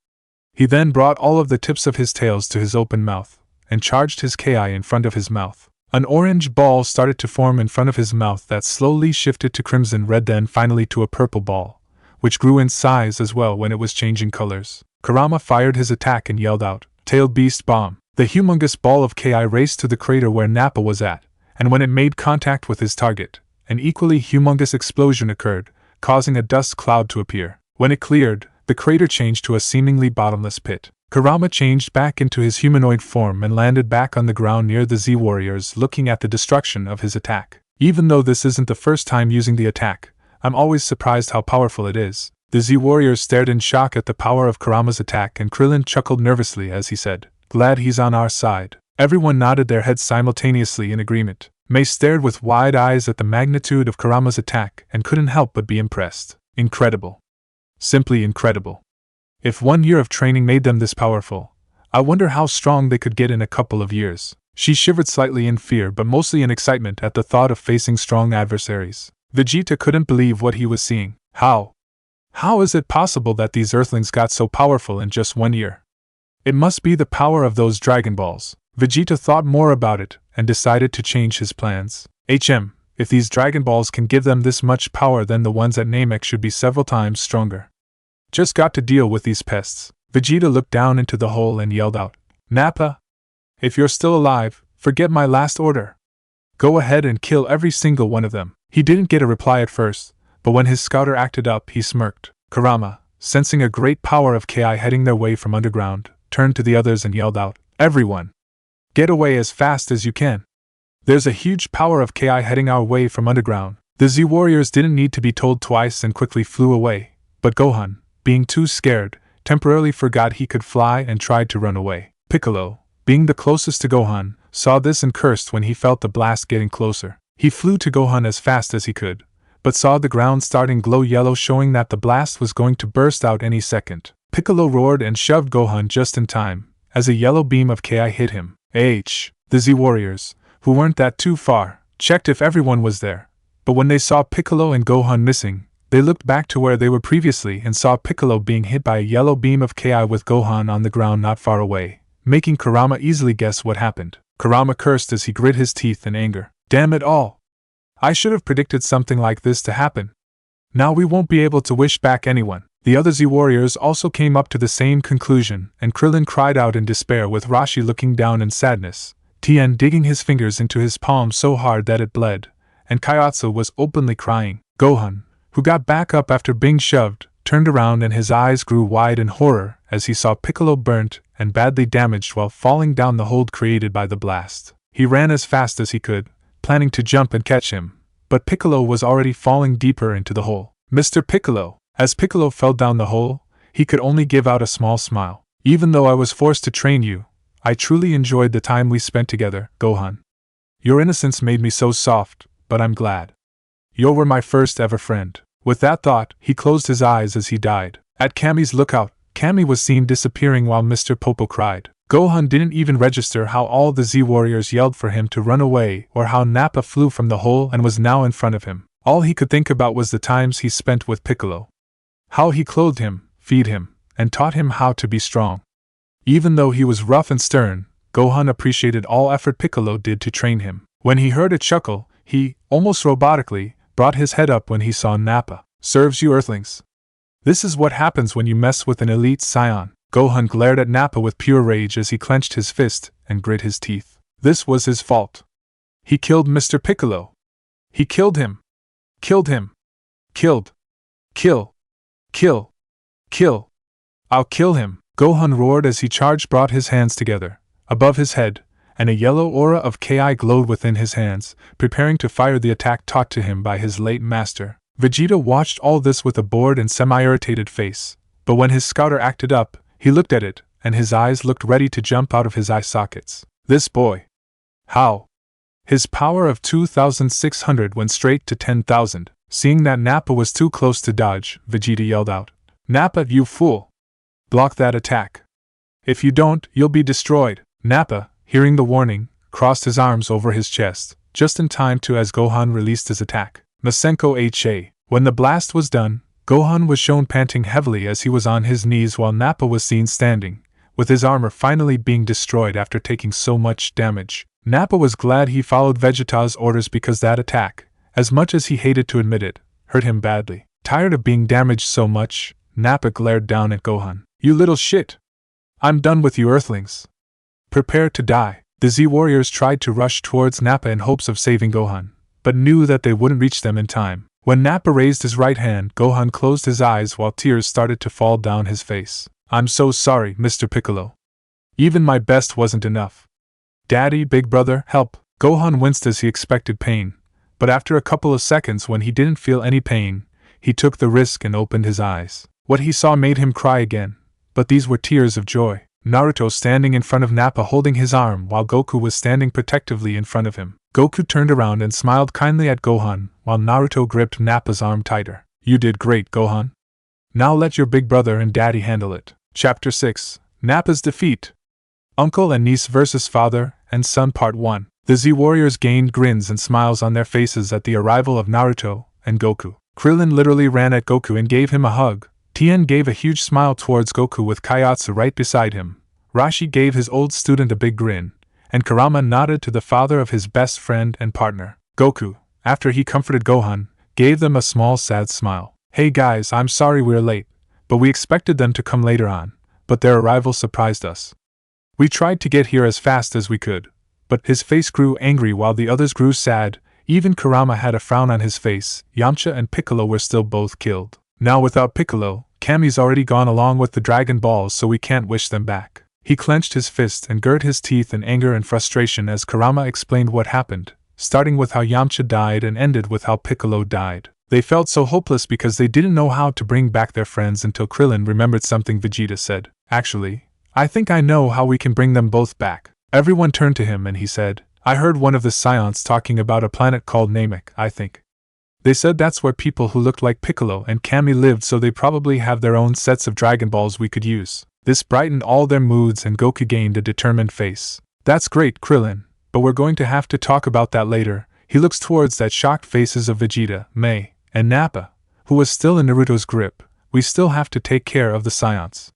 He then brought all of the tips of his tails to his open mouth, and charged his Ki in front of his mouth. An orange ball started to form in front of his mouth that slowly shifted to crimson red then finally to a purple ball, which grew in size as well when it was changing colors. Kurama fired his attack and yelled out, Tailed Beast Bomb! The humongous ball of Ki raced to the crater where Nappa was at, and when it made contact with his target, an equally humongous explosion occurred, causing a dust cloud to appear. When it cleared, the crater changed to a seemingly bottomless pit. Kurama changed back into his humanoid form and landed back on the ground near the Z warriors, looking at the destruction of his attack. Even though this isn't the first time using the attack, I'm always surprised how powerful it is. The Z warriors stared in shock at the power of Kurama's attack, and Krillin chuckled nervously as he said, "Glad he's on our side." Everyone nodded their heads simultaneously in agreement. Mei stared with wide eyes at the magnitude of Kurama's attack and couldn't help but be impressed. Incredible. Simply incredible. If 1 year of training made them this powerful, I wonder how strong they could get in a couple of years. She shivered slightly in fear but mostly in excitement at the thought of facing strong adversaries. Vegeta couldn't believe what he was seeing. How is it possible that these Earthlings got so powerful in just 1 year? It must be the power of those Dragon Balls. Vegeta thought more about it and decided to change his plans. If these Dragon Balls can give them this much power, then the ones at Namek should be several times stronger. Just got to deal with these pests. Vegeta looked down into the hole and yelled out, "Nappa! If you're still alive, forget my last order. Go ahead and kill every single one of them." He didn't get a reply at first, but when his scouter acted up, he smirked. Kurama, sensing a great power of Ki heading their way from underground, turned to the others and yelled out, "Everyone! Get away as fast as you can. There's a huge power of Ki heading our way from underground." The Z warriors didn't need to be told twice and quickly flew away, but Gohan, being too scared, temporarily forgot he could fly and tried to run away. Piccolo, being the closest to Gohan, saw this and cursed when he felt the blast getting closer. He flew to Gohan as fast as he could, but saw the ground starting glow yellow, showing that the blast was going to burst out any second. Piccolo roared and shoved Gohan just in time, as a yellow beam of Ki hit him. The Z warriors, who weren't that too far, checked if everyone was there, but when they saw Piccolo and Gohan missing, they looked back to where they were previously and saw Piccolo being hit by a yellow beam of Ki with Gohan on the ground not far away, making Kurama easily guess what happened. Kurama cursed as he grit his teeth in anger. Damn it all! I should have predicted something like this to happen. Now we won't be able to wish back anyone. The other Z warriors also came up to the same conclusion, and Krillin cried out in despair with Rashi looking down in sadness, Tien digging his fingers into his palm so hard that it bled, and Kaiotsu was openly crying. Gohan, who got back up after being shoved, turned around and his eyes grew wide in horror as he saw Piccolo burnt and badly damaged while falling down the hole created by the blast. He ran as fast as he could, planning to jump and catch him, but Piccolo was already falling deeper into the hole. "Mr. Piccolo!" As Piccolo fell down the hole, he could only give out a small smile. "Even though I was forced to train you, I truly enjoyed the time we spent together, Gohan. Your innocence made me so soft, but I'm glad. You were my first ever friend." With that thought, he closed his eyes as he died. At Kami's lookout, Kami was seen disappearing while Mr. Popo cried. Gohan didn't even register how all the Z warriors yelled for him to run away or how Nappa flew from the hole and was now in front of him. All he could think about was the times he spent with Piccolo. How he clothed him, fed him, and taught him how to be strong. Even though he was rough and stern, Gohan appreciated all effort Piccolo did to train him. When he heard a chuckle, he, almost robotically, brought his head up when he saw Nappa. "Serves you Earthlings. This is what happens when you mess with an elite Saiyan." Gohan glared at Nappa with pure rage as he clenched his fist and grit his teeth. This was his fault. He killed Mr. Piccolo. He killed him. Killed him. Killed. Kill. Kill. Kill. I'll kill him. Gohan roared as he charged, brought his hands together, above his head, and a yellow aura of Ki glowed within his hands, preparing to fire the attack taught to him by his late master. Vegeta watched all this with a bored and semi-irritated face, but when his scouter acted up, he looked at it, and his eyes looked ready to jump out of his eye sockets. This boy. How? His power of 2,600 went straight to 10,000. Seeing that Nappa was too close to dodge, Vegeta yelled out, "Nappa, you fool! Block that attack. If you don't, you'll be destroyed." Nappa, hearing the warning, crossed his arms over his chest, just in time to as Gohan released his attack. Masenko HA. When the blast was done, Gohan was shown panting heavily as he was on his knees while Nappa was seen standing, with his armor finally being destroyed after taking so much damage. Nappa was glad he followed Vegeta's orders because that attack, as much as he hated to admit it, hurt him badly. Tired of being damaged so much, Nappa glared down at Gohan. "You little shit! I'm done with you Earthlings. Prepare to die." The Z warriors tried to rush towards Nappa in hopes of saving Gohan, but knew that they wouldn't reach them in time. When Nappa raised his right hand, Gohan closed his eyes while tears started to fall down his face. I'm so sorry, Mr. Piccolo. Even my best wasn't enough. Daddy, big brother, help! Gohan winced as he expected pain, but after a couple of seconds when he didn't feel any pain, he took the risk and opened his eyes. What he saw made him cry again, but these were tears of joy. Naruto standing in front of Nappa holding his arm while Goku was standing protectively in front of him. Goku turned around and smiled kindly at Gohan while Naruto gripped Nappa's arm tighter. You did great, Gohan. Now let your big brother and daddy handle it. Chapter 6: Nappa's Defeat. Uncle and Niece vs. Father and Son Part 1. The Z-Warriors gained grins and smiles on their faces at the arrival of Naruto and Goku. Krillin literally ran at Goku and gave him a hug. Tien gave a huge smile towards Goku with Kaiotsu right beside him. Rashi gave his old student a big grin, and Kurama nodded to the father of his best friend and partner. Goku, after he comforted Gohan, gave them a small sad smile. Hey guys, I'm sorry we're late, but we expected them to come later on, but their arrival surprised us. We tried to get here as fast as we could, but his face grew angry while the others grew sad. Even Kurama had a frown on his face. Yamcha and Piccolo were still both killed. Now without Piccolo, Kami's already gone along with the Dragon Balls, so we can't wish them back. He clenched his fist and girt his teeth in anger and frustration as Kurama explained what happened, starting with how Yamcha died and ended with how Piccolo died. They felt so hopeless because they didn't know how to bring back their friends until Krillin remembered something Vegeta said. Actually, I think I know how we can bring them both back. Everyone turned to him and he said, I heard one of the Saiyans talking about a planet called Namek, I think. They said that's where people who looked like Piccolo and Kami lived, so they probably have their own sets of Dragon Balls we could use. This brightened all their moods and Goku gained a determined face. That's great, Krillin, but we're going to have to talk about that later. He looks towards that shocked faces of Vegeta, Mei, and Nappa, who was still in Naruto's grip. We still have to take care of the Saiyans.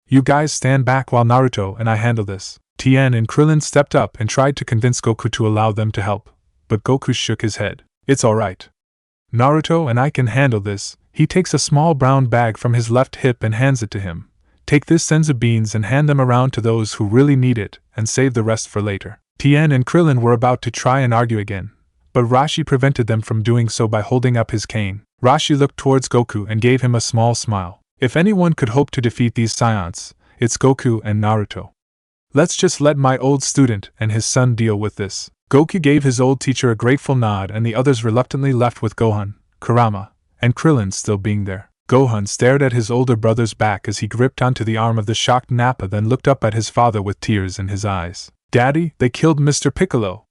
You guys stand back while Naruto and I handle this. Tien and Krillin stepped up and tried to convince Goku to allow them to help, but Goku shook his head. It's alright. Naruto and I can handle this. He takes a small brown bag from his left hip and hands it to him. Take this senzu beans and hand them around to those who really need it, and save the rest for later. Tien and Krillin were about to try and argue again, but Rashi prevented them from doing so by holding up his cane. Rashi looked towards Goku and gave him a small smile. If anyone could hope to defeat these Saiyans, it's Goku and Naruto. Let's just let my old student and his son deal with this. Goku gave his old teacher a grateful nod and the others reluctantly left with Gohan, Kurama, and Krillin still being there. Gohan stared at his older brother's back as he gripped onto the arm of the shocked Nappa, then looked up at his father with tears in his eyes. Daddy, they killed Mr. Piccolo.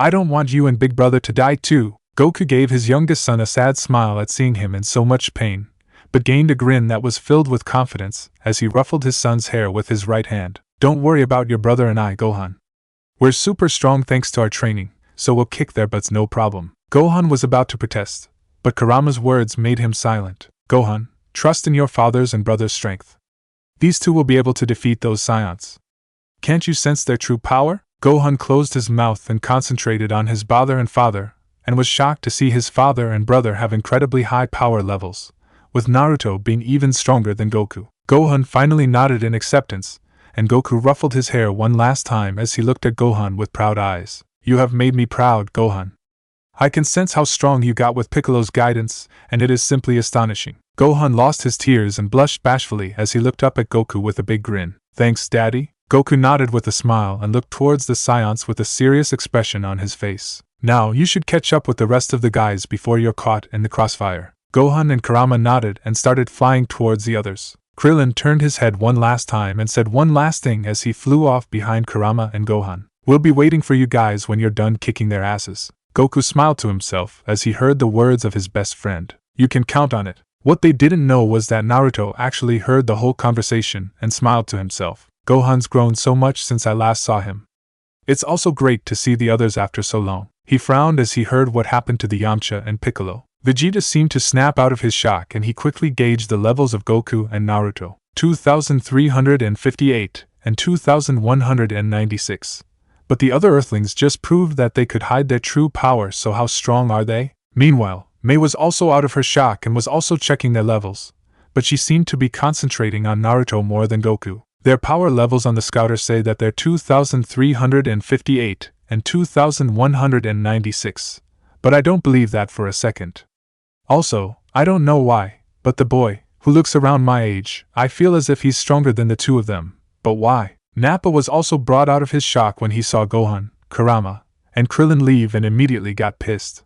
I don't want you and big brother to die too. Goku gave his youngest son a sad smile at seeing him in so much pain, but gained a grin that was filled with confidence as he ruffled his son's hair with his right hand. Don't worry about your brother and I, Gohan. We're super strong thanks to our training, so we'll kick their butts no problem. Gohan was about to protest, but Kurama's words made him silent. Gohan, trust in your father's and brother's strength. These two will be able to defeat those Saiyans. Can't you sense their true power? Gohan closed his mouth and concentrated on his brother and father, and was shocked to see his father and brother have incredibly high power levels, with Naruto being even stronger than Goku. Gohan finally nodded in acceptance, and Goku ruffled his hair one last time as he looked at Gohan with proud eyes. You have made me proud, Gohan. I can sense how strong you got with Piccolo's guidance, and it is simply astonishing. Gohan lost his tears and blushed bashfully as he looked up at Goku with a big grin. Thanks, Daddy. Goku nodded with a smile and looked towards the Saiyans with a serious expression on his face. Now you should catch up with the rest of the guys before you're caught in the crossfire. Gohan and Kurama nodded and started flying towards the others. Krillin turned his head one last time and said one last thing as he flew off behind Kurama and Gohan. We'll be waiting for you guys when you're done kicking their asses. Goku smiled to himself as he heard the words of his best friend. You can count on it. What they didn't know was that Naruto actually heard the whole conversation and smiled to himself. Gohan's grown so much since I last saw him. It's also great to see the others after so long. He frowned as he heard what happened to the Yamcha and Piccolo. Vegeta seemed to snap out of his shock and he quickly gauged the levels of Goku and Naruto. 2358 and 2196. But the other Earthlings just proved that they could hide their true power, so how strong are they? Meanwhile, Mei was also out of her shock and was also checking their levels, but she seemed to be concentrating on Naruto more than Goku. Their power levels on the scouter say that they're 2358 and 2196, but I don't believe that for a second. Also, I don't know why, but the boy, who looks around my age. I feel as if he's stronger than the two of them. But why? Nappa was also brought out of his shock when he saw Gohan, Kurama, and Krillin leave and immediately got pissed.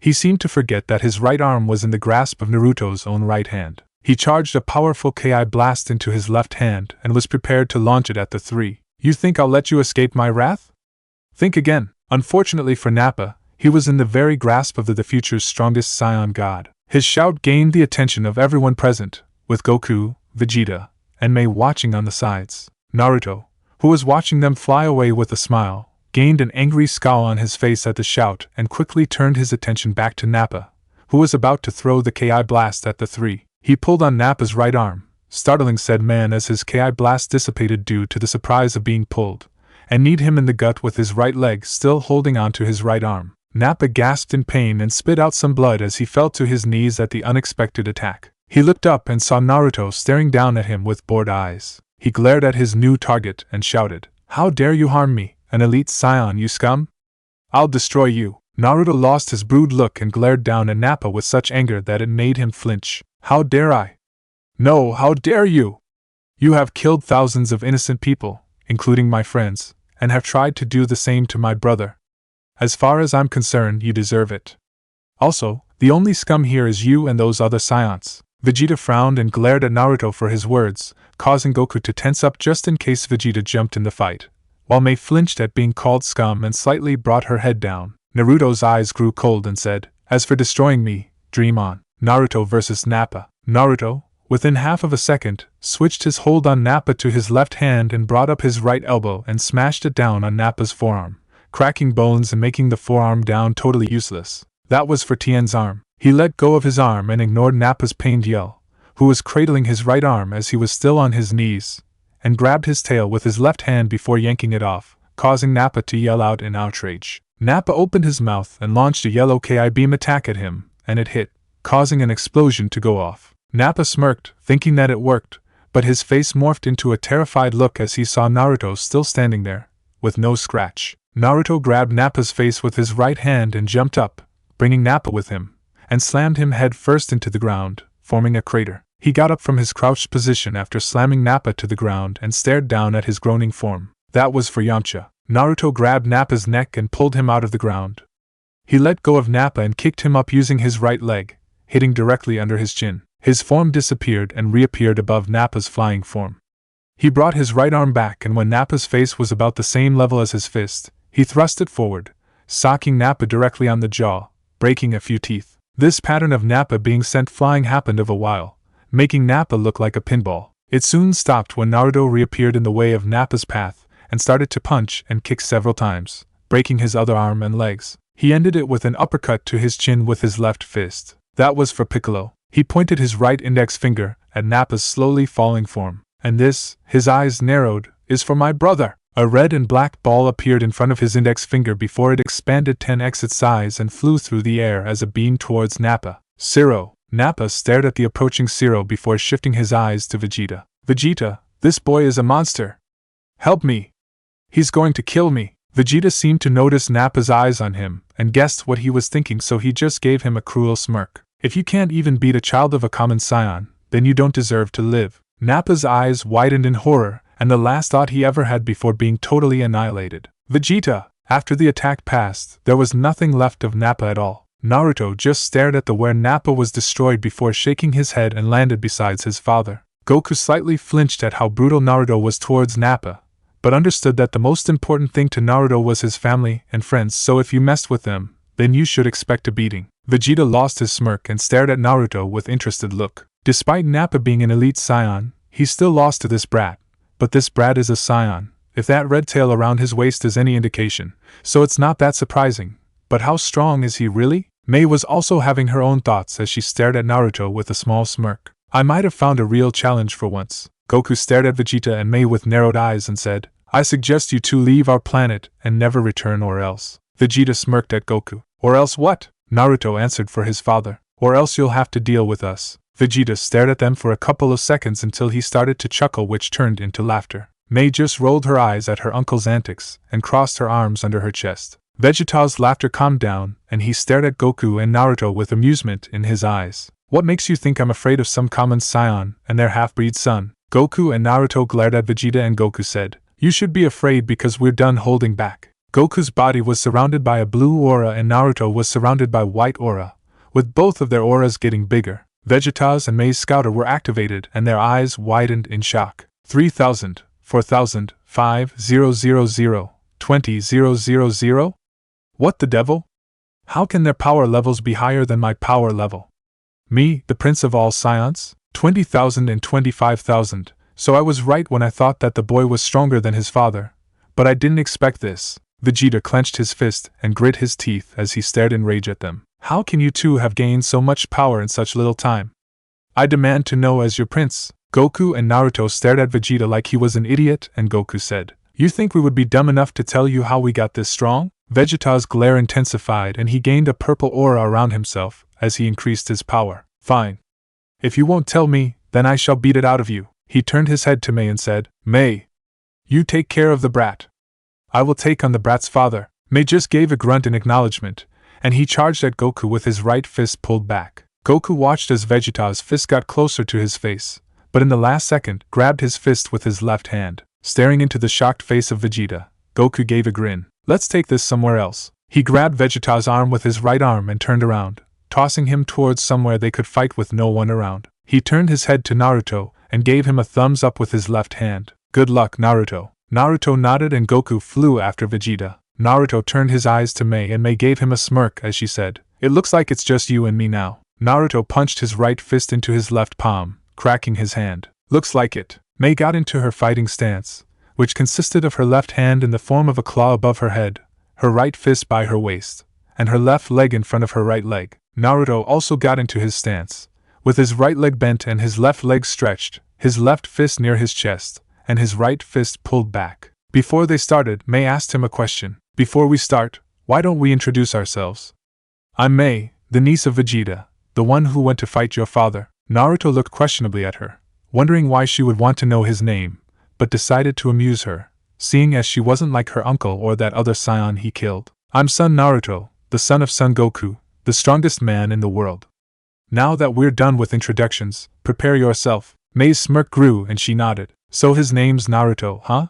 He seemed to forget that his right arm was in the grasp of Naruto's own right hand. He charged a powerful Ki blast into his left hand and was prepared to launch it at the three. You think I'll let you escape my wrath? Think again. Unfortunately for Nappa, he was in the very grasp of the future's strongest Saiyan God. His shout gained the attention of everyone present, with Goku, Vegeta, and May watching on the sides. Naruto, who was watching them fly away with a smile, gained an angry scowl on his face at the shout and quickly turned his attention back to Nappa, who was about to throw the Ki blast at the three. He pulled on Nappa's right arm, startling said man as his Ki blast dissipated due to the surprise of being pulled, and kneed him in the gut with his right leg still holding on to his right arm. Nappa gasped in pain and spit out some blood as he fell to his knees at the unexpected attack. He looked up and saw Naruto staring down at him with bored eyes. He glared at his new target and shouted, "How dare you harm me, an elite Saiyan, you scum? I'll destroy you." Naruto lost his brood look and glared down at Nappa with such anger that it made him flinch. "How dare I? No, how dare you? You have killed thousands of innocent people, including my friends, and have tried to do the same to my brother. As far as I'm concerned, you deserve it. Also, the only scum here is you and those other Saiyans." Vegeta frowned and glared at Naruto for his words, causing Goku to tense up just in case Vegeta jumped in the fight, while May flinched at being called scum and slightly brought her head down. Naruto's eyes grew cold and said, "As for destroying me, dream on." Naruto vs. Nappa. Naruto, within half of a second, switched his hold on Nappa to his left hand and brought up his right elbow and smashed it down on Nappa's forearm, cracking bones and making the forearm down totally useless. That was for Tien's arm. He let go of his arm and ignored Nappa's pained yell, who was cradling his right arm as he was still on his knees, and grabbed his tail with his left hand before yanking it off, causing Nappa to yell out in outrage. Nappa opened his mouth and launched a yellow Ki beam attack at him, and it hit, causing an explosion to go off. Nappa smirked, thinking that it worked, but his face morphed into a terrified look as he saw Naruto still standing there, with no scratch. Naruto grabbed Nappa's face with his right hand and jumped up, bringing Nappa with him, and slammed him head first into the ground, forming a crater. He got up from his crouched position after slamming Nappa to the ground and stared down at his groaning form. That was for Yamcha. Naruto grabbed Nappa's neck and pulled him out of the ground. He let go of Nappa and kicked him up using his right leg, hitting directly under his chin. His form disappeared and reappeared above Nappa's flying form. He brought his right arm back, and when Nappa's face was about the same level as his fist, he thrust it forward, socking Nappa directly on the jaw, breaking a few teeth. This pattern of Nappa being sent flying happened of a while, making Nappa look like a pinball. It soon stopped when Naruto reappeared in the way of Nappa's path and started to punch and kick several times, breaking his other arm and legs. He ended it with an uppercut to his chin with his left fist. That was for Piccolo. He pointed his right index finger at Nappa's slowly falling form. "And this," his eyes narrowed, "is for my brother." A red and black ball appeared in front of his index finger before it expanded 10x its size and flew through the air as a beam towards Nappa. "Zero." Nappa stared at the approaching Zero before shifting his eyes to Vegeta. "Vegeta, this boy is a monster. Help me. He's going to kill me." Vegeta seemed to notice Nappa's eyes on him and guessed what he was thinking, so he just gave him a cruel smirk. "If you can't even beat a child of a common Saiyan, then you don't deserve to live." Nappa's eyes widened in horror, and the last thought he ever had before being totally annihilated. Vegeta! After the attack passed, there was nothing left of Nappa at all. Naruto just stared at the where Nappa was destroyed before shaking his head and landed beside his father. Goku slightly flinched at how brutal Naruto was towards Nappa, but understood that the most important thing to Naruto was his family and friends, so if you messed with them, then you should expect a beating. Vegeta lost his smirk and stared at Naruto with interested look. Despite Nappa being an elite Saiyan, he still lost to this brat. But this brat is a Saiyan, if that red tail around his waist is any indication, so it's not that surprising. But how strong is he really? May was also having her own thoughts as she stared at Naruto with a small smirk. "I might have found a real challenge for once." Goku stared at Vegeta and May with narrowed eyes and said, "I suggest you two leave our planet and never return, or else." Vegeta smirked at Goku. "Or else what?" Naruto answered for his father. "Or else you'll have to deal with us." Vegeta stared at them for a couple of seconds until he started to chuckle, which turned into laughter. May just rolled her eyes at her uncle's antics and crossed her arms under her chest. Vegeta's laughter calmed down, and he stared at Goku and Naruto with amusement in his eyes. What makes you think I'm afraid of some common Saiyan and their half-breed son? Goku and Naruto glared at Vegeta and Goku said, You should be afraid because we're done holding back. Goku's body was surrounded by a blue aura and Naruto was surrounded by white aura, with both of their auras getting bigger. Vegeta's and Mei's scouter were activated and their eyes widened in shock. 3,000, 4,000, 5,000, 20,000? What the devil? How can their power levels be higher than my power level? Me, the prince of all Saiyans? 20,000 and 25,000, so I was right when I thought that the boy was stronger than his father. But I didn't expect this. Vegeta clenched his fist and grit his teeth as he stared in rage at them. How can you two have gained so much power in such little time? I demand to know as your prince. Goku and Naruto stared at Vegeta like he was an idiot and Goku said, You think we would be dumb enough to tell you how we got this strong? Vegeta's glare intensified and he gained a purple aura around himself as he increased his power. Fine. If you won't tell me, then I shall beat it out of you. He turned his head to Mei and said, Mei, you take care of the brat. I will take on the brat's father. Mei just gave a grunt in acknowledgement, and he charged at Goku with his right fist pulled back. Goku watched as Vegeta's fist got closer to his face, but in the last second grabbed his fist with his left hand. Staring into the shocked face of Vegeta, Goku gave a grin. Let's take this somewhere else. He grabbed Vegeta's arm with his right arm and turned around, tossing him towards somewhere they could fight with no one around. He turned his head to Naruto and gave him a thumbs up with his left hand. Good luck, Naruto. Naruto nodded and Goku flew after Vegeta. Naruto turned his eyes to Mei and Mei gave him a smirk as she said, It looks like it's just you and me now. Naruto punched his right fist into his left palm, cracking his hand. Looks like it. Mei got into her fighting stance, which consisted of her left hand in the form of a claw above her head, her right fist by her waist, and her left leg in front of her right leg. Naruto also got into his stance, with his right leg bent and his left leg stretched, his left fist near his chest, and his right fist pulled back. Before they started, Mei asked him a question. Before we start, why don't we introduce ourselves? I'm Mei, the niece of Vegeta, the one who went to fight your father. Naruto looked questionably at her, wondering why she would want to know his name, but decided to amuse her, seeing as she wasn't like her uncle or that other Saiyan he killed. I'm son Naruto, the son of Son Goku, the strongest man in the world. Now that we're done with introductions, prepare yourself. Mei's smirk grew and she nodded. So his name's Naruto, huh?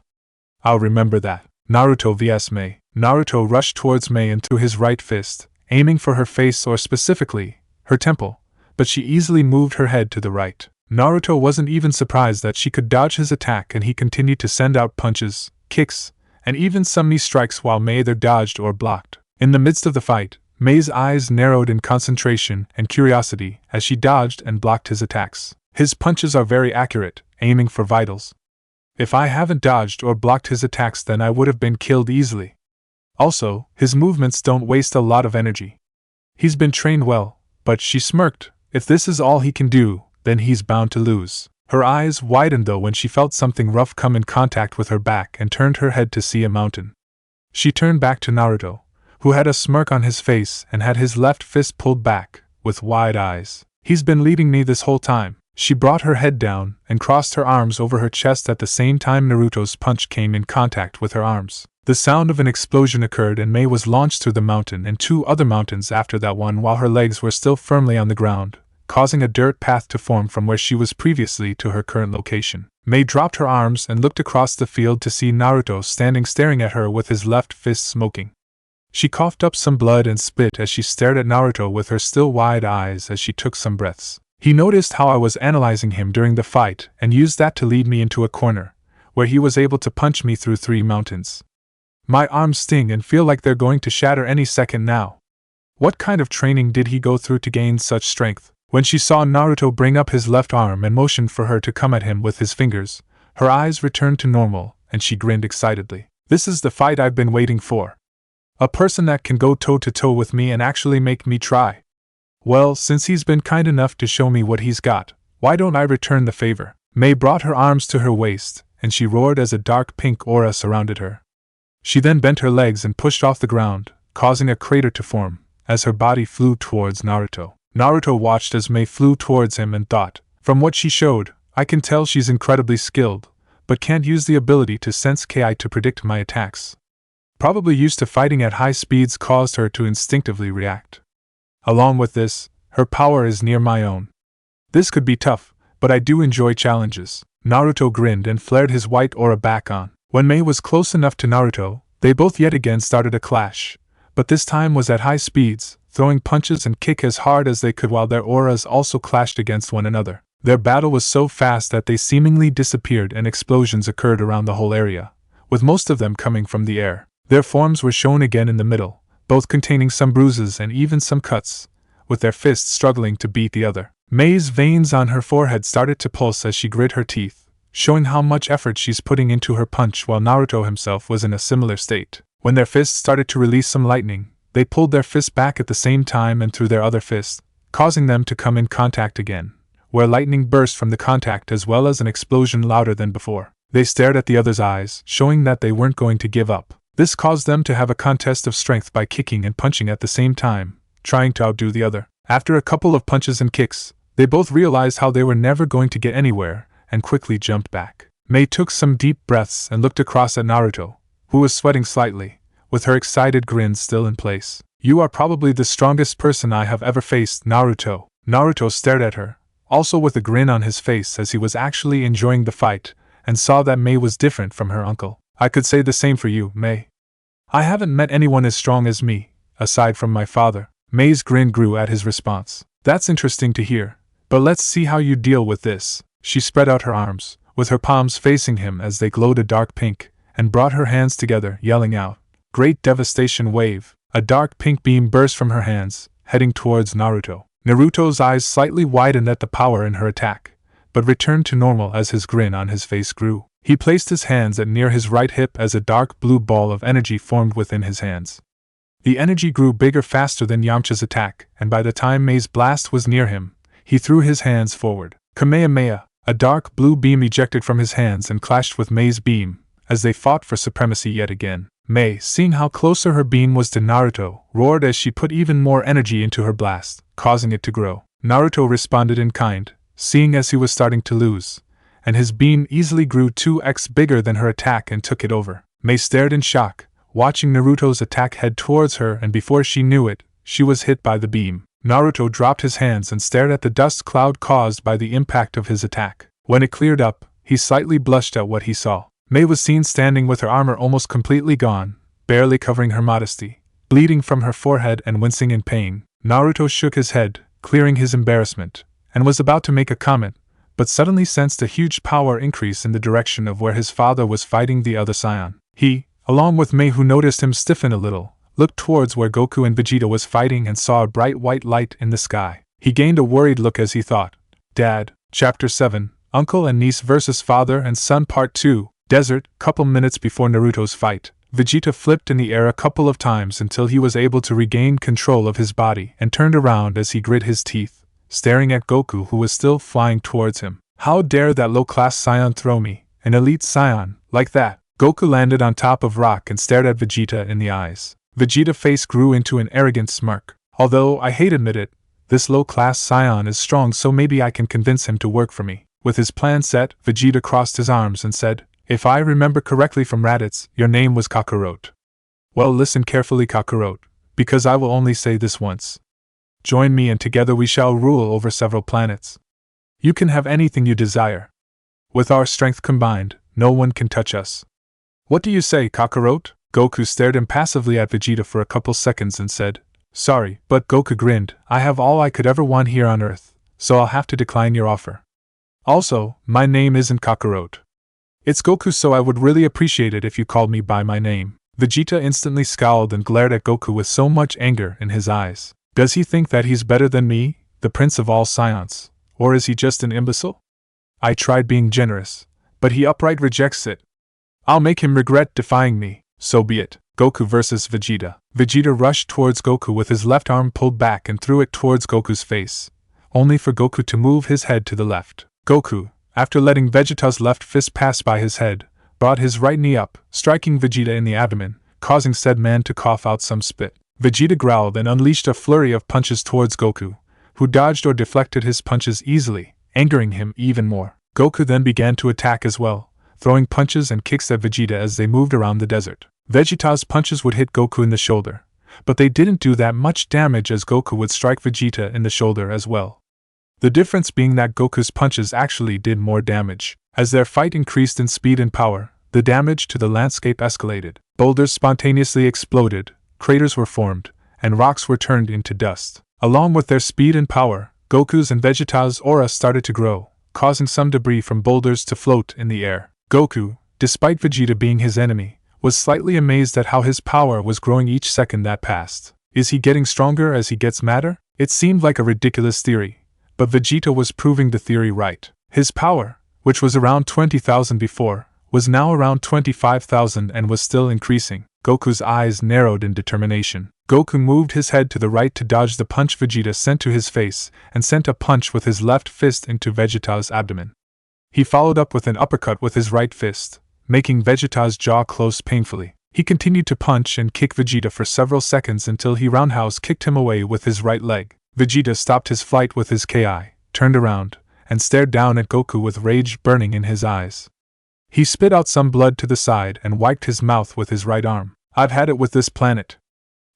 I'll remember that. Naruto vs Mei. Naruto rushed towards Mei and threw his right fist, aiming for her face or specifically, her temple, but she easily moved her head to the right. Naruto wasn't even surprised that she could dodge his attack and he continued to send out punches, kicks, and even some knee strikes while Mei either dodged or blocked. In the midst of the fight, Mei's eyes narrowed in concentration and curiosity as she dodged and blocked his attacks. His punches are very accurate, aiming for vitals. If I haven't dodged or blocked his attacks then I would have been killed easily. Also, his movements don't waste a lot of energy. He's been trained well, but she smirked. If this is all he can do, then he's bound to lose. Her eyes widened though when she felt something rough come in contact with her back and turned her head to see a mountain. She turned back to Naruto, who had a smirk on his face and had his left fist pulled back, with wide eyes. He's been leading me this whole time. She brought her head down and crossed her arms over her chest at the same time Naruto's punch came in contact with her arms. The sound of an explosion occurred and Mei was launched through the mountain and two other mountains after that one while her legs were still firmly on the ground, causing a dirt path to form from where she was previously to her current location. Mei dropped her arms and looked across the field to see Naruto standing staring at her with his left fist smoking. She coughed up some blood and spit as she stared at Naruto with her still wide eyes as she took some breaths. He noticed how I was analyzing him during the fight and used that to lead me into a corner, where he was able to punch me through 3 mountains. My arms sting and feel like they're going to shatter any second now. What kind of training did he go through to gain such strength? When she saw Naruto bring up his left arm and motioned for her to come at him with his fingers, her eyes returned to normal and she grinned excitedly. This is the fight I've been waiting for. A person that can go toe-to-toe with me and actually make me try. Well, since he's been kind enough to show me what he's got, why don't I return the favor? Mei brought her arms to her waist, and she roared as a dark pink aura surrounded her. She then bent her legs and pushed off the ground, causing a crater to form, as her body flew towards Naruto. Naruto watched as Mei flew towards him and thought, from what she showed, I can tell she's incredibly skilled, but can't use the ability to sense Ki to predict my attacks. Probably used to fighting at high speeds caused her to instinctively react. Along with this, her power is near my own. This could be tough, but I do enjoy challenges. Naruto grinned and flared his white aura back on. When Mei was close enough to Naruto, they both yet again started a clash, but this time was at high speeds, throwing punches and kick as hard as they could while their auras also clashed against one another. Their battle was so fast that they seemingly disappeared and explosions occurred around the whole area, with most of them coming from the air. Their forms were shown again in the middle, both containing some bruises and even some cuts, with their fists struggling to beat the other. Mei's veins on her forehead started to pulse as she grit her teeth, showing how much effort she's putting into her punch, while Naruto himself was in a similar state. When their fists started to release some lightning, they pulled their fists back at the same time and threw their other fists, causing them to come in contact again, where lightning burst from the contact as well as an explosion louder than before. They stared at the other's eyes, showing that they weren't going to give up. This caused them to have a contest of strength by kicking and punching at the same time, trying to outdo the other. After a couple of punches and kicks, they both realized how they were never going to get anywhere, and quickly jumped back. Mei took some deep breaths and looked across at Naruto, who was sweating slightly, with her excited grin still in place. "You are probably the strongest person I have ever faced, Naruto." Naruto stared at her, also with a grin on his face as he was actually enjoying the fight, and saw that Mei was different from her uncle. "I could say the same for you, Mei. I haven't met anyone as strong as me, aside from my father." Mei's grin grew at his response. "That's interesting to hear, but let's see how you deal with this." She spread out her arms, with her palms facing him as they glowed a dark pink, and brought her hands together, yelling out, "Great Devastation Wave!" A dark pink beam burst from her hands, heading towards Naruto. Naruto's eyes slightly widened at the power in her attack, but returned to normal as his grin on his face grew. He placed his hands at near his right hip as a dark blue ball of energy formed within his hands. The energy grew bigger faster than Yamcha's attack, and by the time Mei's blast was near him, he threw his hands forward. Kamehameha! A dark blue beam ejected from his hands and clashed with Mei's beam, as they fought for supremacy yet again. Mei, seeing how closer her beam was to Naruto, roared as she put even more energy into her blast, causing it to grow. Naruto responded in kind, seeing as he was starting to lose, and his beam easily grew 2x bigger than her attack and took it over. Mei stared in shock, watching Naruto's attack head towards her, and before she knew it, she was hit by the beam. Naruto dropped his hands and stared at the dust cloud caused by the impact of his attack. When it cleared up, he slightly blushed at what he saw. Mei was seen standing with her armor almost completely gone, barely covering her modesty, bleeding from her forehead and wincing in pain. Naruto shook his head, clearing his embarrassment, and was about to make a comment, but suddenly sensed a huge power increase in the direction of where his father was fighting the other Saiyan. He, along with Mei, who noticed him stiffen a little, looked towards where Goku and Vegeta was fighting and saw a bright white light in the sky. He gained a worried look as he thought, "Dad." Chapter 7, Uncle and Niece vs. Father and Son Part 2, Desert. Couple minutes before Naruto's fight, Vegeta flipped in the air a couple of times until he was able to regain control of his body and turned around as he grit his teeth, staring at Goku, who was still flying towards him. "How dare that low-class Saiyan throw me, an elite Saiyan, like that?" Goku landed on top of rock and stared at Vegeta in the eyes. Vegeta's face grew into an arrogant smirk. "Although I hate admit it, this low-class Saiyan is strong, so maybe I can convince him to work for me." With his plan set, Vegeta crossed his arms and said, "If I remember correctly from Raditz, your name was Kakarot. Well, listen carefully, Kakarot, because I will only say this once. Join me and together we shall rule over several planets. You can have anything you desire. With our strength combined, no one can touch us. What do you say, Kakarot?" Goku stared impassively at Vegeta for a couple seconds and said, "Sorry, but," Goku grinned, "I have all I could ever want here on Earth, so I'll have to decline your offer. Also, my name isn't Kakarot. It's Goku, so I would really appreciate it if you called me by my name." Vegeta instantly scowled and glared at Goku with so much anger in his eyes. Does he think that he's better than me, the prince of all Saiyans, or is he just an imbecile? I tried being generous, but he outright rejects it. I'll make him regret defying me. So be it. Goku vs. Vegeta. Vegeta rushed towards Goku with his left arm pulled back and threw it towards Goku's face, only for Goku to move his head to the left. Goku, after letting Vegeta's left fist pass by his head, brought his right knee up, striking Vegeta in the abdomen, causing said man to cough out some spit. Vegeta growled and unleashed a flurry of punches towards Goku, who dodged or deflected his punches easily, angering him even more. Goku then began to attack as well, throwing punches and kicks at Vegeta as they moved around the desert. Vegeta's punches would hit Goku in the shoulder, but they didn't do that much damage as Goku would strike Vegeta in the shoulder as well. The difference being that Goku's punches actually did more damage. As their fight increased in speed and power, the damage to the landscape escalated. Boulders spontaneously exploded, craters were formed, and rocks were turned into dust. Along with their speed and power, Goku's and Vegeta's aura started to grow, causing some debris from boulders to float in the air. Goku, despite Vegeta being his enemy, was slightly amazed at how his power was growing each second that passed. Is he getting stronger as he gets madder? It seemed like a ridiculous theory, but Vegeta was proving the theory right. His power, which was around 20,000 before, was now around 25,000 and was still increasing. Goku's eyes narrowed in determination. Goku moved his head to the right to dodge the punch Vegeta sent to his face and sent a punch with his left fist into Vegeta's abdomen. He followed up with an uppercut with his right fist, making Vegeta's jaw close painfully. He continued to punch and kick Vegeta for several seconds until he roundhouse kicked him away with his right leg. Vegeta stopped his flight with his Ki, turned around, and stared down at Goku with rage burning in his eyes. He spit out some blood to the side and wiped his mouth with his right arm. I've had it with this planet.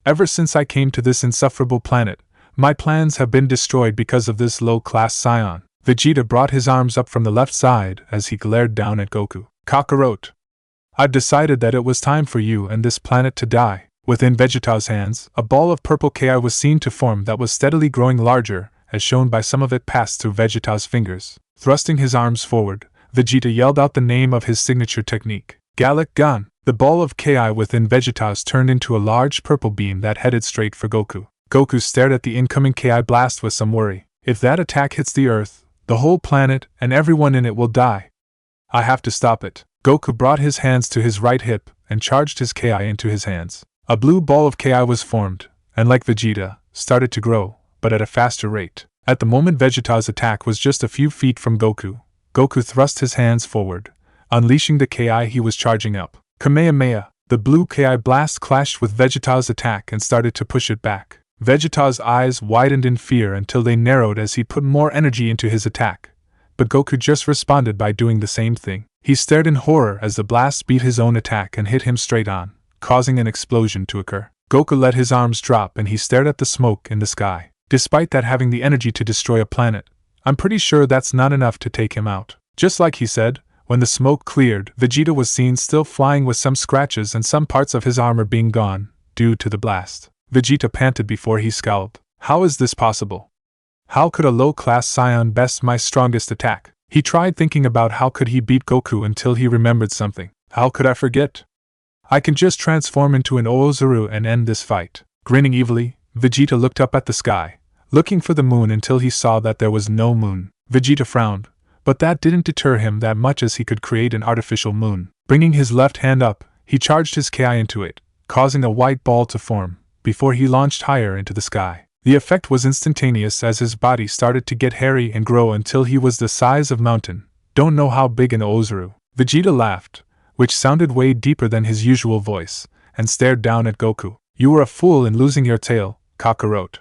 Ever since I came to this insufferable planet, my plans have been destroyed because of this low-class Saiyan. Vegeta brought his arms up from the left side as he glared down at Goku. Kakarot, I've decided that it was time for you and this planet to die. Within Vegeta's hands, a ball of purple Ki was seen to form that was steadily growing larger, as shown by some of it passed through Vegeta's fingers. Thrusting his arms forward, Vegeta yelled out the name of his signature technique, Gallic Gun. The ball of Ki within Vegeta's turned into a large purple beam that headed straight for Goku. Goku stared at the incoming Ki blast with some worry. If that attack hits the Earth, the whole planet and everyone in it will die. I have to stop it. Goku brought his hands to his right hip and charged his Ki into his hands. A blue ball of Ki was formed, and like Vegeta, started to grow, but at a faster rate. At the moment Vegeta's attack was just a few feet from Goku, Goku thrust his hands forward, unleashing the Ki he was charging up. Kamehameha! The blue Ki blast clashed with Vegeta's attack and started to push it back. Vegeta's eyes widened in fear until they narrowed as he put more energy into his attack, but Goku just responded by doing the same thing. He stared in horror as the blast beat his own attack and hit him straight on, causing an explosion to occur. Goku let his arms drop and he stared at the smoke in the sky. Despite that having the energy to destroy a planet, I'm pretty sure that's not enough to take him out. Just like he said, when the smoke cleared, Vegeta was seen still flying with some scratches and some parts of his armor being gone, due to the blast. Vegeta panted before he scowled. How is this possible? How could a low-class Saiyan best my strongest attack? He tried thinking about how could he beat Goku until he remembered something. How could I forget? I can just transform into an Oozuru and end this fight. Grinning evilly, Vegeta looked up at the sky, looking for the moon until he saw that there was no moon. Vegeta frowned, but that didn't deter him that much as he could create an artificial moon. Bringing his left hand up, he charged his Ki into it, causing a white ball to form, before he launched higher into the sky. The effect was instantaneous as his body started to get hairy and grow until he was the size of mountain. Don't know how big an Oozuru. Vegeta laughed, which sounded way deeper than his usual voice, and stared down at Goku. You were a fool in losing your tail, Kakarot.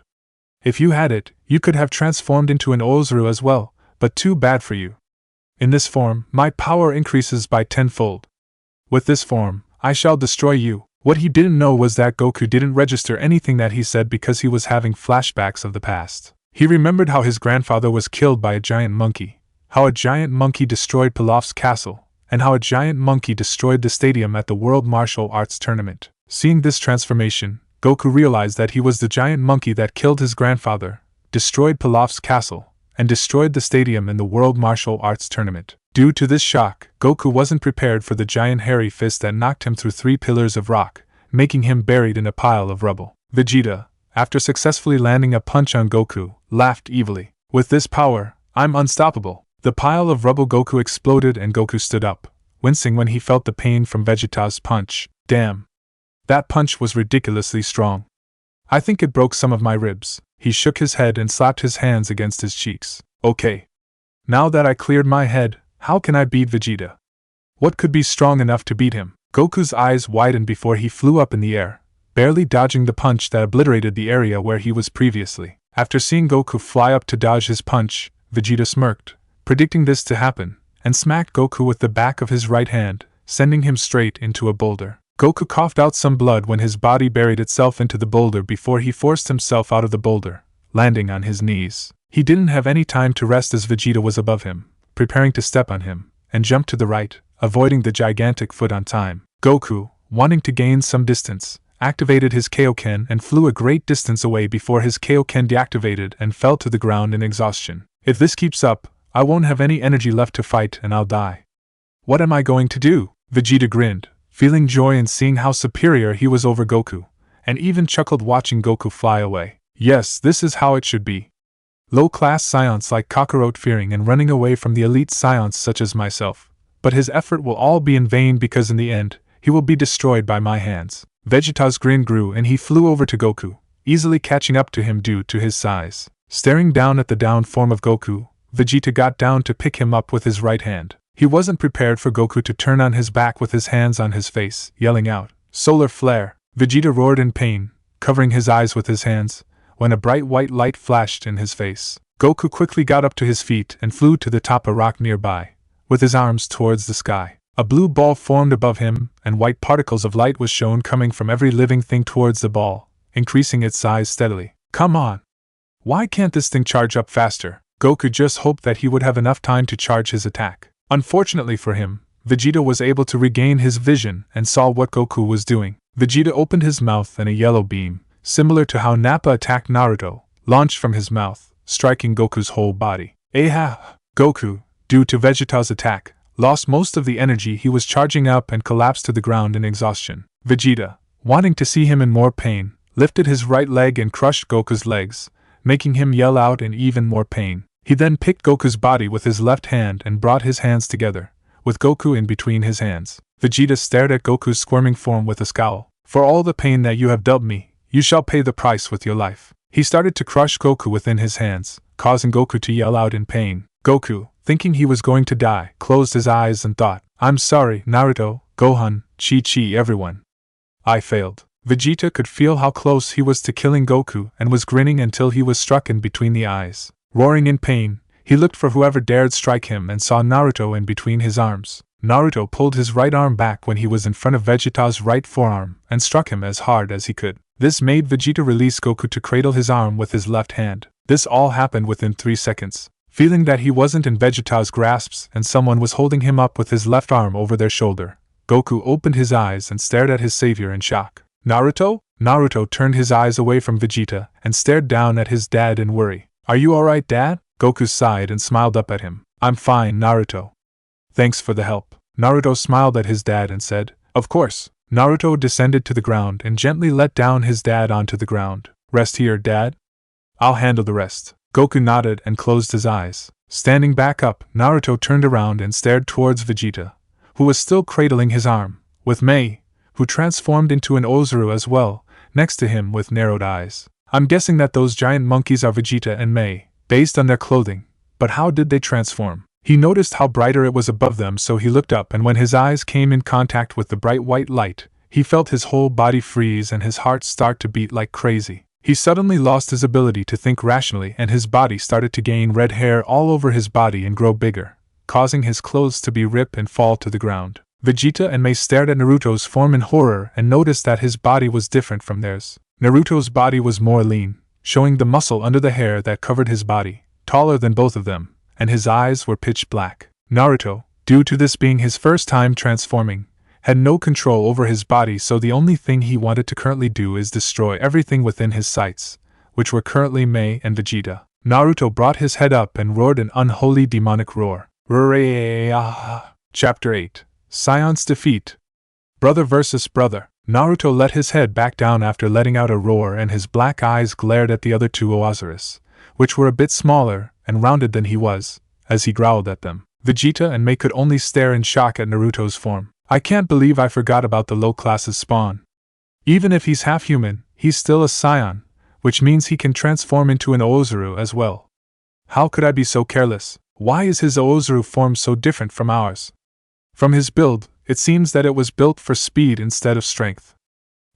If you had it, you could have transformed into an Oozuru as well, but too bad for you. In this form, my power increases by tenfold. With this form, I shall destroy you. What he didn't know was that Goku didn't register anything that he said because he was having flashbacks of the past. He remembered how his grandfather was killed by a giant monkey, how a giant monkey destroyed Pilaf's castle, and how a giant monkey destroyed the stadium at the World Martial Arts Tournament. Seeing this transformation, Goku realized that he was the giant monkey that killed his grandfather, destroyed Pilaf's castle, and destroyed the stadium in the World Martial Arts Tournament. Due to this shock, Goku wasn't prepared for the giant hairy fist that knocked him through 3 pillars of rock, making him buried in a pile of rubble. Vegeta, after successfully landing a punch on Goku, laughed evilly. With this power, I'm unstoppable. The pile of rubble Goku exploded and Goku stood up, wincing when he felt the pain from Vegeta's punch. Damn. That punch was ridiculously strong. I think it broke some of my ribs. He shook his head and slapped his hands against his cheeks. Okay. Now that I cleared my head, how can I beat Vegeta? What could be strong enough to beat him? Goku's eyes widened before he flew up in the air, barely dodging the punch that obliterated the area where he was previously. After seeing Goku fly up to dodge his punch, Vegeta smirked, predicting this to happen, and smacked Goku with the back of his right hand, sending him straight into a boulder. Goku coughed out some blood when his body buried itself into the boulder before he forced himself out of the boulder, landing on his knees. He didn't have any time to rest as Vegeta was above him, preparing to step on him, and jumped to the right, avoiding the gigantic foot on time. Goku, wanting to gain some distance, activated his Kaioken and flew a great distance away before his Kaioken deactivated and fell to the ground in exhaustion. If this keeps up, I won't have any energy left to fight and I'll die. What am I going to do? Vegeta grinned, feeling joy in seeing how superior he was over Goku, and even chuckled watching Goku fly away. Yes, this is how it should be. Low-class Saiyans like Kakarot fearing and running away from the elite Saiyans such as myself, but his effort will all be in vain because in the end, he will be destroyed by my hands. Vegeta's grin grew and he flew over to Goku, easily catching up to him due to his size. Staring down at the downed form of Goku, Vegeta got down to pick him up with his right hand. He wasn't prepared for Goku to turn on his back with his hands on his face, yelling out, "Solar flare!" Vegeta roared in pain, covering his eyes with his hands, when a bright white light flashed in his face. Goku quickly got up to his feet and flew to the top of a rock nearby, with his arms towards the sky. A blue ball formed above him, and white particles of light was shown coming from every living thing towards the ball, increasing its size steadily. Come on! Why can't this thing charge up faster? Goku just hoped that he would have enough time to charge his attack. Unfortunately for him, Vegeta was able to regain his vision and saw what Goku was doing. Vegeta opened his mouth and a yellow beam, similar to how Nappa attacked Naruto, launched from his mouth, striking Goku's whole body. Aha! Goku, due to Vegeta's attack, lost most of the energy he was charging up and collapsed to the ground in exhaustion. Vegeta, wanting to see him in more pain, lifted his right leg and crushed Goku's legs, making him yell out in even more pain. He then picked Goku's body with his left hand and brought his hands together, with Goku in between his hands. Vegeta stared at Goku's squirming form with a scowl. For all the pain that you have dealt me, you shall pay the price with your life. He started to crush Goku within his hands, causing Goku to yell out in pain. Goku, thinking he was going to die, closed his eyes and thought, I'm sorry, Naruto, Gohan, Chi-Chi, everyone. I failed. Vegeta could feel how close he was to killing Goku and was grinning until he was struck in between the eyes. Roaring in pain, he looked for whoever dared strike him and saw Naruto in between his arms. Naruto pulled his right arm back when he was in front of Vegeta's right forearm and struck him as hard as he could. This made Vegeta release Goku to cradle his arm with his left hand. This all happened within 3 seconds. Feeling that he wasn't in Vegeta's grasps and someone was holding him up with his left arm over their shoulder, Goku opened his eyes and stared at his savior in shock. Naruto? Naruto turned his eyes away from Vegeta and stared down at his dad in worry. Are you alright, Dad? Goku sighed and smiled up at him. I'm fine, Naruto. Thanks for the help. Naruto smiled at his dad and said, Of course. Naruto descended to the ground and gently let down his dad onto the ground. Rest here, Dad? I'll handle the rest. Goku nodded and closed his eyes. Standing back up, Naruto turned around and stared towards Vegeta, who was still cradling his arm, with Mei, who transformed into an Ozuru as well, next to him with narrowed eyes. I'm guessing that those giant monkeys are Vegeta and Mei, based on their clothing, but how did they transform? He noticed how brighter it was above them, so he looked up, and when his eyes came in contact with the bright white light, he felt his whole body freeze and his heart start to beat like crazy. He suddenly lost his ability to think rationally and his body started to gain red hair all over his body and grow bigger, causing his clothes to be ripped and fall to the ground. Vegeta and Mei stared at Naruto's form in horror and noticed that his body was different from theirs. Naruto's body was more lean, showing the muscle under the hair that covered his body, taller than both of them, and his eyes were pitch black. Naruto, due to this being his first time transforming, had no control over his body, so the only thing he wanted to currently do is destroy everything within his sights, which were currently Mei and Vegeta. Naruto brought his head up and roared an unholy demonic roar. Chapter 8. Saiyans defeat. Brother versus brother. Naruto let his head back down after letting out a roar, and his black eyes glared at the other two Oazurus, which were a bit smaller and rounded than he was, as he growled at them. Vegeta and Mei could only stare in shock at Naruto's form. I can't believe I forgot about the low class's spawn. Even if he's half human, he's still a Saiyan, which means he can transform into an Ozuru as well. How could I be so careless? Why is his Ozuru form so different from ours? From his build, it seems that it was built for speed instead of strength.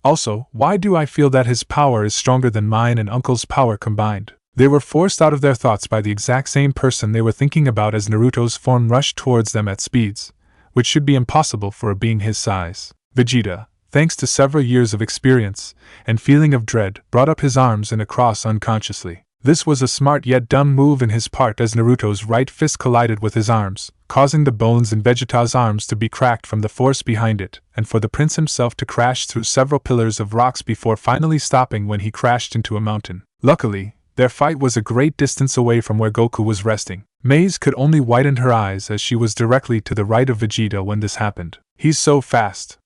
Also, why do I feel that his power is stronger than mine and Uncle's power combined? They were forced out of their thoughts by the exact same person they were thinking about as Naruto's form rushed towards them at speeds, which should be impossible for a being his size. Vegeta, thanks to several years of experience and feeling of dread, brought up his arms in a cross unconsciously. This was a smart yet dumb move in his part, as Naruto's right fist collided with his arms, causing the bones in Vegeta's arms to be cracked from the force behind it, and for the prince himself to crash through several pillars of rocks before finally stopping when he crashed into a mountain. Luckily, their fight was a great distance away from where Goku was resting. Maize could only widen her eyes as she was directly to the right of Vegeta when this happened. He's so fast.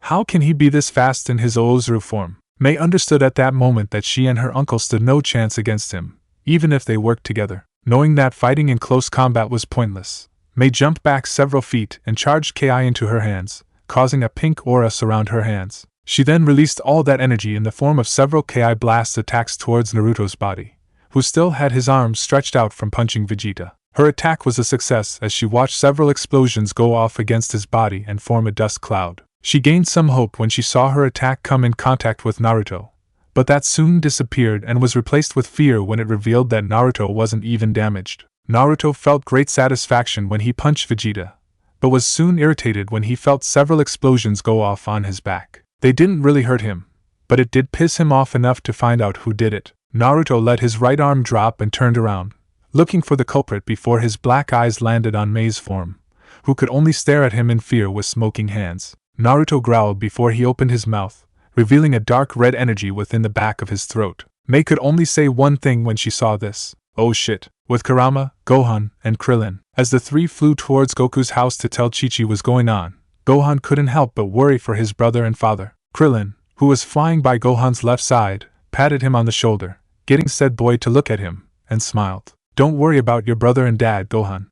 How can he be this fast in his Oozuru form? Mei understood at that moment that she and her uncle stood no chance against him, even if they worked together. Knowing that fighting in close combat was pointless, Mei jumped back several feet and charged Ki into her hands, causing a pink aura surround her hands. She then released all that energy in the form of several Ki blast attacks towards Naruto's body, who still had his arms stretched out from punching Vegeta. Her attack was a success as she watched several explosions go off against his body and form a dust cloud. She gained some hope when she saw her attack come in contact with Naruto, but that soon disappeared and was replaced with fear when it revealed that Naruto wasn't even damaged. Naruto felt great satisfaction when he punched Vegeta, but was soon irritated when he felt several explosions go off on his back. They didn't really hurt him, but it did piss him off enough to find out who did it. Naruto let his right arm drop and turned around, looking for the culprit before his black eyes landed on Mei's form, who could only stare at him in fear with smoking hands. Naruto growled before he opened his mouth, revealing a dark red energy within the back of his throat. Mei could only say one thing when she saw this: oh shit. With Kurama, Gohan, and Krillin, as the three flew towards Goku's house to tell Chi-Chi was going on, Gohan couldn't help but worry for his brother and father. Krillin, who was flying by Gohan's left side, patted him on the shoulder, getting said boy to look at him, and smiled. Don't worry about your brother and dad, Gohan.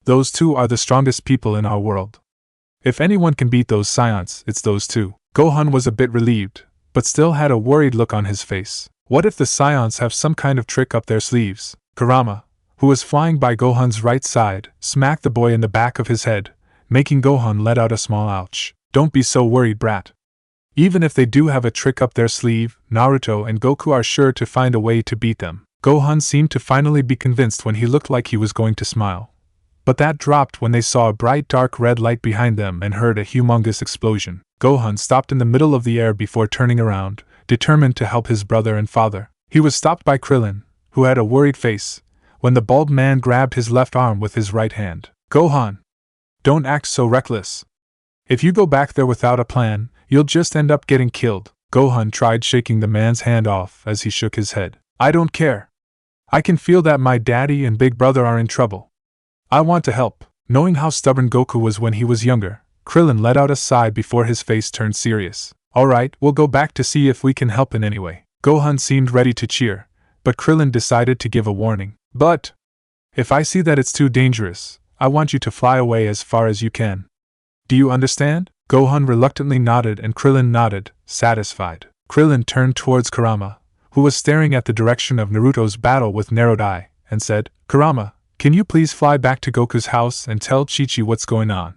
Those two are the strongest people in our world. If anyone can beat those Saiyans, it's those two. Gohan was a bit relieved, but still had a worried look on his face. What if the Saiyans have some kind of trick up their sleeves? Kurama, who was flying by Gohan's right side, smacked the boy in the back of his head, making Gohan let out a small ouch. Don't be so worried, brat. Even if they do have a trick up their sleeve, Naruto and Goku are sure to find a way to beat them. Gohan seemed to finally be convinced when he looked like he was going to smile. But that dropped when they saw a bright dark red light behind them and heard a humongous explosion. Gohan stopped in the middle of the air before turning around, determined to help his brother and father. He was stopped by Krillin, who had a worried face, when the bald man grabbed his left arm with his right hand. Gohan! Don't act so reckless. If you go back there without a plan, you'll just end up getting killed. Gohan tried shaking the man's hand off as he shook his head. I don't care. I can feel that my daddy and big brother are in trouble. I want to help. Knowing how stubborn Goku was when he was younger, Krillin let out a sigh before his face turned serious. Alright, we'll go back to see if we can help in any way. Gohan seemed ready to cheer, but Krillin decided to give a warning. But if I see that it's too dangerous, I want you to fly away as far as you can. Do you understand? Gohan reluctantly nodded and Krillin nodded, satisfied. Krillin turned towards Kurama, who was staring at the direction of Naruto's battle with narrowed eye, and said, Kurama, can you please fly back to Goku's house and tell Chi-Chi what's going on?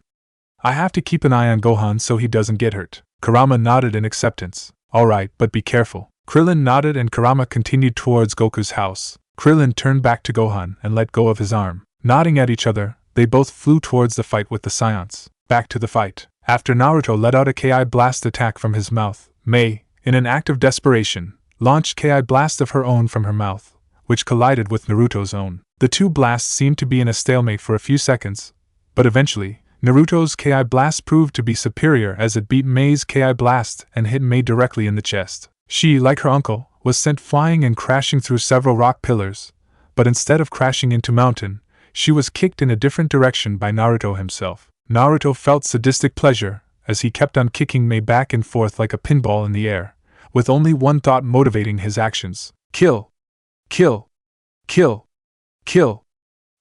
I have to keep an eye on Gohan so he doesn't get hurt. Kurama nodded in acceptance. Alright, but be careful. Krillin nodded and Kurama continued towards Goku's house. Krillin turned back to Gohan and let go of his arm. Nodding at each other, they both flew towards the fight with the Saiyans. Back to the fight. After Naruto let out a Ki blast attack from his mouth, Mei, in an act of desperation, launched Ki blast of her own from her mouth, which collided with Naruto's own. The two blasts seemed to be in a stalemate for a few seconds, but eventually, Naruto's Ki blast proved to be superior as it beat Mei's Ki blast and hit Mei directly in the chest. She, like her uncle, was sent flying and crashing through several rock pillars, but instead of crashing into mountain, she was kicked in a different direction by Naruto himself. Naruto felt sadistic pleasure as he kept on kicking Mei back and forth like a pinball in the air, with only one thought motivating his actions. Kill! Kill! Kill! Kill!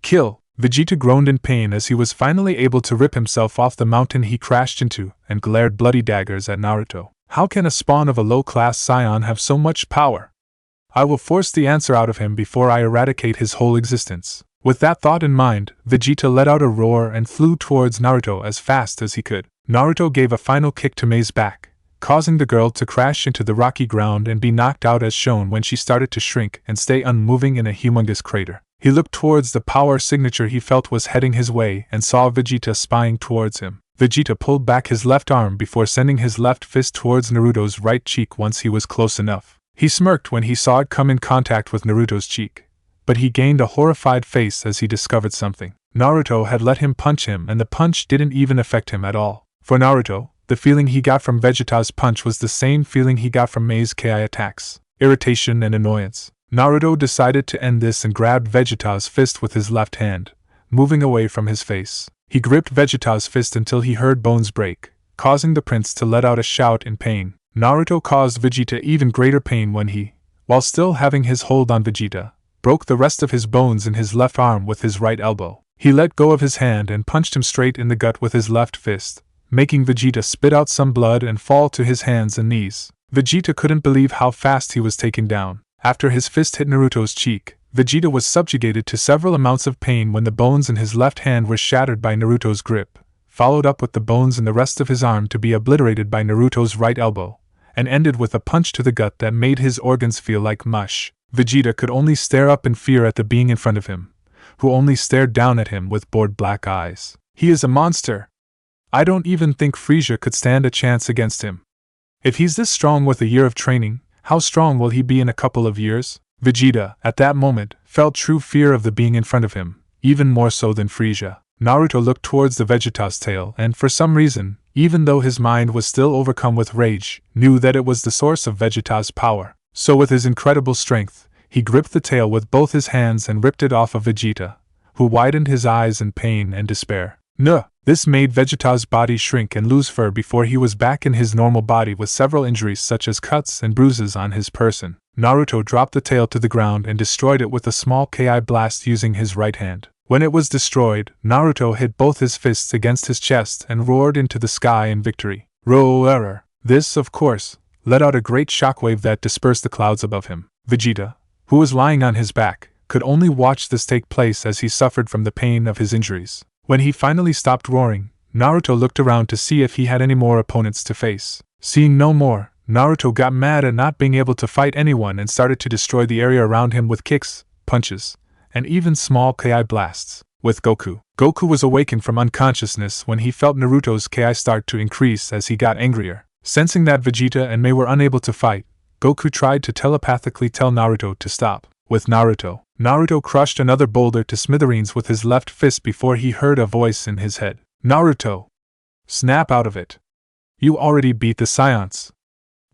Kill! Vegeta groaned in pain as he was finally able to rip himself off the mountain he crashed into and glared bloody daggers at Naruto. How can a spawn of a low-class Saiyan have so much power? I will force the answer out of him before I eradicate his whole existence. With that thought in mind, Vegeta let out a roar and flew towards Naruto as fast as he could. Naruto gave a final kick to Mei's back, causing the girl to crash into the rocky ground and be knocked out as shown when she started to shrink and stay unmoving in a humongous crater. He looked towards the power signature he felt was heading his way and saw Vegeta spying towards him. Vegeta pulled back his left arm before sending his left fist towards Naruto's right cheek once he was close enough. He smirked when he saw it come in contact with Naruto's cheek, but he gained a horrified face as he discovered something. Naruto had let him punch him, and the punch didn't even affect him at all. For Naruto, the feeling he got from Vegeta's punch was the same feeling he got from Mei's Ki attacks: irritation and annoyance. Naruto decided to end this and grabbed Vegeta's fist with his left hand, moving away from his face. He gripped Vegeta's fist until he heard bones break, causing the prince to let out a shout in pain. Naruto caused Vegeta even greater pain when he, while still having his hold on Vegeta, broke the rest of his bones in his left arm with his right elbow. He let go of his hand and punched him straight in the gut with his left fist, making Vegeta spit out some blood and fall to his hands and knees. Vegeta couldn't believe how fast he was taken down. After his fist hit Naruto's cheek, Vegeta was subjugated to several amounts of pain when the bones in his left hand were shattered by Naruto's grip, followed up with the bones in the rest of his arm to be obliterated by Naruto's right elbow, and ended with a punch to the gut that made his organs feel like mush. Vegeta could only stare up in fear at the being in front of him, who only stared down at him with bored black eyes. He is a monster. I don't even think Frieza could stand a chance against him. If he's this strong with a year of training, how strong will he be in a couple of years? Vegeta, at that moment, felt true fear of the being in front of him, even more so than Frieza. Naruto looked towards the Vegeta's tail and, for some reason, even though his mind was still overcome with rage, knew that it was the source of Vegeta's power. So with his incredible strength, he gripped the tail with both his hands and ripped it off of Vegeta, who widened his eyes in pain and despair. Nuh! This made Vegeta's body shrink and lose fur before he was back in his normal body with several injuries such as cuts and bruises on his person. Naruto dropped the tail to the ground and destroyed it with a small Ki blast using his right hand. When it was destroyed, Naruto hit both his fists against his chest and roared into the sky in victory. Roar! This, of course, let out a great shockwave that dispersed the clouds above him. Vegeta, who was lying on his back, could only watch this take place as he suffered from the pain of his injuries. When he finally stopped roaring, Naruto looked around to see if he had any more opponents to face. Seeing no more, Naruto got mad at not being able to fight anyone and started to destroy the area around him with kicks, punches, and even small Ki blasts. With Goku. Goku was awakened from unconsciousness when he felt Naruto's Ki start to increase as he got angrier. Sensing that Vegeta and Mei were unable to fight, Goku tried to telepathically tell Naruto to stop. With Naruto, Naruto crushed another boulder to smithereens with his left fist before he heard a voice in his head. Naruto! Snap out of it! You already beat the Saiyans.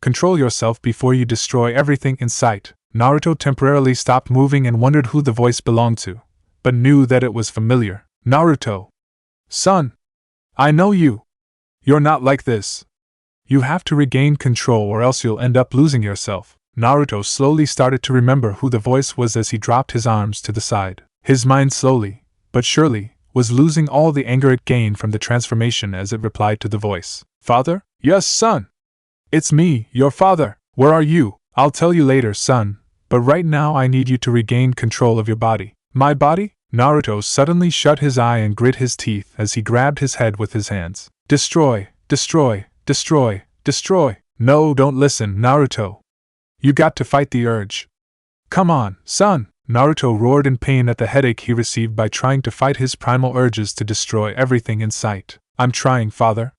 Control yourself before you destroy everything in sight. Naruto temporarily stopped moving and wondered who the voice belonged to, but knew that it was familiar. Naruto! Son! I know you! You're not like this. You have to regain control or else you'll end up losing yourself. Naruto slowly started to remember who the voice was as he dropped his arms to the side. His mind slowly, but surely, was losing all the anger it gained from the transformation as it replied to the voice. Father? Yes, son! It's me, your father! Where are you? I'll tell you later, son, but right now I need you to regain control of your body. My body? Naruto suddenly shut his eye and grit his teeth as he grabbed his head with his hands. Destroy! Destroy! Destroy! Destroy! No, don't listen, Naruto. You got to fight the urge. Come on, son! Naruto roared in pain at the headache he received by trying to fight his primal urges to destroy everything in sight. I'm trying, father.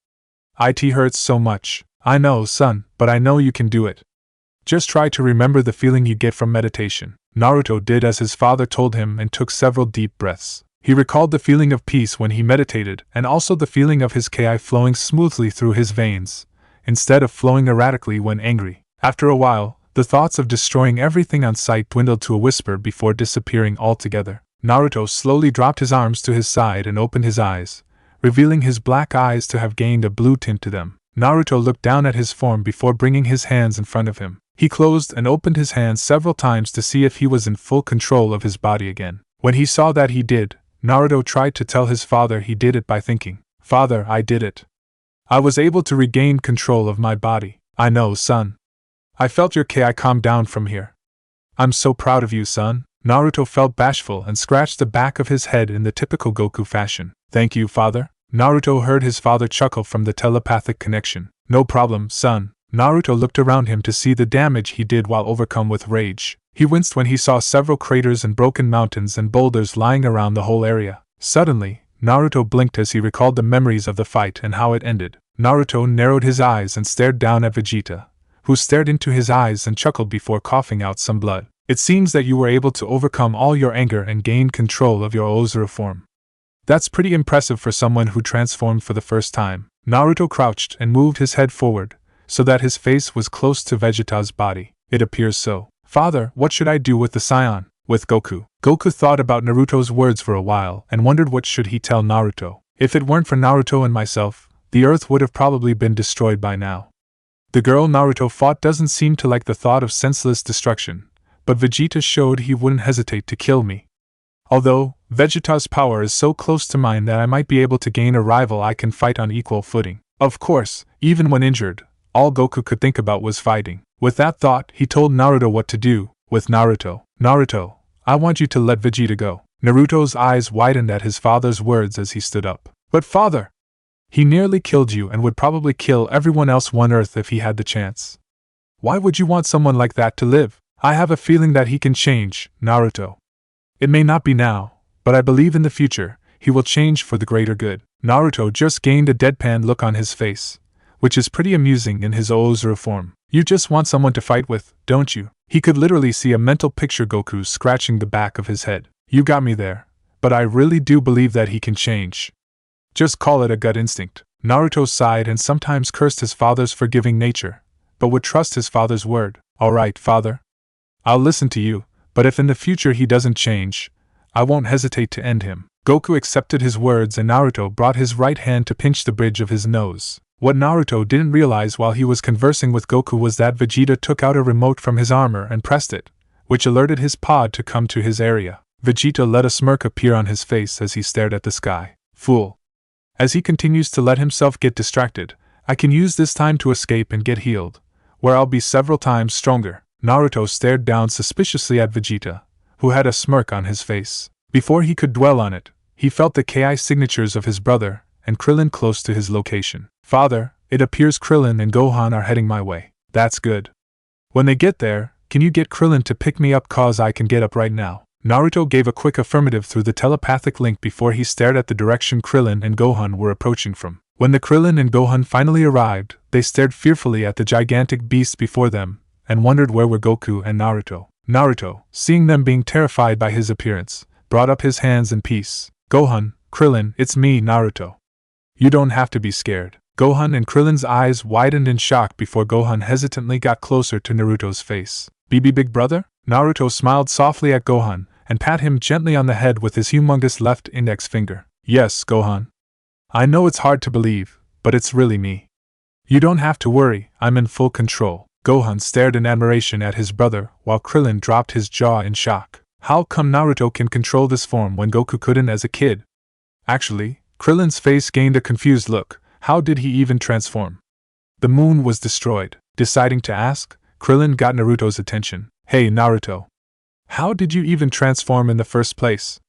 It hurts so much. I know, son, but I know you can do it. Just try to remember the feeling you get from meditation. Naruto did as his father told him and took several deep breaths. He recalled the feeling of peace when he meditated and also the feeling of his Ki flowing smoothly through his veins, instead of flowing erratically when angry. After a while, the thoughts of destroying everything on sight dwindled to a whisper before disappearing altogether. Naruto slowly dropped his arms to his side and opened his eyes, revealing his black eyes to have gained a blue tint to them. Naruto looked down at his form before bringing his hands in front of him. He closed and opened his hands several times to see if he was in full control of his body again. When he saw that he did, Naruto tried to tell his father he did it by thinking, "Father, I did it. I was able to regain control of my body. I know, son. I felt your Ki calm down from here. I'm so proud of you, son." Naruto felt bashful and scratched the back of his head in the typical Goku fashion. "Thank you, father." Naruto heard his father chuckle from the telepathic connection. "No problem, son." Naruto looked around him to see the damage he did while overcome with rage. He winced when he saw several craters and broken mountains and boulders lying around the whole area. Suddenly, Naruto blinked as he recalled the memories of the fight and how it ended. Naruto narrowed his eyes and stared down at Vegeta, who stared into his eyes and chuckled before coughing out some blood. It seems that you were able to overcome all your anger and gain control of your Ozora form. That's pretty impressive for someone who transformed for the first time. Naruto crouched and moved his head forward, so that his face was close to Vegeta's body. It appears so. Father, what should I do with the Saiyan? With Goku? Goku thought about Naruto's words for a while and wondered what should he tell Naruto. If it weren't for Naruto and myself, the earth would have probably been destroyed by now. The girl Naruto fought doesn't seem to like the thought of senseless destruction, but Vegeta showed he wouldn't hesitate to kill me. Although, Vegeta's power is so close to mine that I might be able to gain a rival I can fight on equal footing. Of course, even when injured, all Goku could think about was fighting. With that thought, he told Naruto what to do. With Naruto, Naruto, I want you to let Vegeta go. Naruto's eyes widened at his father's words as he stood up. But father! He nearly killed you and would probably kill everyone else on Earth if he had the chance. Why would you want someone like that to live? I have a feeling that he can change, Naruto. It may not be now, but I believe in the future, he will change for the greater good. Naruto just gained a deadpan look on his face, which is pretty amusing in his Ozora form. You just want someone to fight with, don't you? He could literally see a mental picture Goku scratching the back of his head. You got me there, but I really do believe that he can change. Just call it a gut instinct. Naruto sighed and sometimes cursed his father's forgiving nature, but would trust his father's word. Alright, father. I'll listen to you, but if in the future he doesn't change, I won't hesitate to end him. Goku accepted his words and Naruto brought his right hand to pinch the bridge of his nose. What Naruto didn't realize while he was conversing with Goku was that Vegeta took out a remote from his armor and pressed it, which alerted his pod to come to his area. Vegeta let a smirk appear on his face as he stared at the sky. Fool. As he continues to let himself get distracted, I can use this time to escape and get healed, where I'll be several times stronger. Naruto stared down suspiciously at Vegeta, who had a smirk on his face. Before he could dwell on it, he felt the KI signatures of his brother and Krillin close to his location. Father, it appears Krillin and Gohan are heading my way. That's good. When they get there, can you get Krillin to pick me up cause I can get up right now? Naruto gave a quick affirmative through the telepathic link before he stared at the direction Krillin and Gohan were approaching from. When the Krillin and Gohan finally arrived, they stared fearfully at the gigantic beasts before them and wondered where were Goku and Naruto. Naruto, seeing them being terrified by his appearance, brought up his hands in peace. Gohan, Krillin, it's me, Naruto. You don't have to be scared. Gohan and Krillin's eyes widened in shock before Gohan hesitantly got closer to Naruto's face. BB big brother? Naruto smiled softly at Gohan and pat him gently on the head with his humongous left index finger. Yes, Gohan. I know it's hard to believe, but it's really me. You don't have to worry, I'm in full control. Gohan stared in admiration at his brother while Krillin dropped his jaw in shock. How come Naruto can control this form when Goku couldn't as a kid? Actually, Krillin's face gained a confused look. How did he even transform? The moon was destroyed. Deciding to ask, Krillin got Naruto's attention. Hey Naruto. How did you even transform in the first place?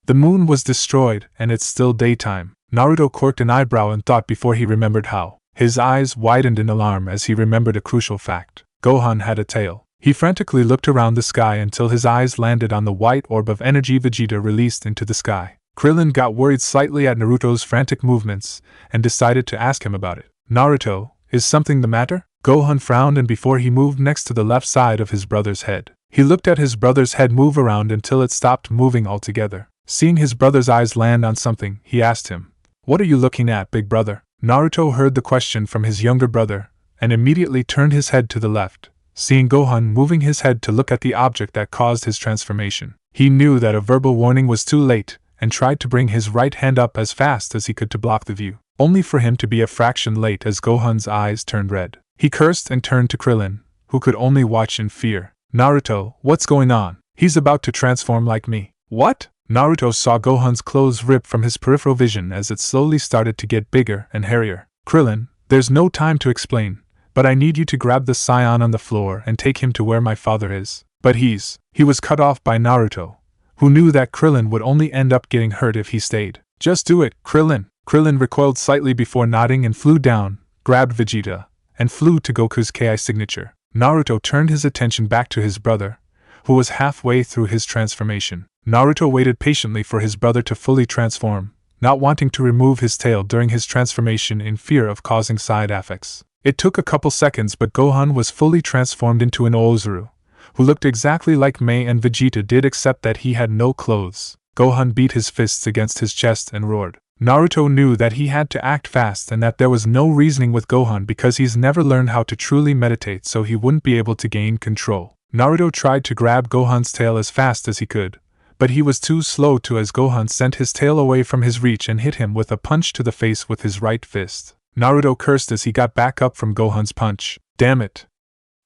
The moon was destroyed and it's still daytime. Naruto quirked an eyebrow in thought before he remembered how. His eyes widened in alarm as he remembered a crucial fact. Gohan had a tail. He frantically looked around the sky until his eyes landed on the white orb of energy Vegeta released into the sky. Krillin got worried slightly at Naruto's frantic movements and decided to ask him about it. Naruto, is something the matter? Gohan frowned and before he moved next to the left side of his brother's head. He looked at his brother's head move around until it stopped moving altogether. Seeing his brother's eyes land on something, he asked him, "What are you looking at, big brother?" Naruto heard the question from his younger brother and immediately turned his head to the left, seeing Gohan moving his head to look at the object that caused his transformation. He knew that a verbal warning was too late and tried to bring his right hand up as fast as he could to block the view, only for him to be a fraction late as Gohan's eyes turned red. He cursed and turned to Krillin, who could only watch in fear. Naruto, what's going on? He's about to transform like me. What? Naruto saw Gohan's clothes rip from his peripheral vision as it slowly started to get bigger and hairier. Krillin, there's no time to explain, but I need you to grab the Saiyan on the floor and take him to where my father is. But he was cut off by Naruto, who knew that Krillin would only end up getting hurt if he stayed. Just do it, Krillin. Krillin recoiled slightly before nodding and flew down, grabbed Vegeta, and flew to Goku's KI signature. Naruto turned his attention back to his brother, who was halfway through his transformation. Naruto waited patiently for his brother to fully transform, not wanting to remove his tail during his transformation in fear of causing side effects. It took a couple seconds, but Gohan was fully transformed into an Oozuru, who looked exactly like Mei and Vegeta did, except that he had no clothes. Gohan beat his fists against his chest and roared. Naruto knew that he had to act fast and that there was no reasoning with Gohan because he's never learned how to truly meditate, so he wouldn't be able to gain control. Naruto tried to grab Gohan's tail as fast as he could, but he was too slow to, as Gohan sent his tail away from his reach and hit him with a punch to the face with his right fist. Naruto cursed as he got back up from Gohan's punch. Damn it!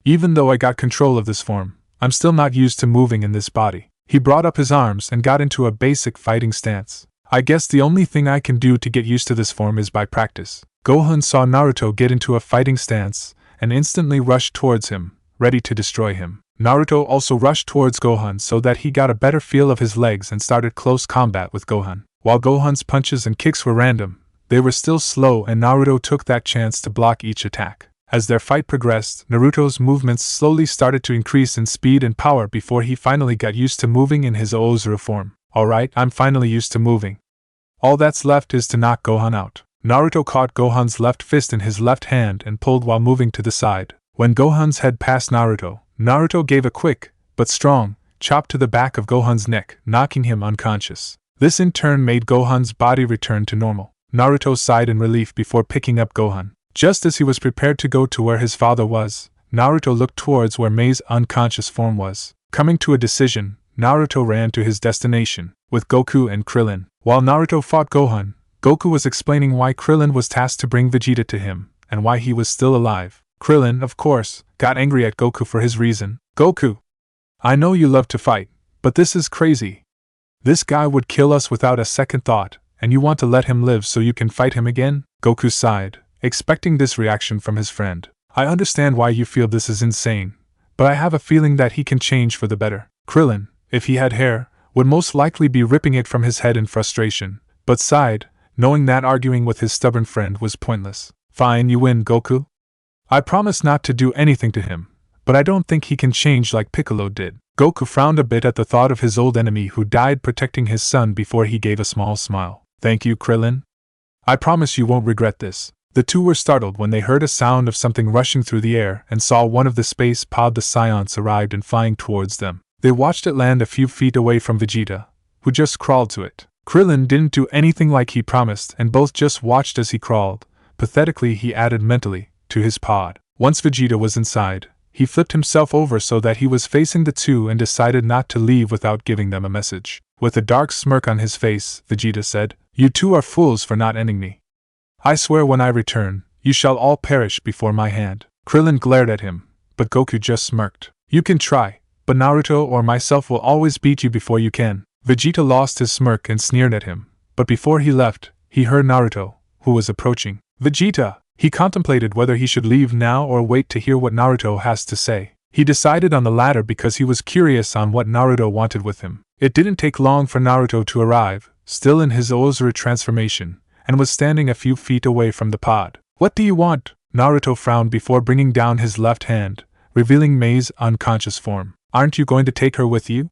Even though I got control of this form, I'm still not used to moving in this body. He brought up his arms and got into a basic fighting stance. I guess the only thing I can do to get used to this form is by practice. Gohan saw Naruto get into a fighting stance and instantly rushed towards him, ready to destroy him. Naruto also rushed towards Gohan so that he got a better feel of his legs and started close combat with Gohan. While Gohan's punches and kicks were random, they were still slow, and Naruto took that chance to block each attack. As their fight progressed, Naruto's movements slowly started to increase in speed and power before he finally got used to moving in his Oozuru form. Alright, I'm finally used to moving. All that's left is to knock Gohan out. Naruto caught Gohan's left fist in his left hand and pulled while moving to the side. When Gohan's head passed Naruto, Naruto gave a quick, but strong, chop to the back of Gohan's neck, knocking him unconscious. This in turn made Gohan's body return to normal. Naruto sighed in relief before picking up Gohan. Just as he was prepared to go to where his father was, Naruto looked towards where Mei's unconscious form was. Coming to a decision, Naruto ran to his destination, with Goku and Krillin. While Naruto fought Gohan, Goku was explaining why Krillin was tasked to bring Vegeta to him, and why he was still alive. Krillin, of course, got angry at Goku for his reason. Goku, I know you love to fight, but this is crazy. This guy would kill us without a second thought, and you want to let him live so you can fight him again? Goku sighed, expecting this reaction from his friend. I understand why you feel this is insane, but I have a feeling that he can change for the better. Krillin, if he had hair, would most likely be ripping it from his head in frustration, but sighed, knowing that arguing with his stubborn friend was pointless. Fine, you win, Goku. I promise not to do anything to him, but I don't think he can change like Piccolo did. Goku frowned a bit at the thought of his old enemy who died protecting his son before he gave a small smile. Thank you, Krillin. I promise you won't regret this. The two were startled when they heard a sound of something rushing through the air and saw one of the space pod the Saiyans arrived and flying towards them. They watched it land a few feet away from Vegeta, who just crawled to it. Krillin didn't do anything like he promised, and both just watched as he crawled. Pathetically, he added mentally, to his pod. Once Vegeta was inside, he flipped himself over so that he was facing the two and decided not to leave without giving them a message. With a dark smirk on his face, Vegeta said, "You two are fools for not ending me. I swear when I return, you shall all perish before my hand." Krillin glared at him, but Goku just smirked. "You can try, but Naruto or myself will always beat you before you can." Vegeta lost his smirk and sneered at him, but before he left, he heard Naruto, who was approaching. Vegeta! He contemplated whether he should leave now or wait to hear what Naruto has to say. He decided on the latter because he was curious on what Naruto wanted with him. It didn't take long for Naruto to arrive, still in his Oozuru transformation, and was standing a few feet away from the pod. "What do you want?" Naruto frowned before bringing down his left hand, revealing Mei's unconscious form. "Aren't you going to take her with you?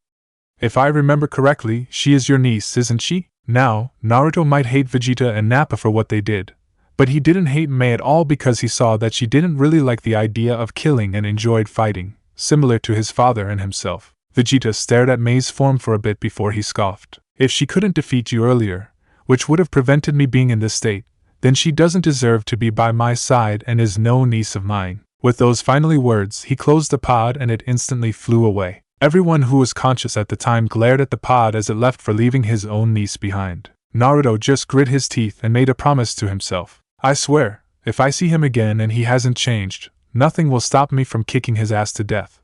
If I remember correctly, she is your niece, isn't she?" Now, Naruto might hate Vegeta and Nappa for what they did, but he didn't hate Mei at all because he saw that she didn't really like the idea of killing and enjoyed fighting, similar to his father and himself. Vegeta stared at Mei's form for a bit before he scoffed. "If she couldn't defeat you earlier, which would have prevented me being in this state, then she doesn't deserve to be by my side and is no niece of mine." With those final words, he closed the pod and it instantly flew away. Everyone who was conscious at the time glared at the pod as it left for leaving his own niece behind. Naruto just grit his teeth and made a promise to himself. "I swear, if I see him again and he hasn't changed, nothing will stop me from kicking his ass to death."